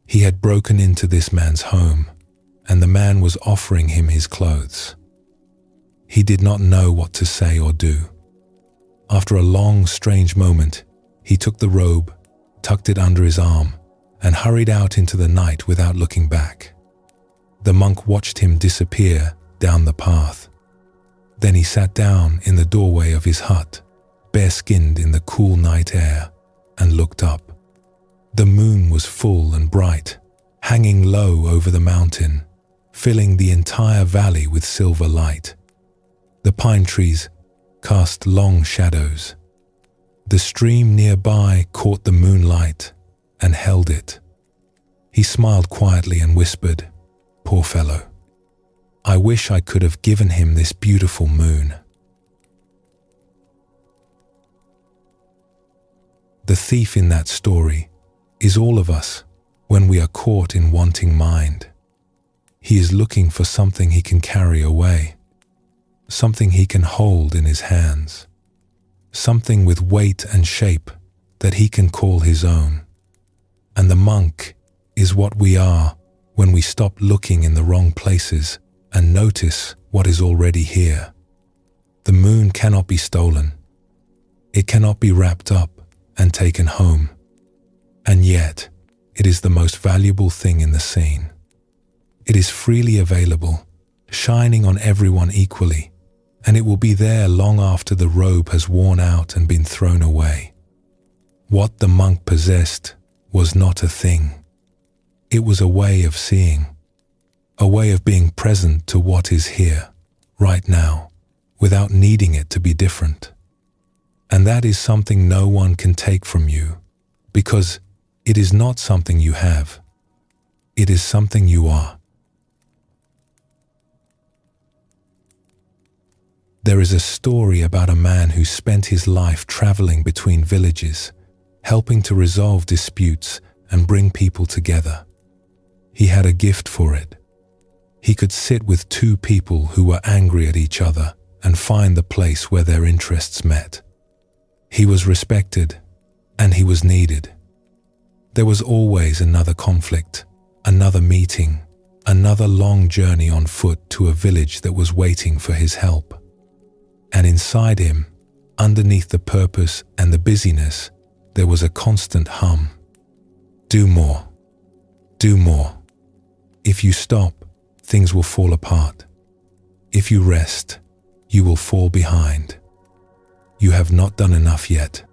He had broken into this man's home, and the man was offering him his clothes. He did not know what to say or do. After a long, strange moment, he took the robe, tucked it under his arm, and hurried out into the night without looking back. The monk watched him disappear down the path. Then he sat down in the doorway of his hut, bare-skinned in the cool night air, and looked up. The moon was full and bright, hanging low over the mountain, filling the entire valley with silver light. The pine trees cast long shadows. The stream nearby caught the moonlight and held it. He smiled quietly and whispered, "Poor fellow. I wish I could have given him this beautiful moon." The thief in that story is all of us when we are caught in wanting mind. He is looking for something he can carry away, something he can hold in his hands, something with weight and shape that he can call his own. And the monk is what we are when we stop looking in the wrong places and notice what is already here. The moon cannot be stolen. It cannot be wrapped up and taken home. And yet, it is the most valuable thing in the scene. It is freely available, shining on everyone equally, and it will be there long after the robe has worn out and been thrown away. What the monk possessed was not a thing. It was a way of seeing, a way of being present to what is here, right now, without needing it to be different. And that is something no one can take from you, because it is not something you have. It is something you are. There is a story about a man who spent his life traveling between villages, helping to resolve disputes and bring people together. He had a gift for it. He could sit with two people who were angry at each other and find the place where their interests met. He was respected, and he was needed. There was always another conflict, another meeting, another long journey on foot to a village that was waiting for his help. And inside him, underneath the purpose and the busyness, there was a constant hum. Do more. Do more. If you stop, things will fall apart. If you rest, you will fall behind. You have not done enough yet.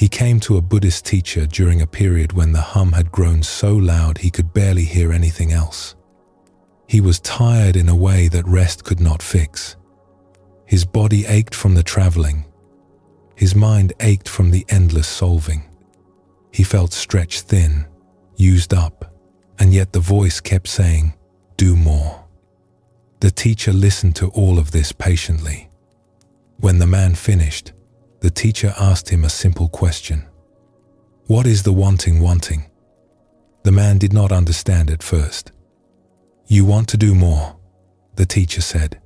He came to a Buddhist teacher during a period when the hum had grown so loud he could barely hear anything else. He was tired in a way that rest could not fix. His body ached from the traveling. His mind ached from the endless solving. He felt stretched thin, used up, and yet the voice kept saying, "Do more." The teacher listened to all of this patiently. When the man finished, the teacher asked him a simple question. "What is the wanting?" The man did not understand at first. "You want to do more," the teacher said.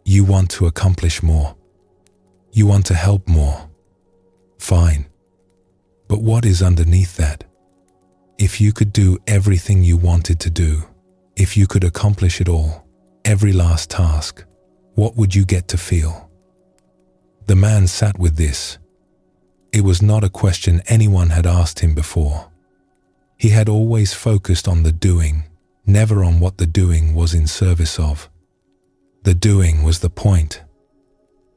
"You want to accomplish more. You want to help more. Fine. But what is underneath that? If you could do everything you wanted to do, if you could accomplish it all, every last task, what would you get to feel?" The man sat with this. It was not a question anyone had asked him before. He had always focused on the doing, never on what the doing was in service of. The doing was the point,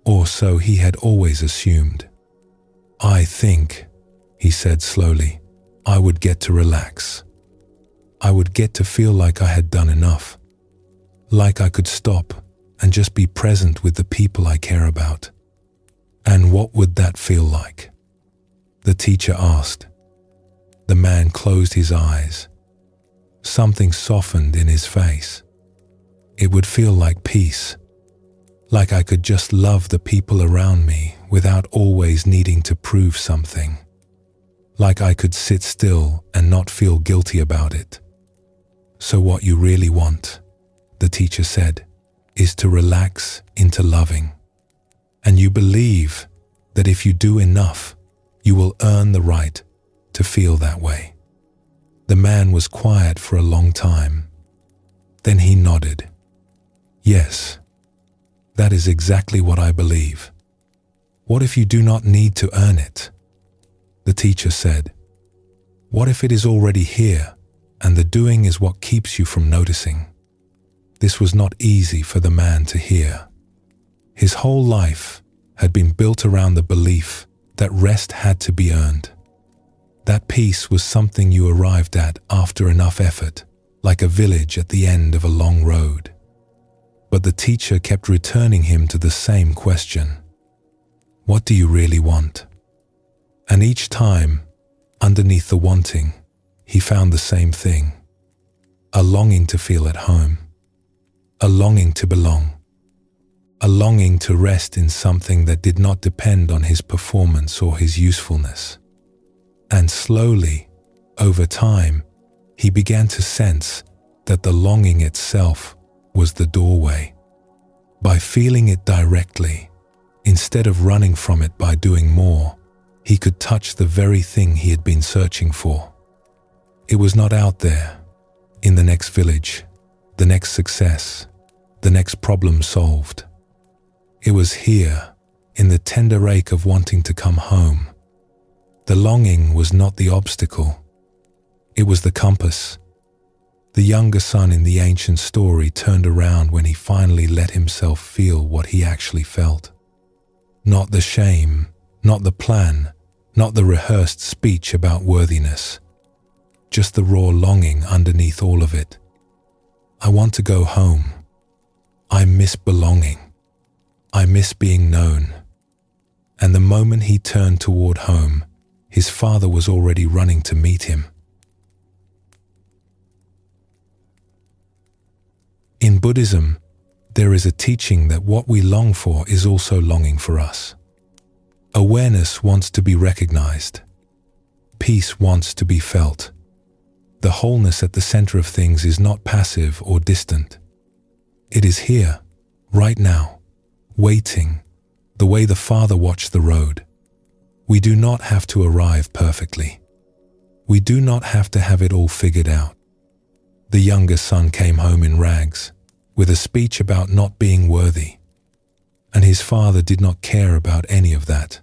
or so he had always assumed. "I think," he said slowly, "I would get to relax. I would get to feel like I had done enough, like I could stop and just be present with the people I care about." "And what would that feel like?" the teacher asked. The man closed his eyes. Something softened in his face. "It would feel like peace, like I could just love the people around me without always needing to prove something, like I could sit still and not feel guilty about it." "So what you really want," the teacher said, "is to relax into loving. And you believe that if you do enough, you will earn the right to feel that way." The man was quiet for a long time. Then he nodded. "Yes, that is exactly what I believe. What if you do not need to earn it?" The teacher said. "What if it is already here and the doing is what keeps you from noticing?" This was not easy for the man to hear. His whole life had been built around the belief that rest had to be earned. That peace was something you arrived at after enough effort, like a village at the end of a long road. But the teacher kept returning him to the same question. "What do you really want?" And each time, underneath the wanting, he found the same thing. A longing to feel at home. A longing to belong. A longing to rest in something that did not depend on his performance or his usefulness. And slowly, over time, he began to sense that the longing itself was the doorway. By feeling it directly, instead of running from it by doing more, he could touch the very thing he had been searching for. It was not out there, in the next village, the next success, the next problem solved. It was here, in the tender ache of wanting to come home. The longing was not the obstacle. It was the compass. The younger son in the ancient story turned around when he finally let himself feel what he actually felt. Not the shame, not the plan, not the rehearsed speech about worthiness. Just the raw longing underneath all of it. "I want to go home. I miss belonging. I miss being known." And the moment he turned toward home, his father was already running to meet him. In Buddhism, there is a teaching that what we long for is also longing for us. Awareness wants to be recognized. Peace wants to be felt. The wholeness at the center of things is not passive or distant. It is here, right now, waiting, the way the Father watched the road. We do not have to arrive perfectly. We do not have to have it all figured out. The younger son came home in rags, with a speech about not being worthy. And his father did not care about any of that.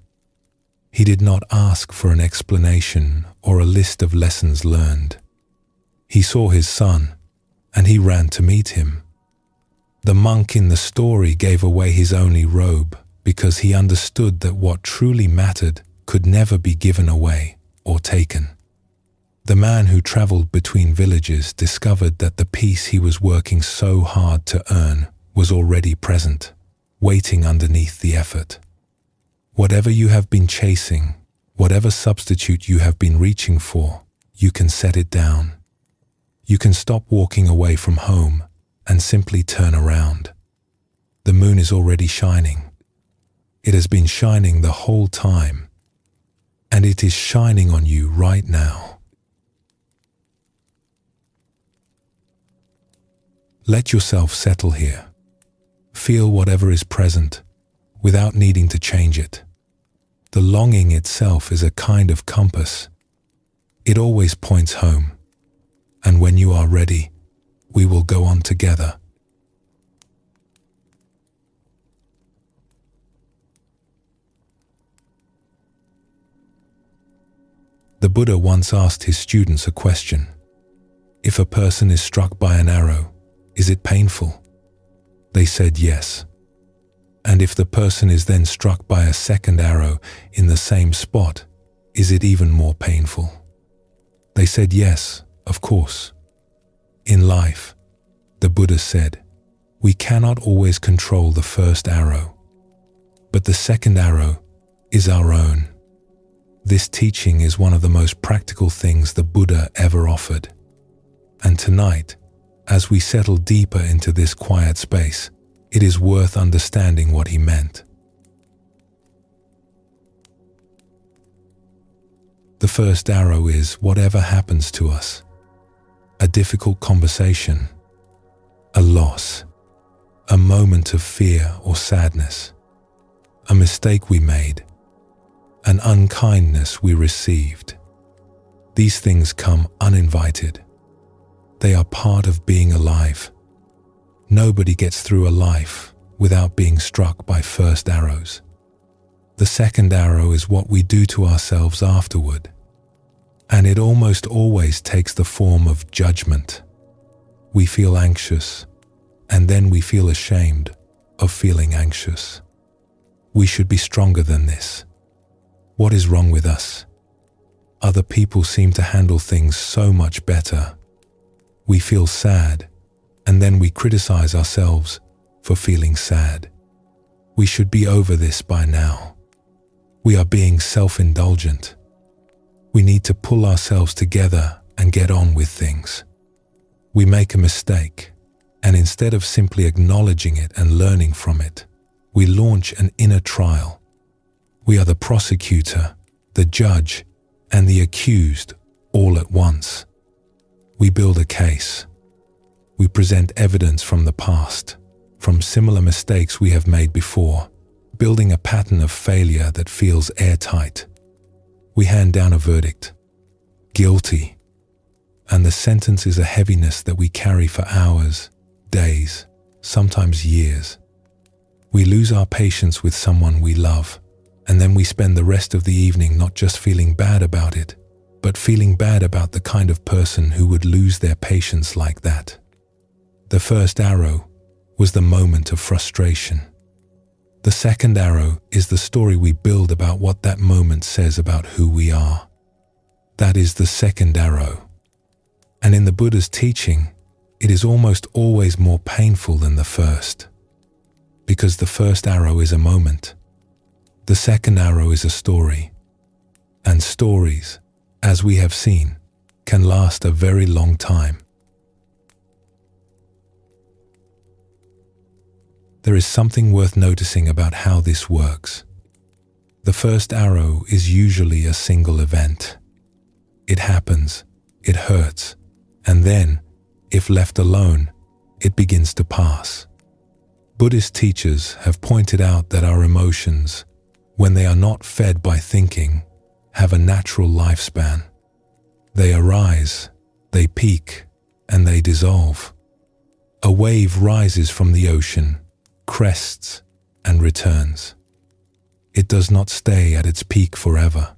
He did not ask for an explanation or a list of lessons learned. He saw his son, and he ran to meet him. The monk in the story gave away his only robe because he understood that what truly mattered could never be given away or taken. The man who traveled between villages discovered that the peace he was working so hard to earn was already present, waiting underneath the effort. Whatever you have been chasing, whatever substitute you have been reaching for, you can set it down. You can stop walking away from home and simply turn around. The moon is already shining. It has been shining the whole time, and it is shining on you right now. Let yourself settle here. Feel whatever is present without needing to change it. The longing itself is a kind of compass. It always points home. And when you are ready, we will go on together. The Buddha once asked his students a question. If a person is struck by an arrow, is it painful? They said yes. And if the person is then struck by a second arrow in the same spot, is it even more painful? They said yes, of course. In life, the Buddha said, we cannot always control the first arrow, but the second arrow is our own. This teaching is one of the most practical things the Buddha ever offered. And tonight, as we settle deeper into this quiet space, it is worth understanding what he meant. The first arrow is whatever happens to us. A difficult conversation, a loss, a moment of fear or sadness, a mistake we made, an unkindness we received. These things come uninvited. They are part of being alive. Nobody gets through a life without being struck by first arrows. The second arrow is what we do to ourselves afterward, and it almost always takes the form of judgment. We feel anxious, and then we feel ashamed of feeling anxious. We should be stronger than this. What is wrong with us? Other people seem to handle things so much better. We feel sad, and then we criticize ourselves for feeling sad. We should be over this by now. We are being self-indulgent. We need to pull ourselves together and get on with things. We make a mistake, and instead of simply acknowledging it and learning from it, we launch an inner trial. We are the prosecutor, the judge, and the accused all at once. We build a case. We present evidence from the past, from similar mistakes we have made before, building a pattern of failure that feels airtight. We hand down a verdict, guilty, and the sentence is a heaviness that we carry for hours, days, sometimes years. We lose our patience with someone we love, and then we spend the rest of the evening not just feeling bad about it, but feeling bad about the kind of person who would lose their patience like that. The first arrow was the moment of frustration. The second arrow is the story we build about what that moment says about who we are. That is the second arrow. And in the Buddha's teaching, it is almost always more painful than the first. Because the first arrow is a moment. The second arrow is a story. And stories, as we have seen, can last a very long time. There is something worth noticing about how this works. The first arrow is usually a single event. It happens, it hurts, and then, if left alone, it begins to pass. Buddhist teachers have pointed out that our emotions, when they are not fed by thinking, have a natural lifespan. They arise, they peak, and they dissolve. A wave rises from the ocean, crests, and returns. It does not stay at its peak forever.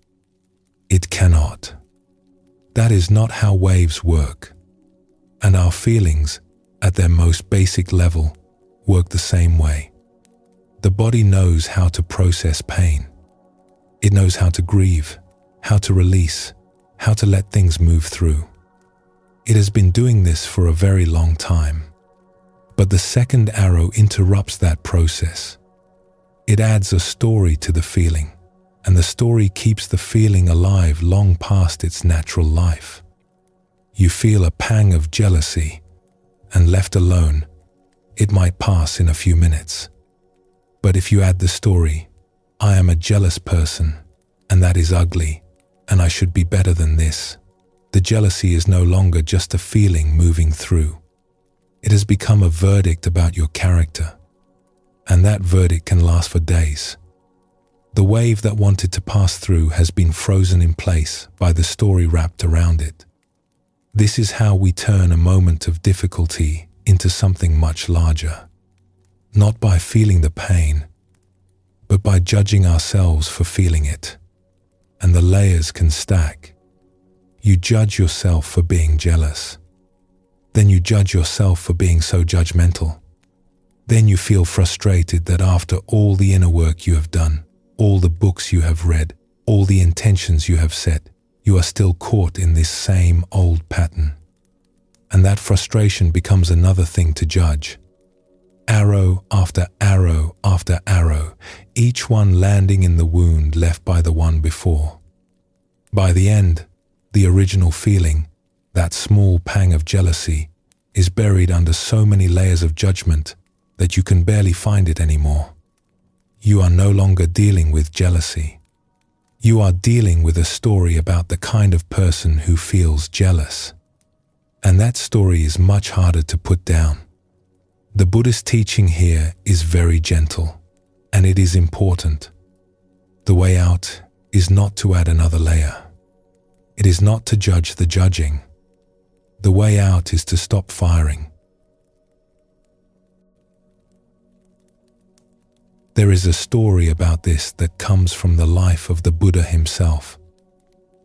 It cannot. That is not how waves work. And our feelings, at their most basic level, work the same way. The body knows how to process pain. It knows how to grieve, how to release, how to let things move through. It has been doing this for a very long time. But the second arrow interrupts that process. It adds a story to the feeling, and the story keeps the feeling alive long past its natural life. You feel a pang of jealousy, and left alone, it might pass in a few minutes. But if you add the story, I am a jealous person, and that is ugly, and I should be better than this, the jealousy is no longer just a feeling moving through. It has become a verdict about your character, and that verdict can last for days. The wave that wanted to pass through has been frozen in place by the story wrapped around it. This is how we turn a moment of difficulty into something much larger, not by feeling the pain, but by judging ourselves for feeling it. And the layers can stack. You judge yourself for being jealous. Then you judge yourself for being so judgmental. Then you feel frustrated that after all the inner work you have done, all the books you have read, all the intentions you have set, you are still caught in this same old pattern. And that frustration becomes another thing to judge. Arrow after arrow after arrow, each one landing in the wound left by the one before. By the end, the original feeling, that small pang of jealousy, is buried under so many layers of judgment that you can barely find it anymore. You are no longer dealing with jealousy. You are dealing with a story about the kind of person who feels jealous. And that story is much harder to put down. The Buddhist teaching here is very gentle, and it is important. The way out is not to add another layer. It is not to judge the judging. The way out is to stop firing. There is a story about this that comes from the life of the Buddha himself.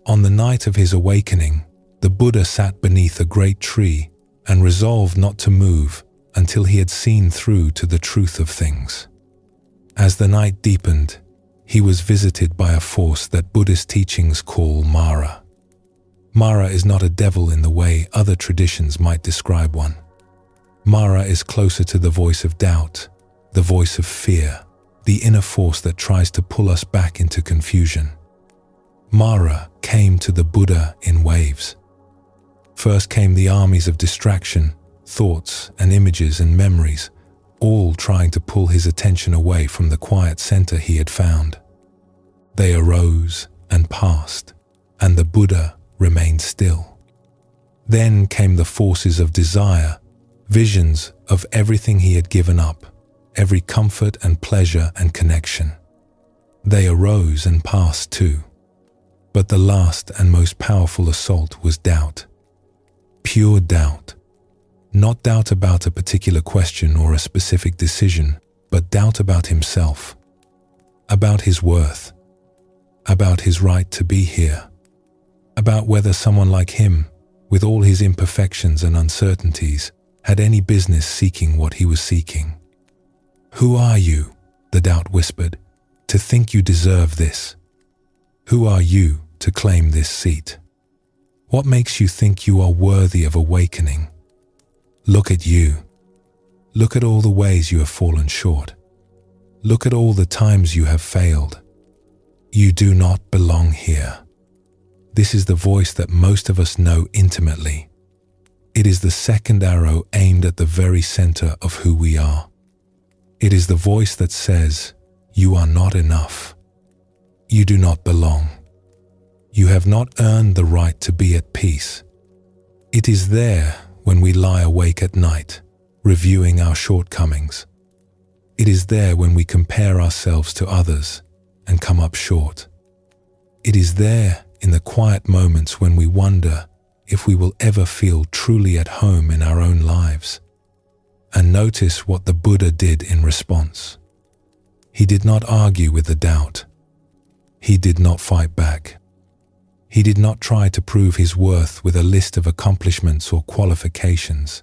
On the night of his awakening, the Buddha sat beneath a great tree and resolved not to move until he had seen through to the truth of things. As the night deepened, he was visited by a force that Buddhist teachings call Mara. Mara is not a devil in the way other traditions might describe one. Mara is closer to the voice of doubt, the voice of fear, the inner force that tries to pull us back into confusion. Mara came to the Buddha in waves. First came the armies of distraction, thoughts and images and memories, all trying to pull his attention away from the quiet center he had found. They arose and passed, and the Buddha remained still. Then came the forces of desire, visions of everything he had given up, every comfort and pleasure and connection. They arose and passed too. But the last and most powerful assault was doubt. Pure doubt. Not doubt about a particular question or a specific decision, but doubt about himself, about his worth, about his right to be here, about whether someone like him, with all his imperfections and uncertainties, had any business seeking what he was seeking. Who are you, the doubt whispered, to think you deserve this? Who are you to claim this seat? What makes you think you are worthy of awakening? Look at you. Look at all the ways you have fallen short. Look at all the times you have failed. You do not belong here. This is the voice that most of us know intimately. It is the second arrow aimed at the very center of who we are. It is the voice that says, you are not enough. You do not belong. You have not earned the right to be at peace. It is there when we lie awake at night, reviewing our shortcomings. It is there when we compare ourselves to others and come up short. It is there in the quiet moments when we wonder if we will ever feel truly at home in our own lives. And notice what the Buddha did in response. He did not argue with the doubt. He did not fight back. He did not try to prove his worth with a list of accomplishments or qualifications.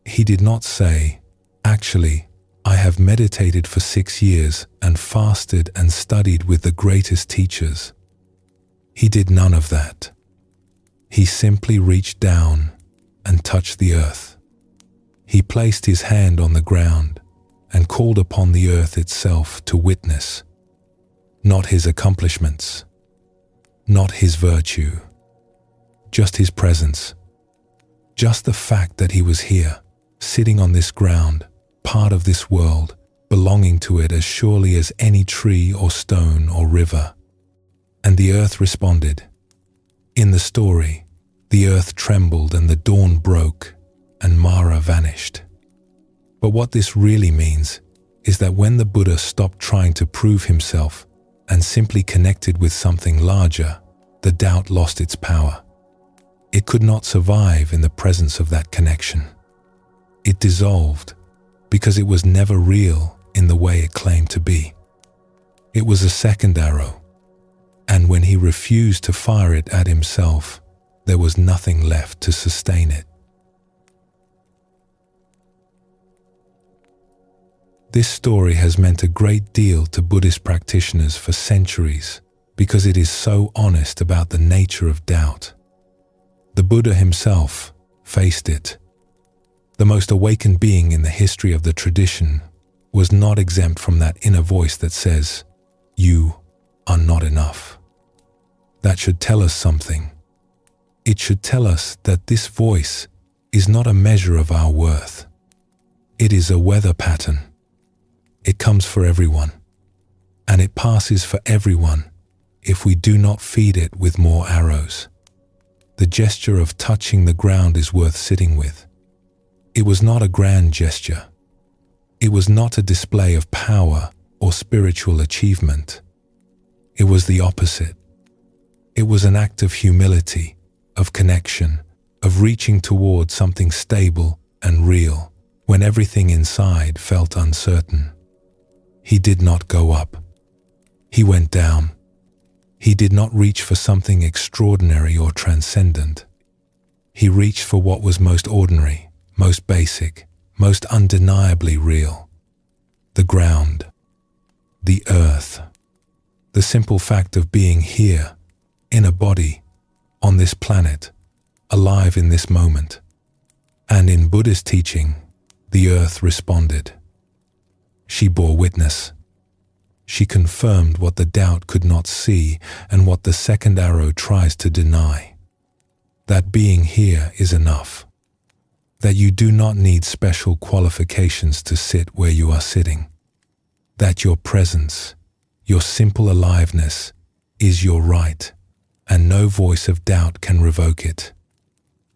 He did not say, actually, I have meditated for 6 years and fasted and studied with the greatest teachers. He did none of that. He simply reached down and touched the earth. He placed his hand on the ground and called upon the earth itself to witness, not his accomplishments, not his virtue, just his presence, just the fact that he was here, sitting on this ground, part of this world, belonging to it as surely as any tree or stone or river. And the earth responded. In the story, the earth trembled and the dawn broke and Mara vanished. But what this really means is that when the Buddha stopped trying to prove himself and simply connected with something larger, the doubt lost its power. It could not survive in the presence of that connection. It dissolved because it was never real in the way it claimed to be. It was a second arrow, and when he refused to fire it at himself, there was nothing left to sustain it. This story has meant a great deal to Buddhist practitioners for centuries because it is so honest about the nature of doubt. The Buddha himself faced it. The most awakened being in the history of the tradition was not exempt from that inner voice that says, "You are not enough." That should tell us something. It should tell us that this voice is not a measure of our worth. It is a weather pattern. It comes for everyone, and it passes for everyone if we do not feed it with more arrows. The gesture of touching the ground is worth sitting with. It was not a grand gesture. It was not a display of power or spiritual achievement. It was the opposite. It was an act of humility, of connection, of reaching toward something stable and real when everything inside felt uncertain. He did not go up. He went down. He did not reach for something extraordinary or transcendent. He reached for what was most ordinary, most basic, most undeniably real. The ground, the earth, the simple fact of being here, in a body, on this planet, alive in this moment. And in Buddhist teaching, the earth responded. She bore witness. She confirmed what the doubt could not see and what the second arrow tries to deny. That being here is enough. That you do not need special qualifications to sit where you are sitting. That your presence, your simple aliveness, is your right, and no voice of doubt can revoke it.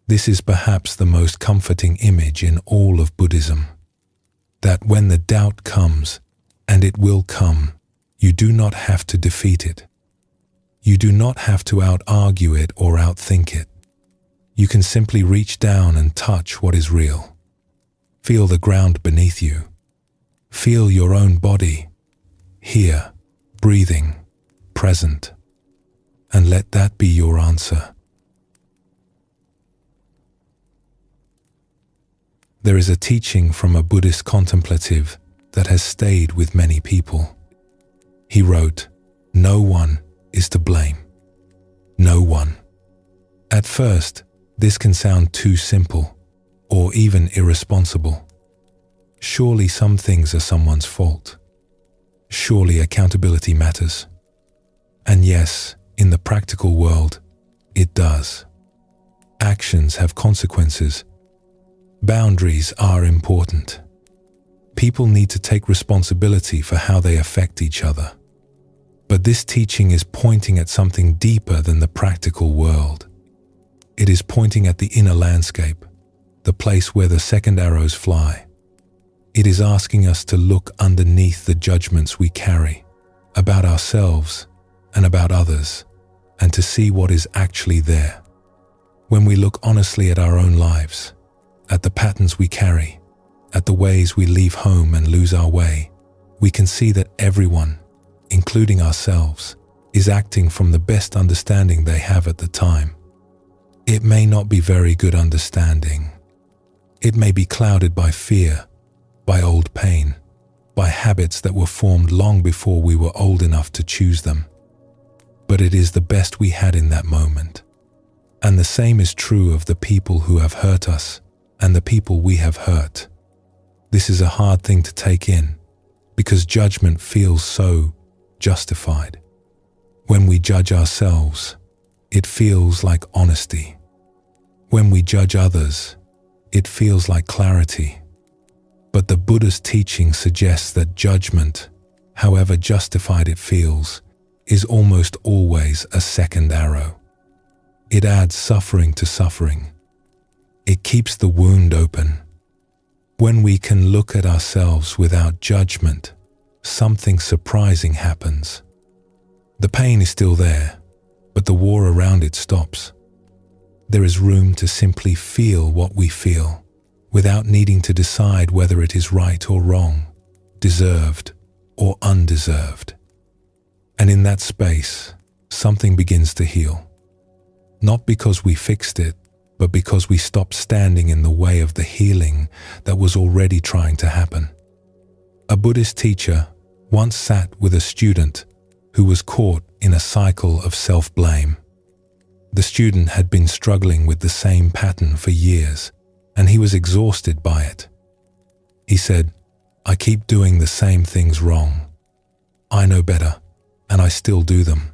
This is perhaps the most comforting image in all of Buddhism. That when the doubt comes, and it will come, you do not have to defeat it. You do not have to out-argue it or outthink it. You can simply reach down and touch what is real. Feel the ground beneath you. Feel your own body, here, breathing, present, and let that be your answer. There is a teaching from a Buddhist contemplative that has stayed with many people. He wrote, "No one is to blame. No one." At first, this can sound too simple or even irresponsible. Surely some things are someone's fault. Surely accountability matters. And yes, in the practical world, it does. Actions have consequences. Boundaries are important. People need to take responsibility for how they affect each other. But this teaching is pointing at something deeper than the practical world. It is pointing at the inner landscape, the place where the second arrows fly. It is asking us to look underneath the judgments we carry about ourselves and about others, and to see what is actually there. When we look honestly at our own lives, at the patterns we carry, at the ways we leave home and lose our way, we can see that everyone, including ourselves, is acting from the best understanding they have at the time. It may not be very good understanding. It may be clouded by fear, by old pain, by habits that were formed long before we were old enough to choose them. But it is the best we had in that moment. And the same is true of the people who have hurt us and the people we have hurt. This is a hard thing to take in, because judgment feels so justified. When we judge ourselves, it feels like honesty. When we judge others, it feels like clarity. But the Buddhist teaching suggests that judgment, however justified it feels, is almost always a second arrow. It adds suffering to suffering. It keeps the wound open. When we can look at ourselves without judgment, something surprising happens. The pain is still there, but the war around it stops. There is room to simply feel what we feel, without needing to decide whether it is right or wrong, deserved or undeserved. And in that space, something begins to heal. Not because we fixed it, but because we stopped standing in the way of the healing that was already trying to happen. A Buddhist teacher once sat with a student who was caught in a cycle of self-blame. The student had been struggling with the same pattern for years, and he was exhausted by it. He said, "I keep doing the same things wrong. I know better, and I still do them.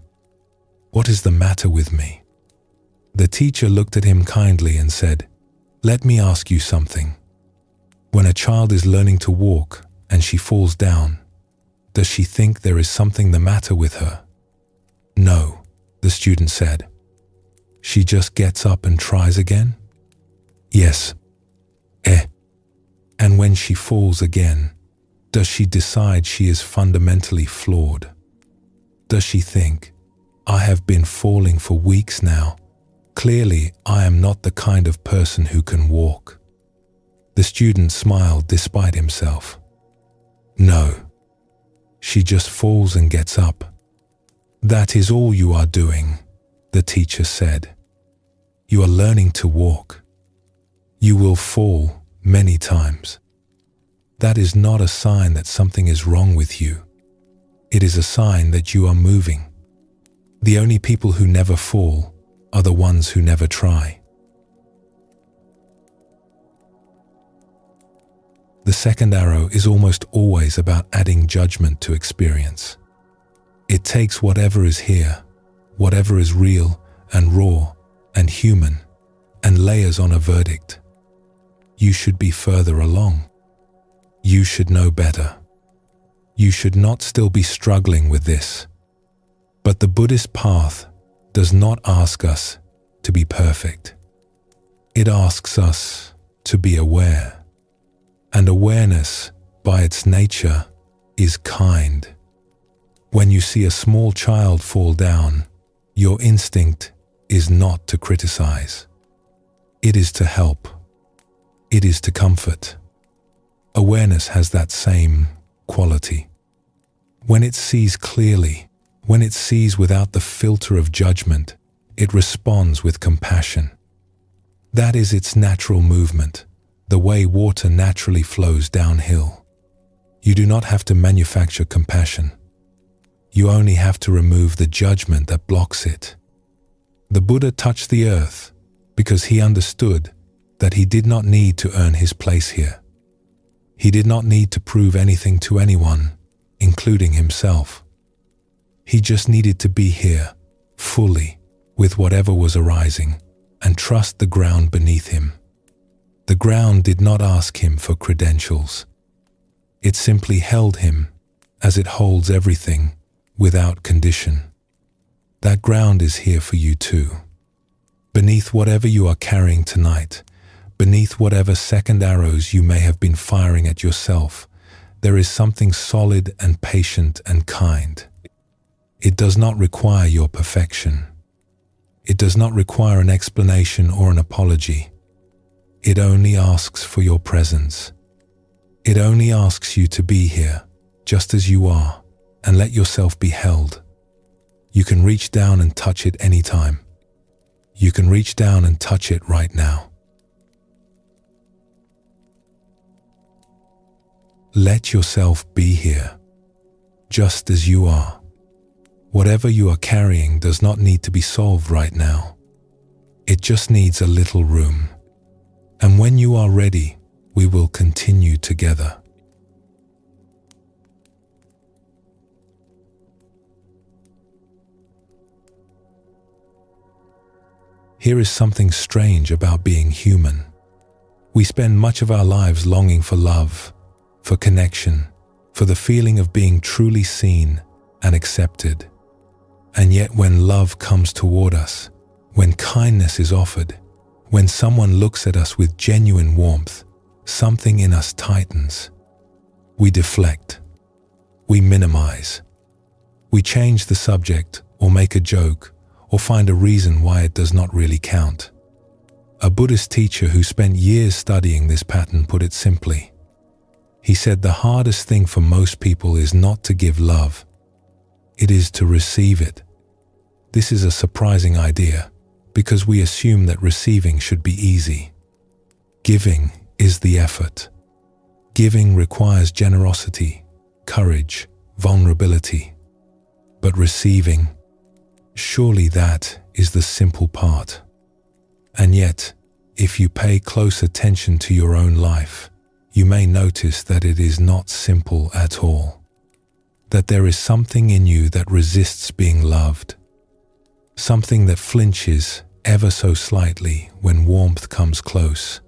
What is the matter with me?" The teacher looked at him kindly and said, "Let me ask you something. When a child is learning to walk and she falls down, does she think there is something the matter with her?" "No," the student said. "She just gets up and tries again?" "Yes." And when she falls again, does she decide she is fundamentally flawed? Does she think, "I have been falling for weeks now. Clearly, I am not the kind of person who can walk"? The student smiled despite himself. "No. She just falls and gets up. That is all you are doing," the teacher said. "You are learning to walk. You will fall many times. That is not a sign that something is wrong with you. It is a sign that you are moving. The only people who never fall are the ones who never try." The second arrow is almost always about adding judgment to experience. It takes whatever is here, whatever is real and raw and human, and layers on a verdict. You should be further along. You should know better. You should not still be struggling with this. But the Buddhist path does not ask us to be perfect. It asks us to be aware. And awareness, by its nature, is kind. When you see a small child fall down, your instinct is not to criticize. It is to help. It is to comfort. Awareness has that same quality. When it sees clearly, when it sees without the filter of judgment, it responds with compassion. That is its natural movement, the way water naturally flows downhill. You do not have to manufacture compassion. You only have to remove the judgment that blocks it. The Buddha touched the earth because he understood that he did not need to earn his place here. He did not need to prove anything to anyone, including himself. He just needed to be here, fully, with whatever was arising, and trust the ground beneath him. The ground did not ask him for credentials. It simply held him, as it holds everything, without condition. That ground is here for you too. Beneath whatever you are carrying tonight, beneath whatever second arrows you may have been firing at yourself, there is something solid and patient and kind. It does not require your perfection. It does not require an explanation or an apology. It only asks for your presence. It only asks you to be here, just as you are, and let yourself be held. You can reach down and touch it anytime. You can reach down and touch it right now. Let yourself be here, just as you are. Whatever you are carrying does not need to be solved right now. It just needs a little room. And when you are ready, we will continue together. Here is something strange about being human. We spend much of our lives longing for love, for connection, for the feeling of being truly seen and accepted. And yet when love comes toward us, when kindness is offered, when someone looks at us with genuine warmth, something in us tightens. We deflect. We minimize. We change the subject or make a joke or find a reason why it does not really count. A Buddhist teacher who spent years studying this pattern put it simply. He said the hardest thing for most people is not to give love. It is to receive it. This is a surprising idea because we assume that receiving should be easy. Giving is the effort. Giving requires generosity, courage, vulnerability. But receiving, surely that is the simple part. And yet, if you pay close attention to your own life, you may notice that it is not simple at all. That there is something in you that resists being loved. Something that flinches ever so slightly when warmth comes close.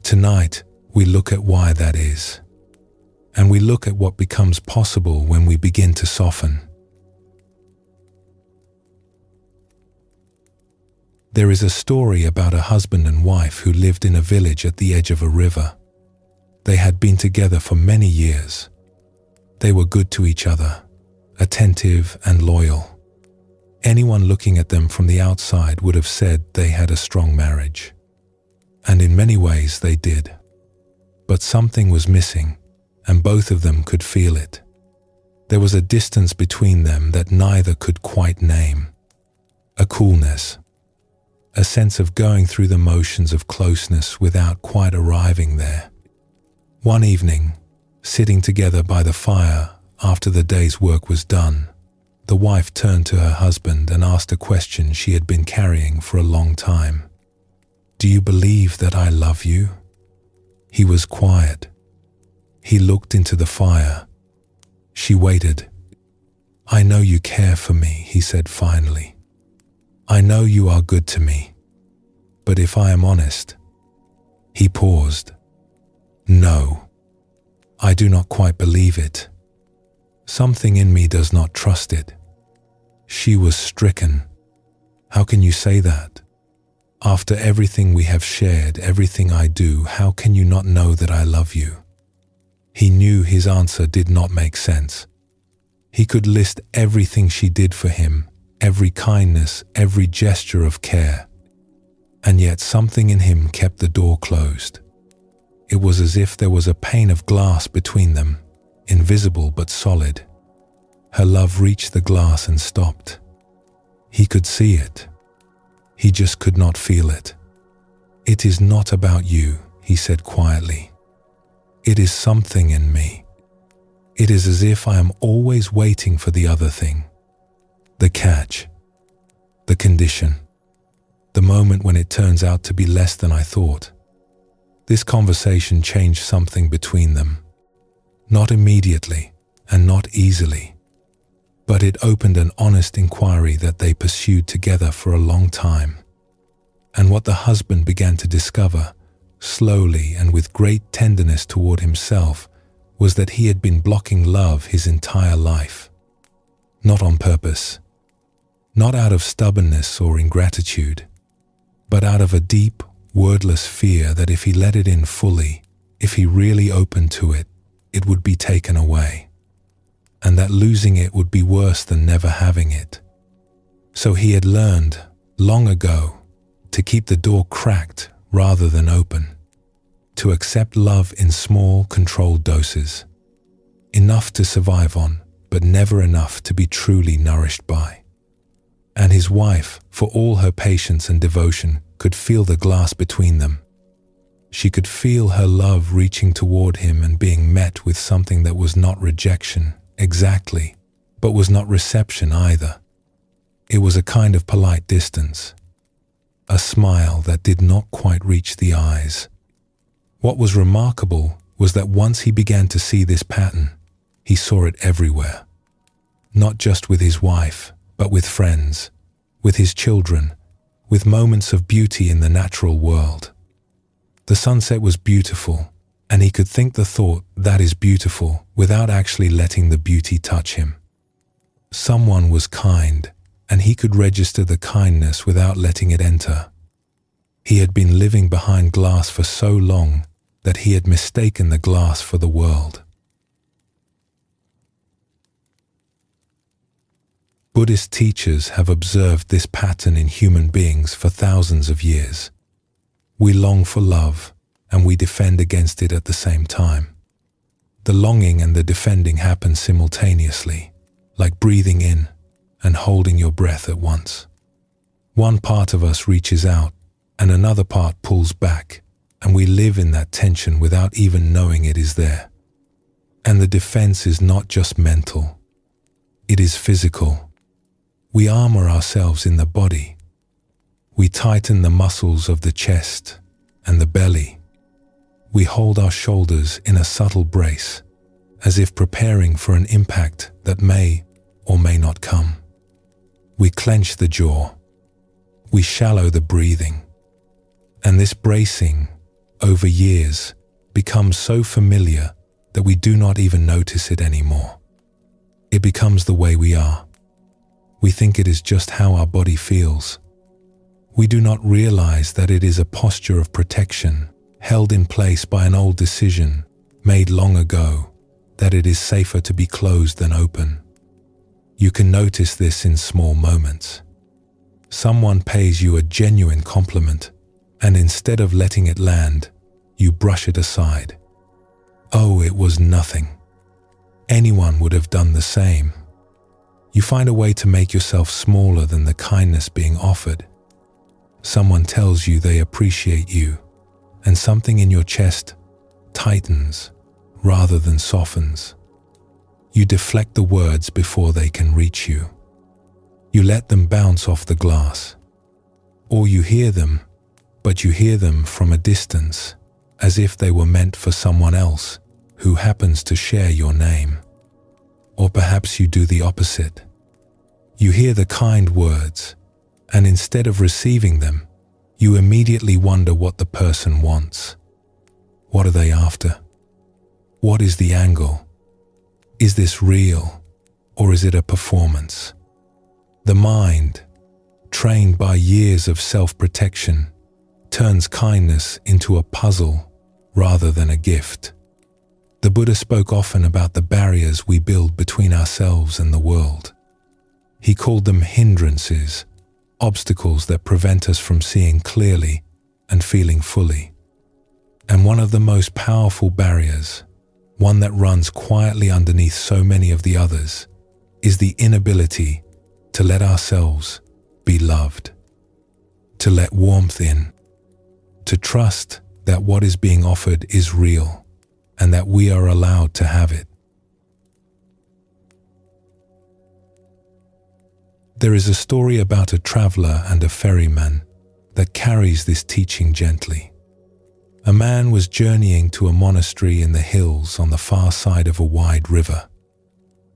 Tonight, we look at why that is. And we look at what becomes possible when we begin to soften. There is a story about a husband and wife who lived in a village at the edge of a river. They had been together for many years. They were good to each other, attentive and loyal. Anyone looking at them from the outside would have said they had a strong marriage. And in many ways they did. But something was missing, and both of them could feel it. There was a distance between them that neither could quite name. A coolness. A sense of going through the motions of closeness without quite arriving there. One evening, sitting together by the fire after the day's work was done, the wife turned to her husband and asked a question she had been carrying for a long time. "Do you believe that I love you?" He was quiet. He looked into the fire. She waited. "I know you care for me," he said finally. "I know you are good to me. But if I am honest..." He paused. "No, I do not quite believe it. Something in me does not trust it." She was stricken. "How can you say that? After everything we have shared, everything I do, how can you not know that I love you?" He knew his answer did not make sense. He could list everything she did for him, every kindness, every gesture of care. And yet something in him kept the door closed. It was as if there was a pane of glass between them, invisible but solid. Her love reached the glass and stopped. He could see it. He just could not feel it. "It is not about you," he said quietly. "It is something in me. It is as if I am always waiting for the other thing. The catch. The condition. The moment when it turns out to be less than I thought." This conversation changed something between them. Not immediately and not easily. But it opened an honest inquiry that they pursued together for a long time. And what the husband began to discover, slowly and with great tenderness toward himself, was that he had been blocking love his entire life. Not on purpose. Not out of stubbornness or ingratitude, but out of a deep, wordless fear that if he let it in fully, if he really opened to it, it would be taken away. And that losing it would be worse than never having it. So he had learned, long ago, to keep the door cracked rather than open. To accept love in small, controlled doses. Enough to survive on, but never enough to be truly nourished by. And his wife, for all her patience and devotion, could feel the glass between them. She could feel her love reaching toward him and being met with something that was not rejection, exactly, but was not reception either. It was a kind of polite distance, a smile that did not quite reach the eyes. What was remarkable was that once he began to see this pattern, he saw it everywhere. Not just with his wife, but with friends, with his children, with moments of beauty in the natural world. The sunset was beautiful, and he could think the thought, "that is beautiful," without actually letting the beauty touch him. Someone was kind, and he could register the kindness without letting it enter. He had been living behind glass for so long that he had mistaken the glass for the world. Buddhist teachers have observed this pattern in human beings for thousands of years. We long for love, and we defend against it at the same time. The longing and the defending happen simultaneously, like breathing in and holding your breath at once. One part of us reaches out, and another part pulls back, and we live in that tension without even knowing it is there. And the defense is not just mental, it is physical. We armor ourselves in the body. We tighten the muscles of the chest and the belly. We hold our shoulders in a subtle brace, as if preparing for an impact that may or may not come. We clench the jaw. We shallow the breathing. And this bracing, over years, becomes so familiar that we do not even notice it anymore. It becomes the way we are. We think it is just how our body feels. We do not realize that it is a posture of protection, held in place by an old decision made long ago, that it is safer to be closed than open. You can notice this in small moments. Someone pays you a genuine compliment, and instead of letting it land, you brush it aside. Oh, it was nothing. Anyone would have done the same. You find a way to make yourself smaller than the kindness being offered. Someone tells you they appreciate you, and something in your chest tightens rather than softens. You deflect the words before they can reach you. You let them bounce off the glass. Or you hear them, but you hear them from a distance, as if they were meant for someone else who happens to share your name. Or perhaps you do the opposite. You hear the kind words, and instead of receiving them, you immediately wonder what the person wants. What are they after? What is the angle? Is this real, or is it a performance? The mind, trained by years of self-protection, turns kindness into a puzzle rather than a gift. The Buddha spoke often about the barriers we build between ourselves and the world. He called them hindrances, obstacles that prevent us from seeing clearly and feeling fully. And one of the most powerful barriers, one that runs quietly underneath so many of the others, is the inability to let ourselves be loved, to let warmth in, to trust that what is being offered is real, and that we are allowed to have it. There is a story about a traveler and a ferryman that carries this teaching gently. A man was journeying to a monastery in the hills on the far side of a wide river.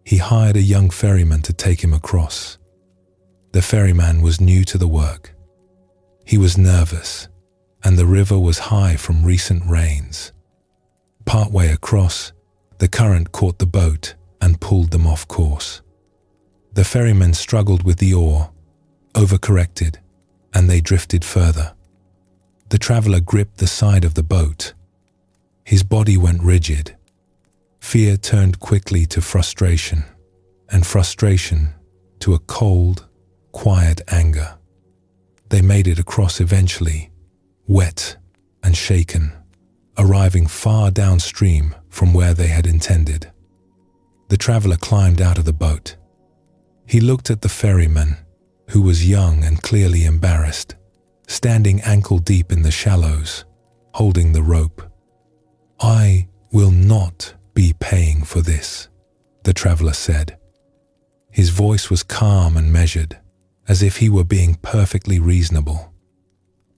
He hired a young ferryman to take him across. The ferryman was new to the work. He was nervous, and the river was high from recent rains. Partway across, the current caught the boat and pulled them off course. The ferryman struggled with the oar, overcorrected, and they drifted further. The traveler gripped the side of the boat. His body went rigid. Fear turned quickly to frustration, and frustration to a cold, quiet anger. They made it across eventually, wet and shaken, arriving far downstream from where they had intended. The traveler climbed out of the boat. He looked at the ferryman, who was young and clearly embarrassed, standing ankle-deep in the shallows, holding the rope. "I will not be paying for this," the traveler said. His voice was calm and measured, as if he were being perfectly reasonable.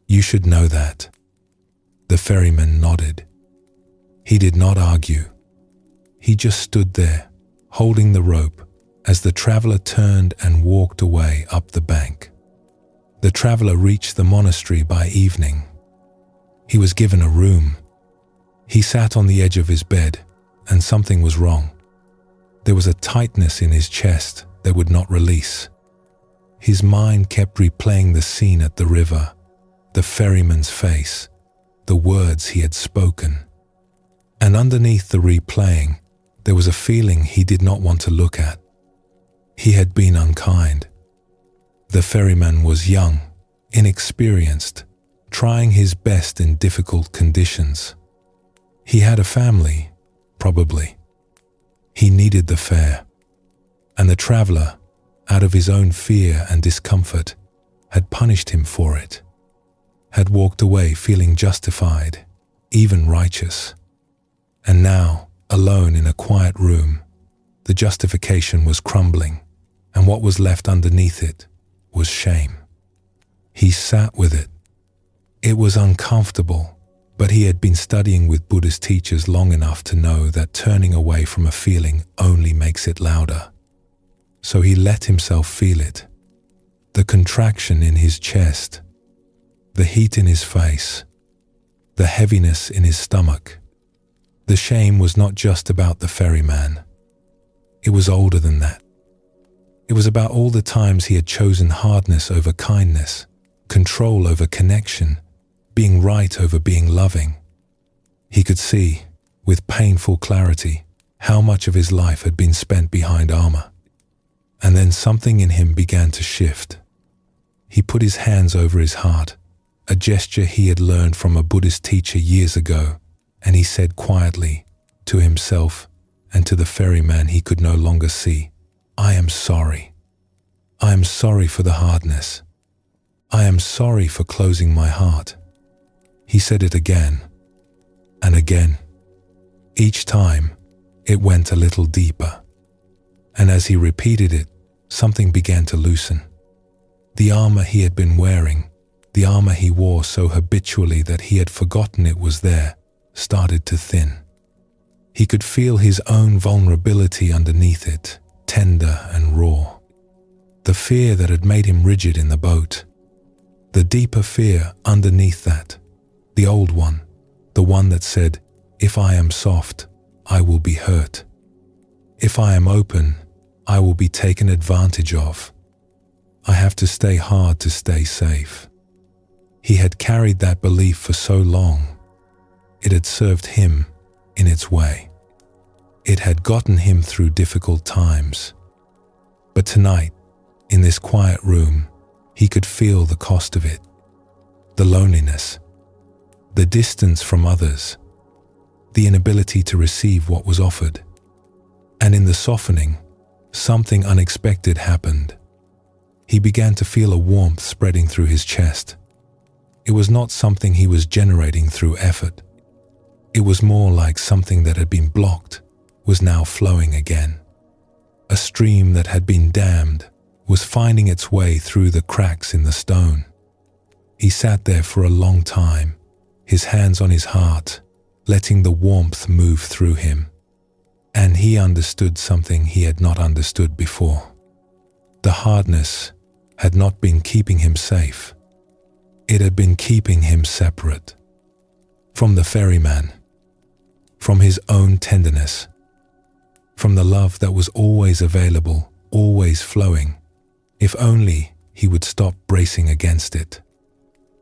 "You should know that." The ferryman nodded. He did not argue. He just stood there, holding the rope, as the traveler turned and walked away up the bank. The traveler reached the monastery by evening. He was given a room. He sat on the edge of his bed, and something was wrong. There was a tightness in his chest that would not release. His mind kept replaying the scene at the river, the ferryman's face, the words he had spoken. And underneath the replaying, there was a feeling he did not want to look at. He had been unkind. The ferryman was young, inexperienced, trying his best in difficult conditions. He had a family, probably. He needed the fare. And the traveler, out of his own fear and discomfort, had punished him for it, had walked away feeling justified, even righteous. And now, alone in a quiet room, the justification was crumbling, and what was left underneath it was shame. He sat with it. It was uncomfortable, but he had been studying with Buddhist teachers long enough to know that turning away from a feeling only makes it louder. So he let himself feel it. The contraction in his chest, the heat in his face, the heaviness in his stomach. The shame was not just about the ferryman. It was older than that. It was about all the times he had chosen hardness over kindness, control over connection, being right over being loving. He could see, with painful clarity, how much of his life had been spent behind armor. And then something in him began to shift. He put his hands over his heart, a gesture he had learned from a Buddhist teacher years ago, and he said quietly, to himself and to the ferryman he could no longer see, "I am sorry. I am sorry for the hardness. I am sorry for closing my heart." He said it again and again. Each time, it went a little deeper. And as he repeated it, something began to loosen. The armor he had been wearing, the armor he wore so habitually that he had forgotten it was there, started to thin. He could feel his own vulnerability underneath it, tender and raw. The fear that had made him rigid in the boat. The deeper fear underneath that, the old one, the one that said, "If I am soft, I will be hurt. If I am open, I will be taken advantage of. I have to stay hard to stay safe." He had carried that belief for so long. It had served him in its way. It had gotten him through difficult times. But tonight, in this quiet room, he could feel the cost of it. The loneliness, the distance from others, the inability to receive what was offered. And in the softening, something unexpected happened. He began to feel a warmth spreading through his chest. It was not something he was generating through effort. It was more like something that had been blocked was now flowing again. A stream that had been dammed was finding its way through the cracks in the stone. He sat there for a long time, his hands on his heart, letting the warmth move through him. And he understood something he had not understood before. The hardness had not been keeping him safe. It had been keeping him separate. From the ferryman, from his own tenderness, from the love that was always available, always flowing, if only he would stop bracing against it.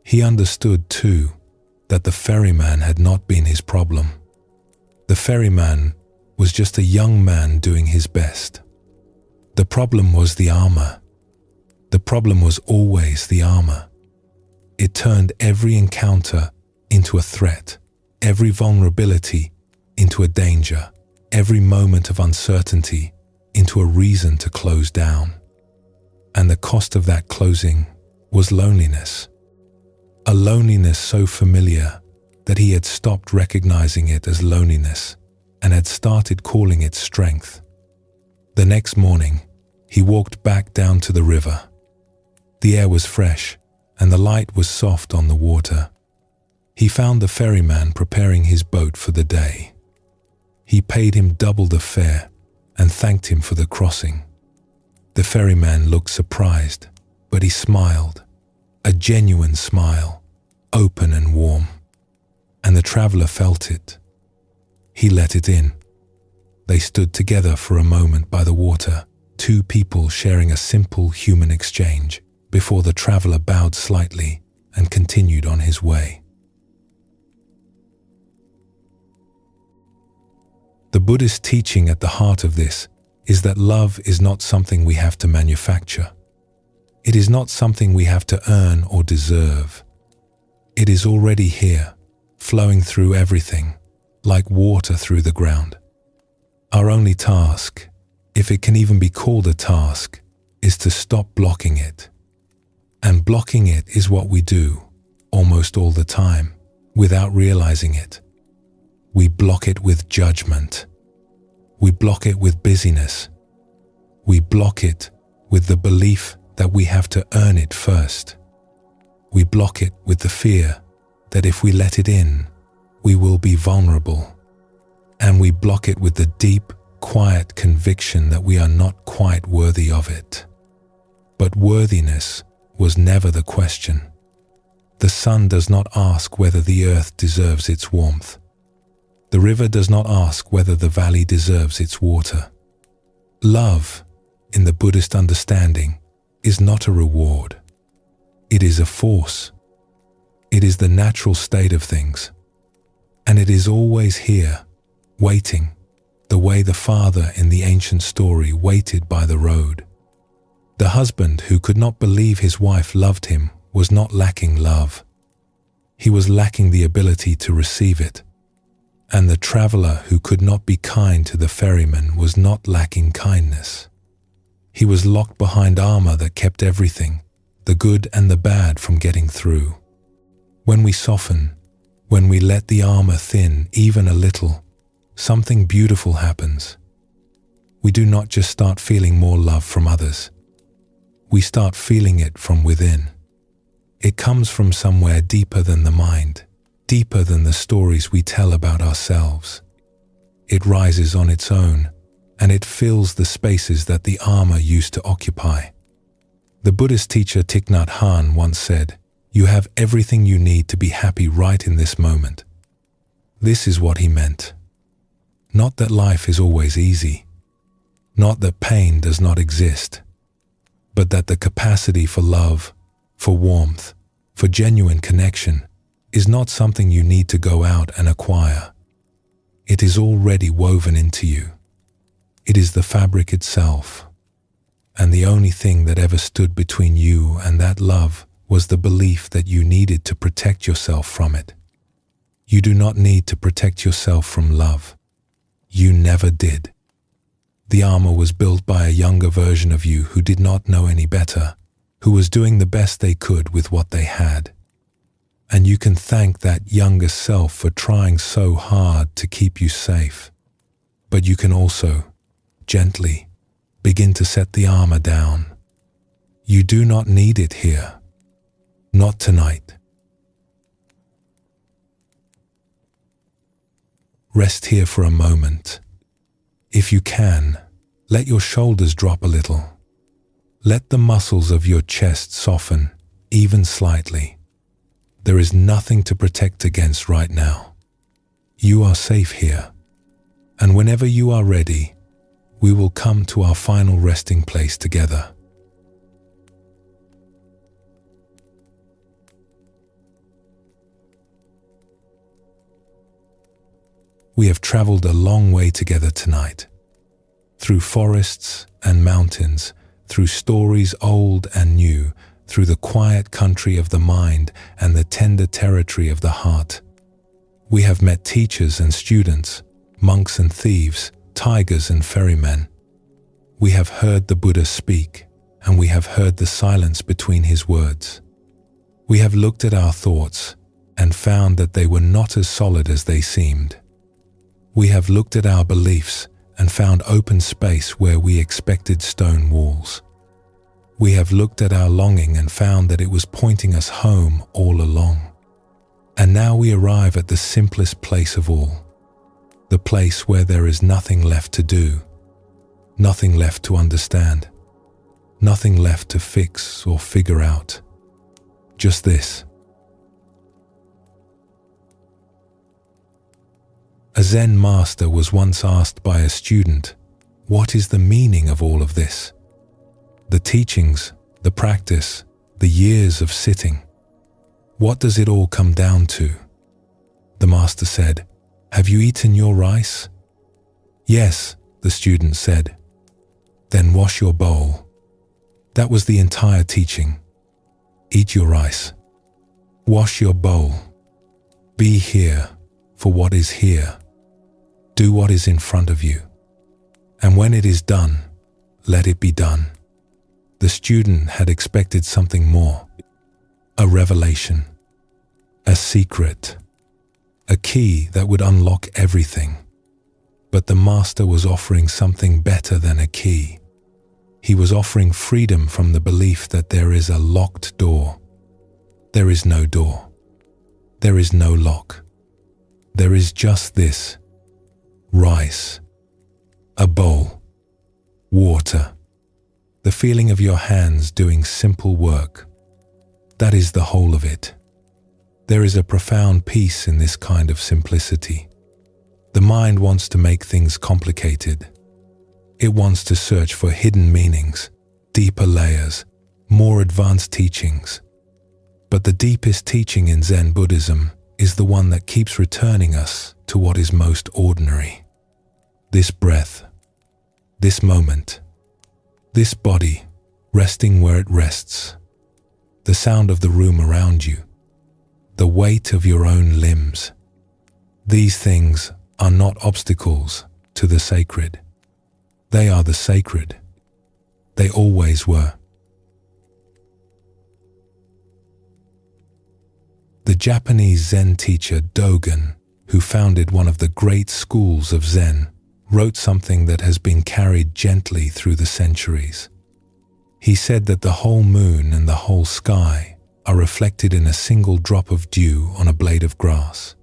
He understood, too, that the ferryman had not been his problem. The ferryman was just a young man doing his best. The problem was the armor. The problem was always the armor. It turned every encounter into a threat, every vulnerability into a danger, every moment of uncertainty into a reason to close down. And the cost of that closing was loneliness. A loneliness so familiar that he had stopped recognizing it as loneliness and had started calling it strength. The next morning, he walked back down to the river. The air was fresh and the light was soft on the water. He found the ferryman preparing his boat for the day. He paid him double the fare and thanked him for the crossing. The ferryman looked surprised, but he smiled, a genuine smile, open and warm. And the traveler felt it. He let it in. They stood together for a moment by the water, two people sharing a simple human exchange, before the traveler bowed slightly and continued on his way. The Buddhist teaching at the heart of this is that love is not something we have to manufacture. It is not something we have to earn or deserve. It is already here, flowing through everything, like water through the ground. Our only task, if it can even be called a task, is to stop blocking it. And blocking it is what we do, almost all the time, without realizing it. We block it with judgment. We block it with busyness. We block it with the belief that we have to earn it first. We block it with the fear that if we let it in, we will be vulnerable. And we block it with the deep, quiet conviction that we are not quite worthy of it. But worthiness was never the question. The sun does not ask whether the earth deserves its warmth. The river does not ask whether the valley deserves its water. Love, in the Buddhist understanding, is not a reward. It is a force. It is the natural state of things. And it is always here, waiting, the way the father in the ancient story waited by the road. The husband who could not believe his wife loved him was not lacking love. He was lacking the ability to receive it. And the traveler who could not be kind to the ferryman was not lacking kindness. He was locked behind armor that kept everything, the good and the bad, from getting through. When we soften, when we let the armor thin even a little, something beautiful happens. We do not just start feeling more love from others. We start feeling it from within. It comes from somewhere deeper than the mind, deeper than the stories we tell about ourselves. It rises on its own, and it fills the spaces that the armor used to occupy. The Buddhist teacher Thich Nhat Hanh once said, "You have everything you need to be happy right in this moment." This is what he meant. Not that life is always easy, not that pain does not exist, but that the capacity for love, for warmth, for genuine connection is not something you need to go out and acquire. It is already woven into you. It is the fabric itself. And the only thing that ever stood between you and that love was the belief that you needed to protect yourself from it. You do not need to protect yourself from love. You never did. The armor was built by a younger version of you who did not know any better, who was doing the best they could with what they had. And you can thank that younger self for trying so hard to keep you safe. But you can also, gently, begin to set the armor down. You do not need it here. Not tonight. Rest here for a moment. If you can, let your shoulders drop a little. Let the muscles of your chest soften, even slightly. There is nothing to protect against right now. You are safe here. And whenever you are ready, we will come to our final resting place together. We have traveled a long way together tonight, through forests and mountains, through stories old and new, through the quiet country of the mind and the tender territory of the heart. We have met teachers and students, monks and thieves, tigers and ferrymen. We have heard the Buddha speak, and we have heard the silence between his words. We have looked at our thoughts, and found that they were not as solid as they seemed. We have looked at our beliefs and found open space where we expected stone walls. We have looked at our longing and found that it was pointing us home all along. And now we arrive at the simplest place of all, the place where there is nothing left to do, nothing left to understand, nothing left to fix or figure out. Just this. A Zen master was once asked by a student, "What is the meaning of all of this? The teachings, the practice, the years of sitting. What does it all come down to?" The master said, "Have you eaten your rice?" "Yes," the student said. "Then wash your bowl." That was the entire teaching. Eat your rice. Wash your bowl. Be here for what is here. Do what is in front of you. And when it is done, let it be done. The student had expected something more. A revelation. A secret. A key that would unlock everything. But the master was offering something better than a key. He was offering freedom from the belief that there is a locked door. There is no door. There is no lock. There is just this: rice, a bowl, water, the feeling of your hands doing simple work. That is the whole of it. There is a profound peace in this kind of simplicity. The mind wants to make things complicated. It wants to search for hidden meanings, deeper layers, more advanced teachings. But the deepest teaching in Zen Buddhism is the one that keeps returning us to what is most ordinary. This breath, this moment, this body resting where it rests, the sound of the room around you, the weight of your own limbs. These things are not obstacles to the sacred. They are the sacred. They always were. The Japanese Zen teacher Dogen, who founded one of the great schools of Zen, wrote something that has been carried gently through the centuries. He said that the whole moon and the whole sky are reflected in a single drop of dew on a blade of grass.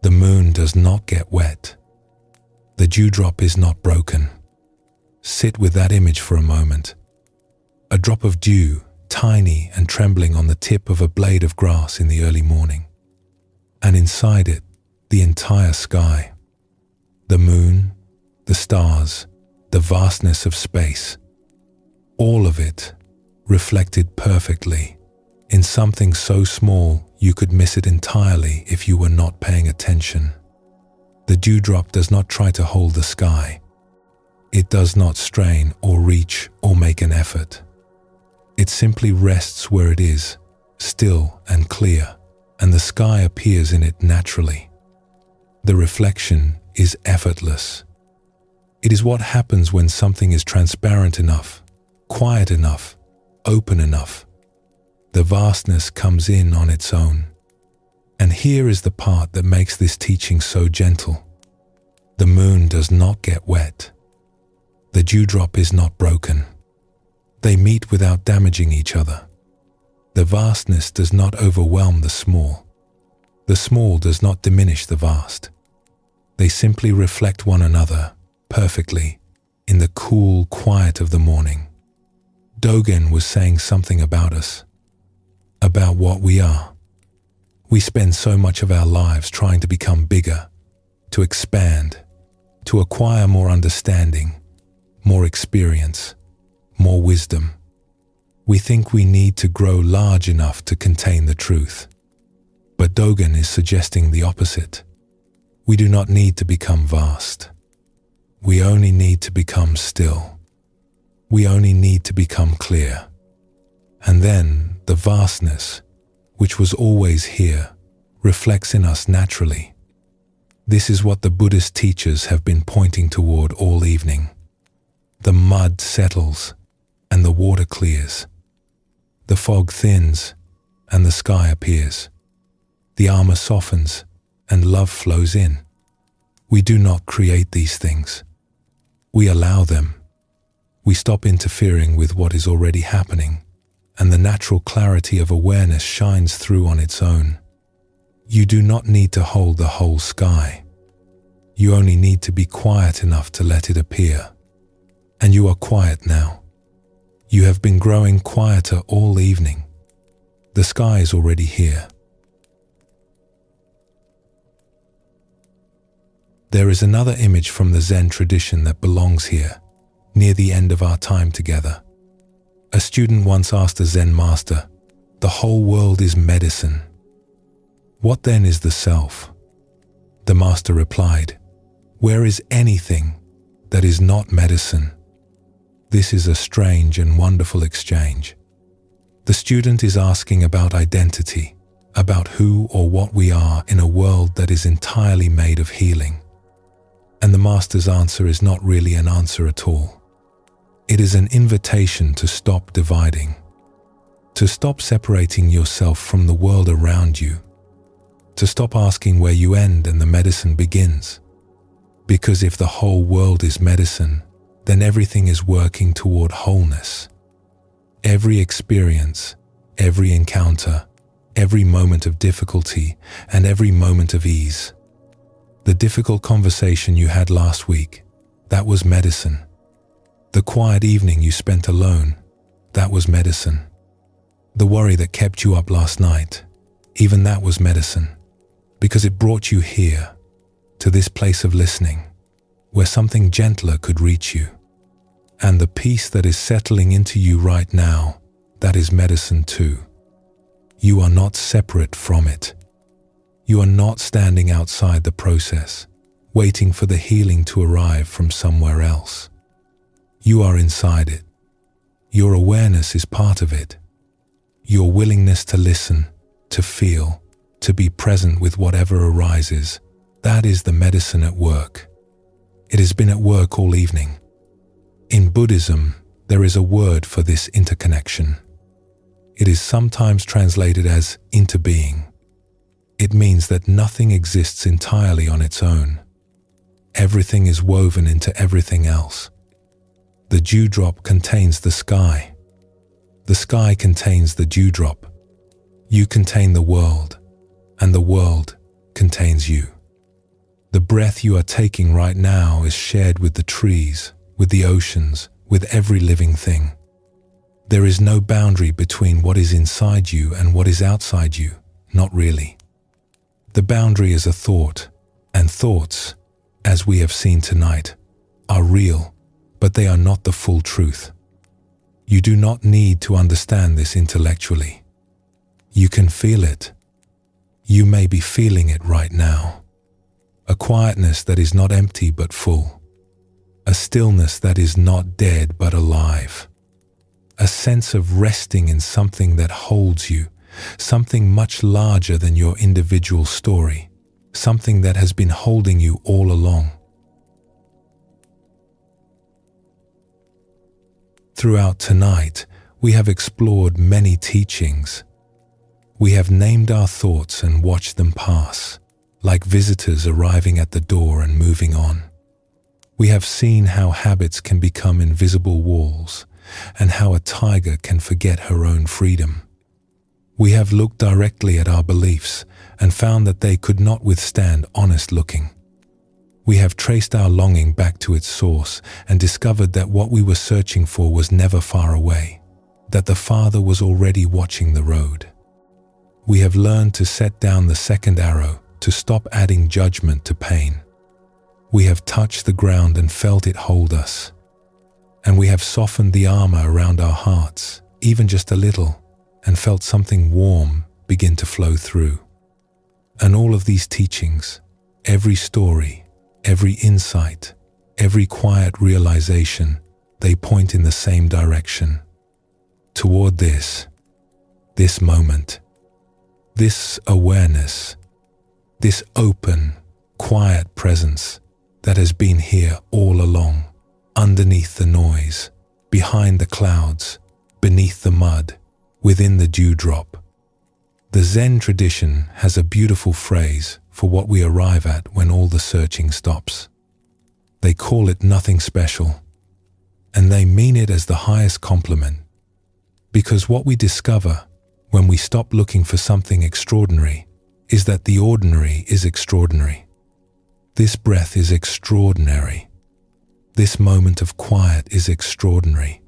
The moon does not get wet. The dewdrop is not broken. Sit with that image for a moment. A drop of dew, tiny and trembling on the tip of a blade of grass in the early morning. And inside it, the entire sky. The moon, the stars, the vastness of space. All of it reflected perfectly in something so small you could miss it entirely if you were not paying attention. The dewdrop does not try to hold the sky. It does not strain or reach or make an effort. It simply rests where it is, still and clear, and the sky appears in it naturally. The reflection is effortless. It is what happens when something is transparent enough, quiet enough, open enough. The vastness comes in on its own. And here is the part that makes this teaching so gentle. The moon does not get wet. The dewdrop is not broken. They meet without damaging each other. The vastness does not overwhelm the small. The small does not diminish the vast. They simply reflect one another perfectly in the cool quiet of the morning. Dogen was saying something about us, about what we are. We spend so much of our lives trying to become bigger, to expand, to acquire more understanding, more experience, more wisdom. We think we need to grow large enough to contain the truth. But Dogen is suggesting the opposite. We do not need to become vast. We only need to become still. We only need to become clear. And then the vastness, which was always here, reflects in us naturally. This is what the Buddhist teachers have been pointing toward all evening. The mud settles and the water clears. The fog thins and the sky appears. the armor softens, and love flows in. We do not create these things. We allow them. We stop interfering with what is already happening, and the natural clarity of awareness shines through on its own. You do not need to hold the whole sky. You only need to be quiet enough to let it appear. And you are quiet now. You have been growing quieter all evening. The sky is already here. There is another image from the Zen tradition that belongs here, near the end of our time together. A student once asked a Zen master, "The whole world is medicine. What then is the self?" The master replied, "Where is anything that is not medicine?" This is a strange and wonderful exchange. The student is asking about identity, about who or what we are in a world that is entirely made of healing. And the master's answer is not really an answer at all. It is an invitation to stop dividing, to stop separating yourself from the world around you, to stop asking where you end and the medicine begins. Because if the whole world is medicine, then everything is working toward wholeness. Every experience, every encounter, every moment of difficulty, and every moment of ease. The difficult conversation you had last week, that was medicine. The quiet evening you spent alone, that was medicine. The worry that kept you up last night, even that was medicine, because it brought you here, to this place of listening, where something gentler could reach you. And the peace that is settling into you right now, that is medicine too. You are not separate from it. You are not standing outside the process, waiting for the healing to arrive from somewhere else. You are inside it. Your awareness is part of it. Your willingness to listen, to feel, to be present with whatever arises, that is the medicine at work. It has been at work all evening. In Buddhism, there is a word for this interconnection. It is sometimes translated as interbeing. It means that nothing exists entirely on its own. Everything is woven into everything else. The dewdrop contains the sky. The sky contains the dewdrop. You contain the world, and the world contains you. The breath you are taking right now is shared with the trees, with the oceans, with every living thing. There is no boundary between what is inside you and what is outside you, not really. The boundary is a thought, and thoughts, as we have seen tonight, are real, but they are not the full truth. You do not need to understand this intellectually. You can feel it. You may be feeling it right now. A quietness that is not empty but full. A stillness that is not dead but alive. A sense of resting in something that holds you, something much larger than your individual story, something that has been holding you all along. Throughout tonight, we have explored many teachings. We have named our thoughts and watched them pass, like visitors arriving at the door and moving on. We have seen how habits can become invisible walls, and how a tiger can forget her own freedom. We have looked directly at our beliefs and found that they could not withstand honest looking. We have traced our longing back to its source and discovered that what we were searching for was never far away, that the Father was already watching the road. We have learned to set down the second arrow, to stop adding judgment to pain. We have touched the ground and felt it hold us. And we have softened the armor around our hearts, even just a little, and felt something warm begin to flow through. And all of these teachings, every story, every insight, every quiet realization, they point in the same direction. Toward this moment, this awareness, this open, quiet presence that has been here all along, underneath the noise, behind the clouds, beneath the mud, within the dewdrop. The Zen tradition has a beautiful phrase for what we arrive at when all the searching stops. They call it nothing special, and they mean it as the highest compliment, because what we discover when we stop looking for something extraordinary is that the ordinary is extraordinary. This breath is extraordinary. This moment of quiet is extraordinary.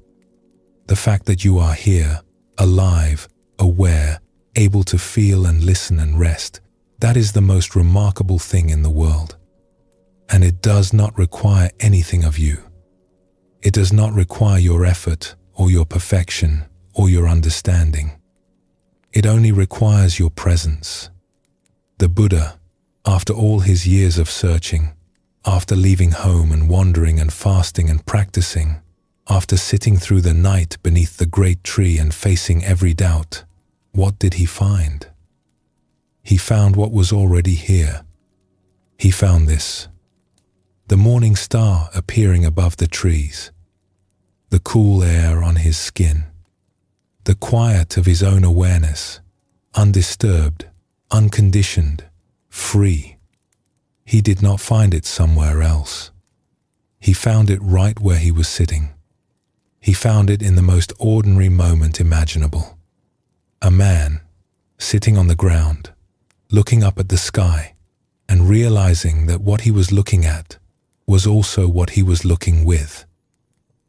The fact that you are here, alive, aware, able to feel and listen and rest, that is the most remarkable thing in the world. And it does not require anything of you. It does not require your effort or your perfection or your understanding. It only requires your presence. The Buddha, after all his years of searching, after leaving home and wandering and fasting and practicing, after sitting through the night beneath the great tree and facing every doubt, what did he find? He found what was already here. He found this: the morning star appearing above the trees, the cool air on his skin, the quiet of his own awareness, undisturbed, unconditioned, free. He did not find it somewhere else. He found it right where he was sitting. He found it in the most ordinary moment imaginable. A man sitting on the ground, looking up at the sky, and realizing that what he was looking at was also what he was looking with.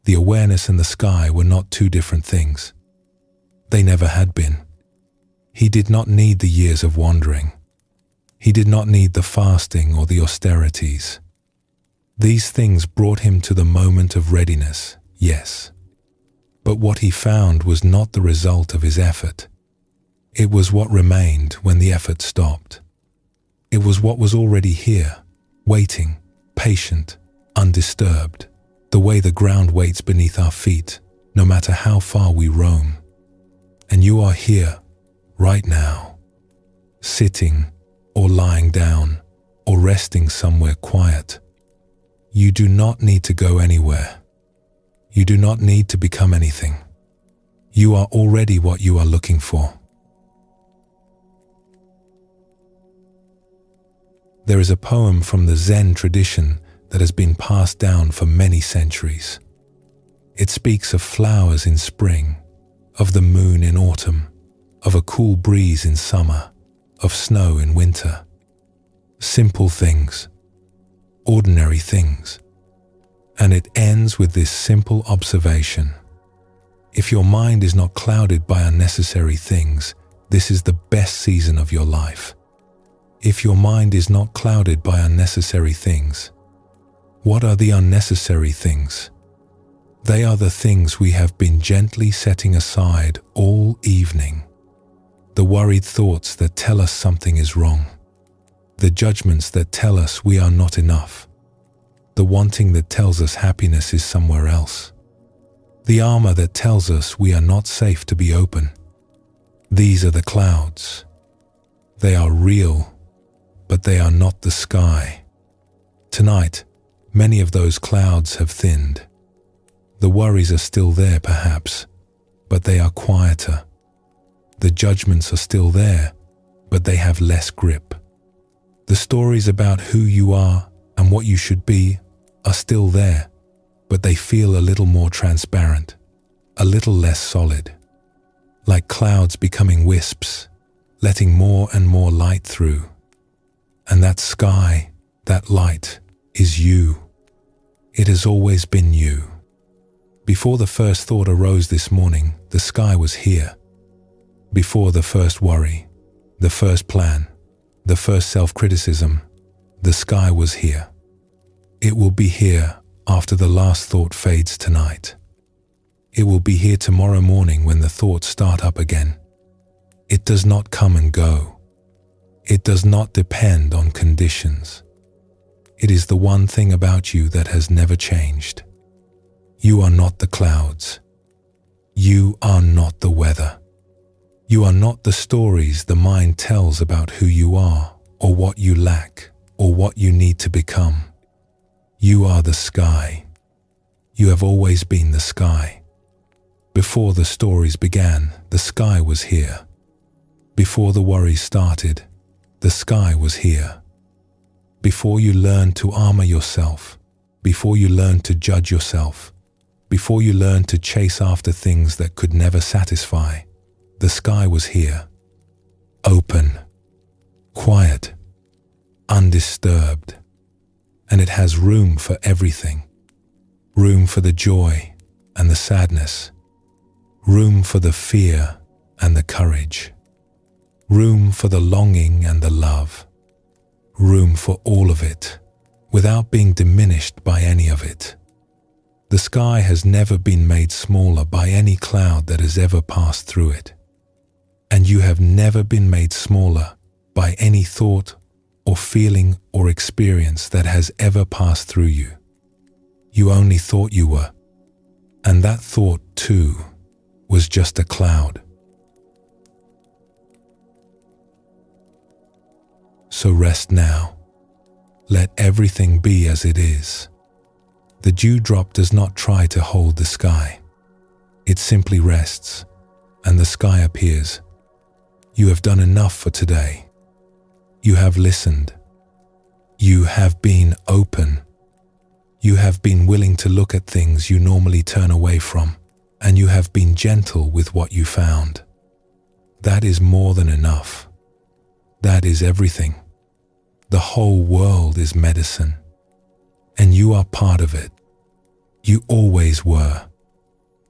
The awareness and the sky were not two different things. They never had been. He did not need the years of wandering. He did not need the fasting or the austerities. These things brought him to the moment of readiness, yes. But what he found was not the result of his effort. It was what remained when the effort stopped. It was what was already here, waiting, patient, undisturbed, the way the ground waits beneath our feet, no matter how far we roam. And you are here, right now, sitting or lying down or resting somewhere quiet. You do not need to go anywhere. You do not need to become anything. You are already what you are looking for. There is a poem from the Zen tradition that has been passed down for many centuries. It speaks of flowers in spring, of the moon in autumn, of a cool breeze in summer, of snow in winter. Simple things, ordinary things. And it ends with this simple observation: if your mind is not clouded by unnecessary things, this is the best season of your life. If your mind is not clouded by unnecessary things, what are the unnecessary things? They are the things we have been gently setting aside all evening. The worried thoughts that tell us something is wrong. The judgments that tell us we are not enough. The wanting that tells us happiness is somewhere else. The armor that tells us we are not safe to be open. These are the clouds. They are real, but they are not the sky. Tonight, many of those clouds have thinned. The worries are still there perhaps, but they are quieter. The judgments are still there, but they have less grip. The stories about who you are and what you should be are still there, but they feel a little more transparent, a little less solid. Like clouds becoming wisps, letting more and more light through. And that sky, that light, is you. It has always been you. Before the first thought arose this morning, the sky was here. Before the first worry, the first plan, the first self-criticism, the sky was here. It will be here after the last thought fades tonight. It will be here tomorrow morning when the thoughts start up again. It does not come and go. It does not depend on conditions. It is the one thing about you that has never changed. You are not the clouds. You are not the weather. You are not the stories the mind tells about who you are, or what you lack, or what you need to become. You are the sky. You have always been the sky. Before the stories began, the sky was here. Before the worries started, the sky was here. Before you learned to armor yourself, before you learned to judge yourself, before you learned to chase after things that could never satisfy, the sky was here. Open, quiet, undisturbed, and it has room for everything. Room for the joy and the sadness, room for the fear and the courage, room for the longing and the love, room for all of it, without being diminished by any of it. The sky has never been made smaller by any cloud that has ever passed through it, and you have never been made smaller by any thought or feeling or experience that has ever passed through you. You only thought you were, and that thought, too, was just a cloud. So rest now. Let everything be as it is. The dewdrop does not try to hold the sky. It simply rests, and the sky appears. You have done enough for today. You have listened. You have been open. You have been willing to look at things you normally turn away from, and you have been gentle with what you found. That is more than enough. That is everything. The whole world is medicine, and you are part of it. You always were.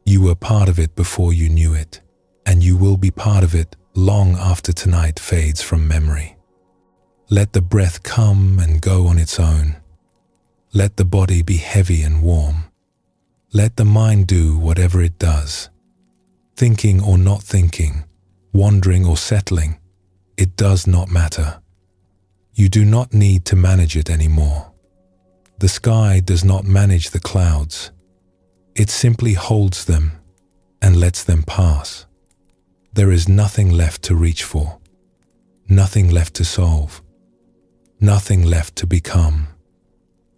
You were part of it before you knew it, and you will be part of it long after tonight fades from memory. Let the breath come and go on its own. Let the body be heavy and warm. Let the mind do whatever it does. Thinking or not thinking, wandering or settling, it does not matter. You do not need to manage it anymore. The sky does not manage the clouds. It simply holds them and lets them pass. There is nothing left to reach for, nothing left to solve, nothing left to become.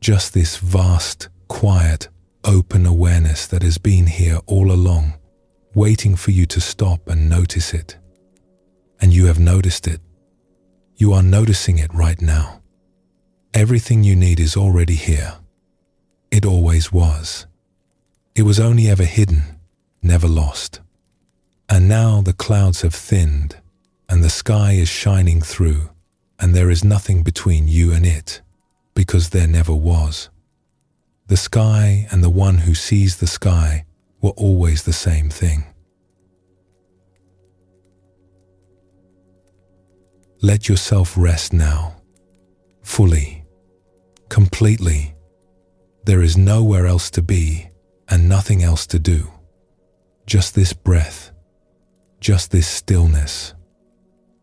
Just this vast, quiet, open awareness that has been here all along, waiting for you to stop and notice it. And you have noticed it. You are noticing it right now. Everything you need is already here. It always was. It was only ever hidden, never lost. And now the clouds have thinned, and the sky is shining through, and there is nothing between you and it, because there never was. The sky and the one who sees the sky were always the same thing. Let yourself rest now, fully, completely. There is nowhere else to be and nothing else to do. Just this breath, just this stillness,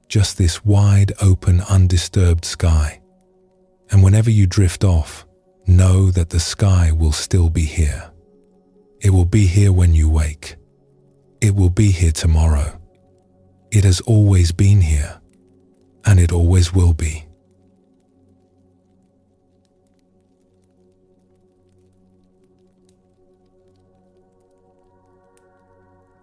just this wide open undisturbed sky. And whenever you drift off, know that the sky will still be here. It will be here when you wake. It will be here tomorrow. It has always been here, and it always will be.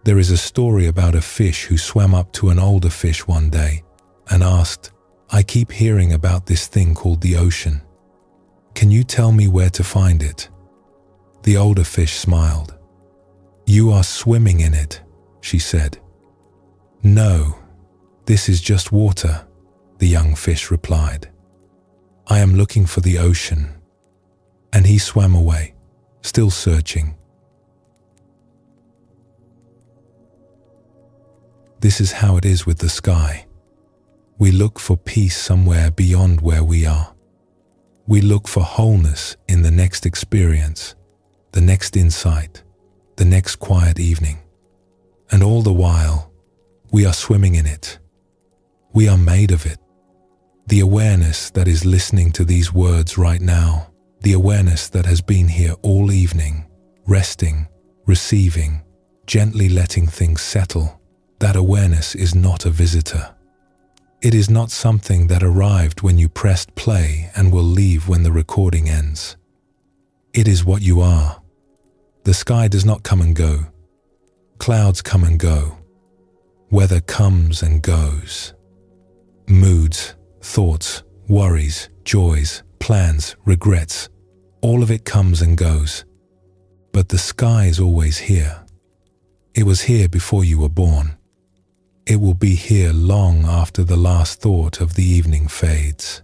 There is a story about a fish who swam up to an older fish one day and asked, "I keep hearing about this thing called the ocean. Can you tell me where to find it?" The older fish smiled. "You are swimming in it," she said. "No, this is just water," the young fish replied. "I am looking for the ocean." And he swam away, still searching. This is how it is with the sky. We look for peace somewhere beyond where we are. We look for wholeness in the next experience, the next insight, the next quiet evening. And all the while, we are swimming in it. We are made of it. The awareness that is listening to these words right now, the awareness that has been here all evening, resting, receiving, gently letting things settle, that awareness is not a visitor. It is not something that arrived when you pressed play and will leave when the recording ends. It is what you are. The sky does not come and go. Clouds come and go. Weather comes and goes. Moods, thoughts, worries, joys, plans, regrets, all of it comes and goes. But the sky is always here. It was here before you were born. It will be here long after the last thought of the evening fades.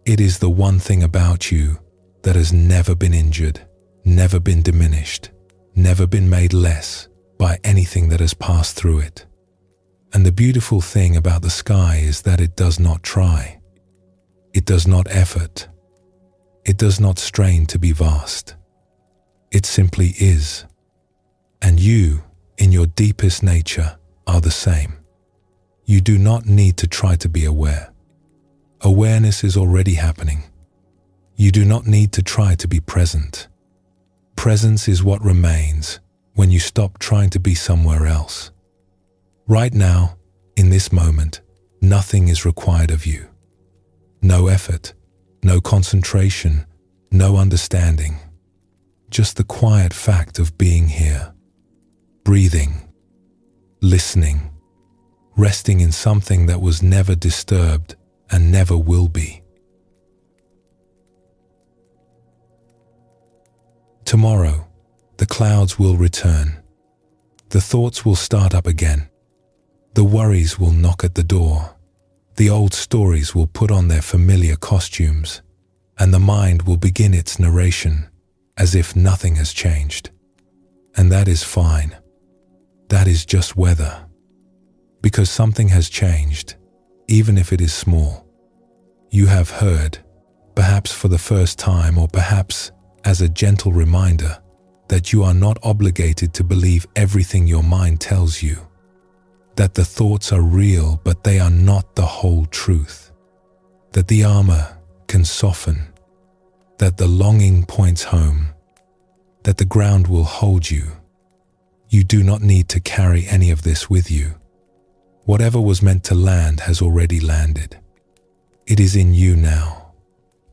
It is the one thing about you that has never been injured, never been diminished, never been made less by anything that has passed through it. And the beautiful thing about the sky is that it does not try. It does not effort. It does not strain to be vast. It simply is. And you, in your deepest nature, are the same. You do not need to try to be aware. Awareness is already happening. You do not need to try to be present. Presence is what remains when you stop trying to be somewhere else. Right now, in this moment, nothing is required of you. No effort, no concentration, no understanding. Just the quiet fact of being here, breathing, listening, resting in something that was never disturbed and never will be. Tomorrow, the clouds will return. The thoughts will start up again. The worries will knock at the door. The old stories will put on their familiar costumes, and the mind will begin its narration as if nothing has changed. And that is fine. That is just weather. Because something has changed, even if it is small. You have heard, perhaps for the first time or perhaps as a gentle reminder, that you are not obligated to believe everything your mind tells you. That the thoughts are real, but they are not the whole truth. That the armor can soften. That the longing points home. That the ground will hold you. You do not need to carry any of this with you. Whatever was meant to land has already landed. It is in you now,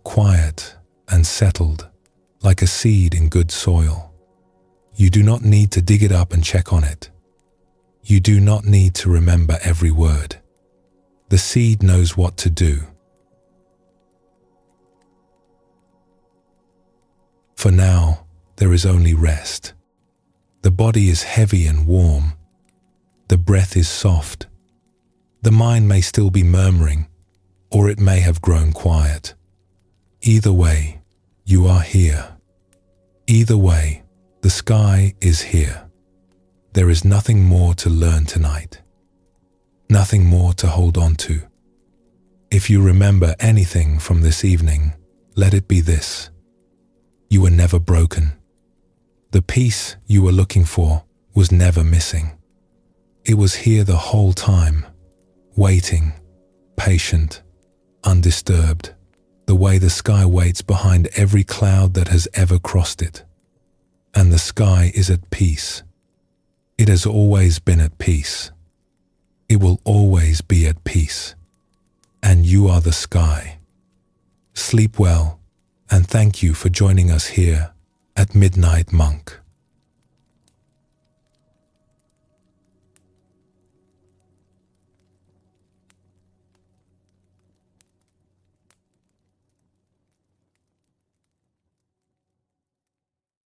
quiet and settled, like a seed in good soil. You do not need to dig it up and check on it. You do not need to remember every word. The seed knows what to do. For now, there is only rest. The body is heavy and warm. The breath is soft. The mind may still be murmuring, or it may have grown quiet. Either way, you are here. Either way, the sky is here. There is nothing more to learn tonight. Nothing more to hold on to. If you remember anything from this evening, let it be this. You were never broken. The peace you were looking for was never missing. It was here the whole time, waiting, patient, undisturbed, the way the sky waits behind every cloud that has ever crossed it. And the sky is at peace. It has always been at peace. It will always be at peace. And you are the sky. Sleep well, and thank you for joining us here at Midnight Monk.